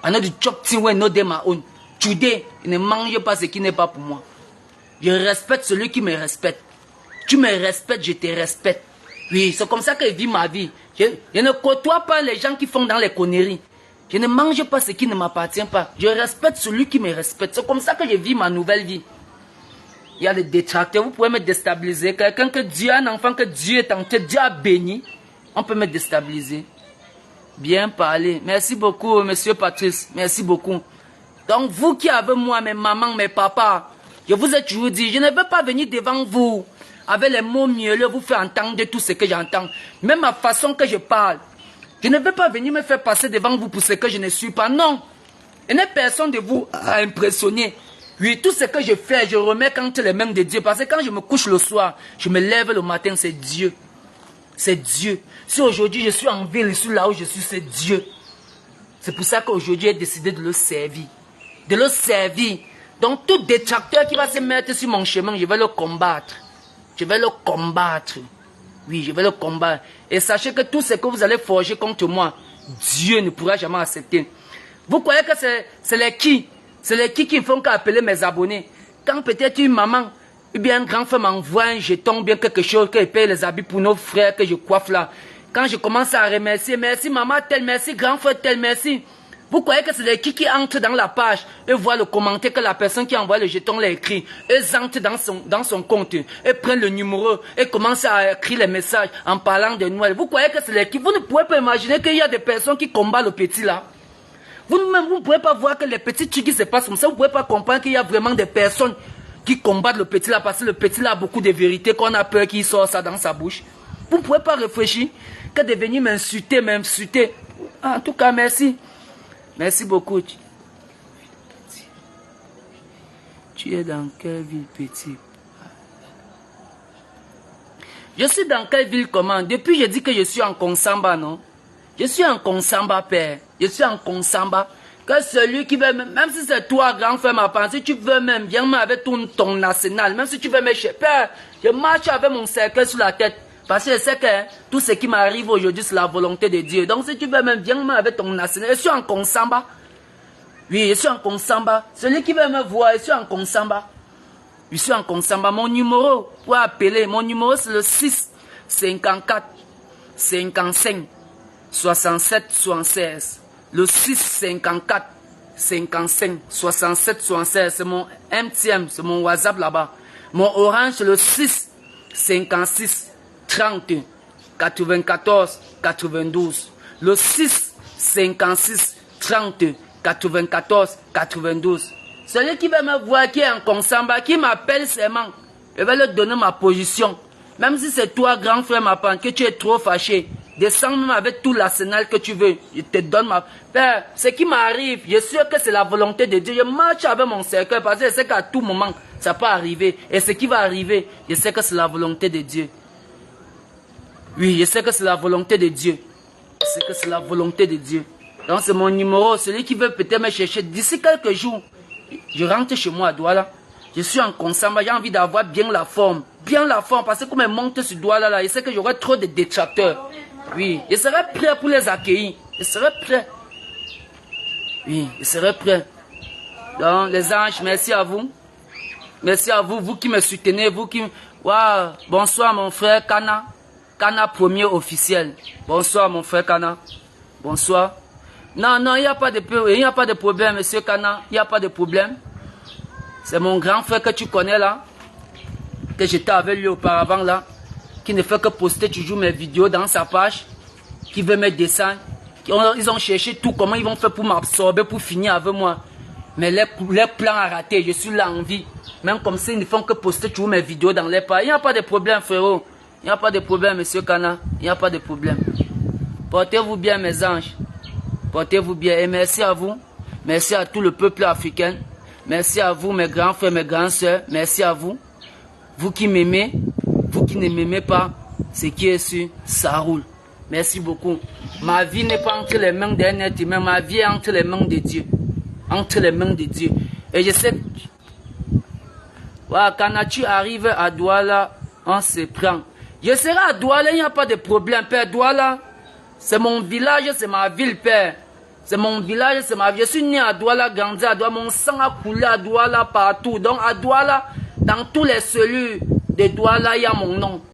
on a du chop tiwen no de ma own. Today, ne mange pas ce qui n'est pas pour moi. Je respecte celui qui me respecte. Tu me respectes, je te respecte. Oui, c'est comme ça que je vis ma vie. Je ne côtoie pas les gens qui font dans les conneries. Je ne mange pas ce qui ne m'appartient pas. Je respecte celui qui me respecte. C'est comme ça que je vis ma nouvelle vie. Il y a des détracteurs, vous pouvez me déstabiliser. Quelqu'un que Dieu a un enfant que Dieu est en tête, Dieu a béni. On peut me déstabiliser. Bien parlé. Merci beaucoup, monsieur Patrice. Merci beaucoup. Donc, vous qui avez moi, mes mamans, mes papas, je vous ai toujours dit, je ne veux pas venir devant vous avec les mots mielleux, vous faire entendre tout ce que j'entends. Même ma façon que je parle. Je ne veux pas venir me faire passer devant vous pour ce que je ne suis pas. Non. Il n'y a personne de vous à impressionner. Oui, tout ce que je fais, je remets entre les mains de Dieu. Parce que quand je me couche le soir, je me lève le matin, c'est Dieu. C'est Dieu. Si aujourd'hui je suis en ville, je suis là où je suis, c'est Dieu. C'est pour ça qu'aujourd'hui j'ai décidé de le servir. De le servir. Donc tout détracteur qui va se mettre sur mon chemin, je vais le combattre. Je vais le combattre. Oui, je vais le combattre. Et sachez que tout ce que vous allez forger contre moi, Dieu ne pourra jamais accepter. Vous croyez que c'est les qui? C'est les qui font qu'appeler mes abonnés. Quand peut-être une maman ou bien un grand frère m'envoie un jeton, bien quelque chose, que je paye les habits pour nos frères que je coiffe là. Quand je commence à remercier, merci maman tel, merci grand frère tel, merci. Vous croyez que c'est les qui entrent dans la page et voient le commentaire que la personne qui envoie le jeton l'a écrit. Eux entrent dans son compte et prennent le numéro et commencent à écrire les messages en parlant de Noël. Vous croyez que c'est les qui? Vous ne pouvez pas imaginer qu'il y a des personnes qui combattent le petit là. Vous-même, vous ne pouvez pas voir que les petits trucs qui se passent comme ça. Vous ne pouvez pas comprendre qu'il y a vraiment des personnes qui combattent le petit là parce que le petit là a beaucoup de vérités qu'on a peur qu'il sorte ça dans sa bouche. Vous ne pouvez pas réfléchir que de venir m'insulter. En tout cas, merci. Merci beaucoup. Tu es dans quelle ville, petit? Je suis dans quelle ville, comment? Depuis, je dis que je suis en Konsamba, non? Je suis en Konsamba, père. Je suis en Konsamba. Que celui qui veut, même si c'est toi, grand frère, ma pensée, si tu veux même, viens avec ton arsenal. Même si tu veux me chez père, je marche avec mon cercle sur la tête. Parce que je sais que tout ce qui m'arrive aujourd'hui, c'est la volonté de Dieu. Donc si tu veux même, viens avec ton arsenal. Je suis en Konsamba. Oui, je suis en Konsamba. Celui qui veut me voir, je suis en Konsamba. Je suis en Konsamba. Mon numéro, pour appeler, mon numéro c'est le 6 54 55 67 76. Le 6 54 55 67 76. C'est mon MTM, c'est mon WhatsApp là-bas. Mon Orange c'est le 6 56 30 94 92. Le 6 56 30 94 92. Celui qui va me voir, qui est en Konsamba, qui m'appelle seulement, je vais lui donner ma position. Même si c'est toi, grand frère Mapan, que tu es trop fâché, descends même avec tout l'arsenal que tu veux. Je te donne ma... Père, ce qui m'arrive, je suis sûr que c'est la volonté de Dieu. Je marche avec mon cercueil parce que je sais qu'à tout moment, ça peut arriver. Et ce qui va arriver, je sais que c'est la volonté de Dieu. Oui, je sais que c'est la volonté de Dieu. Je sais que c'est la volonté de Dieu. Donc c'est mon numéro. Celui qui veut peut-être me chercher, d'ici quelques jours, je rentre chez moi à Douala. Je suis en Konsamba, j'ai envie d'avoir bien la forme. Bien la forme, parce que comme elle monte sur Douala là, je sais que j'aurai trop de détracteurs. Oui, je serai prêt pour les accueillir. Je serai prêt. Oui, je serai prêt. Donc les anges, merci à vous. Merci à vous, vous qui me soutenez, vous qui... Waouh, bonsoir mon frère Kana. Kana premier officiel. Bonsoir mon frère Kana. Bonsoir. Non, non, il n'y a pas de problème, monsieur Kana. Il n'y a pas de problème. C'est mon grand frère que tu connais là. Que j'étais avec lui auparavant là. Qui ne fait que poster toujours mes vidéos dans sa page. Qui veut me descendre. Ils ont cherché tout, comment ils vont faire pour m'absorber, pour finir avec moi. Mais les plans à rater, je suis là en vie. Même comme ça, ils ne font que poster toujours mes vidéos dans les pages. Il n'y a pas de problème, frérot. Il n'y a pas de problème, monsieur Kana. Il n'y a pas de problème. Portez-vous bien, mes anges. Portez-vous bien. Et merci à vous. Merci à tout le peuple africain. Merci à vous, mes grands frères, mes grandes sœurs. Merci à vous. Vous qui m'aimez, vous qui ne m'aimez pas, ce qui est sûr, ça roule. Merci beaucoup. Ma vie n'est pas entre les mains d'un être humain. Ma vie est entre les mains de Dieu. Entre les mains de Dieu. Et je sais... Voilà, quand tu arrives à Douala, on se prend. Je serai à Douala, il n'y a pas de problème, Père. Douala, c'est mon village, c'est ma ville, Père. C'est mon village, c'est ma vie. Je suis né à Douala, grandi à Douala. Mon sang a coulé à Douala partout. Donc à Douala, dans tous les cellules de Douala, il y a mon nom.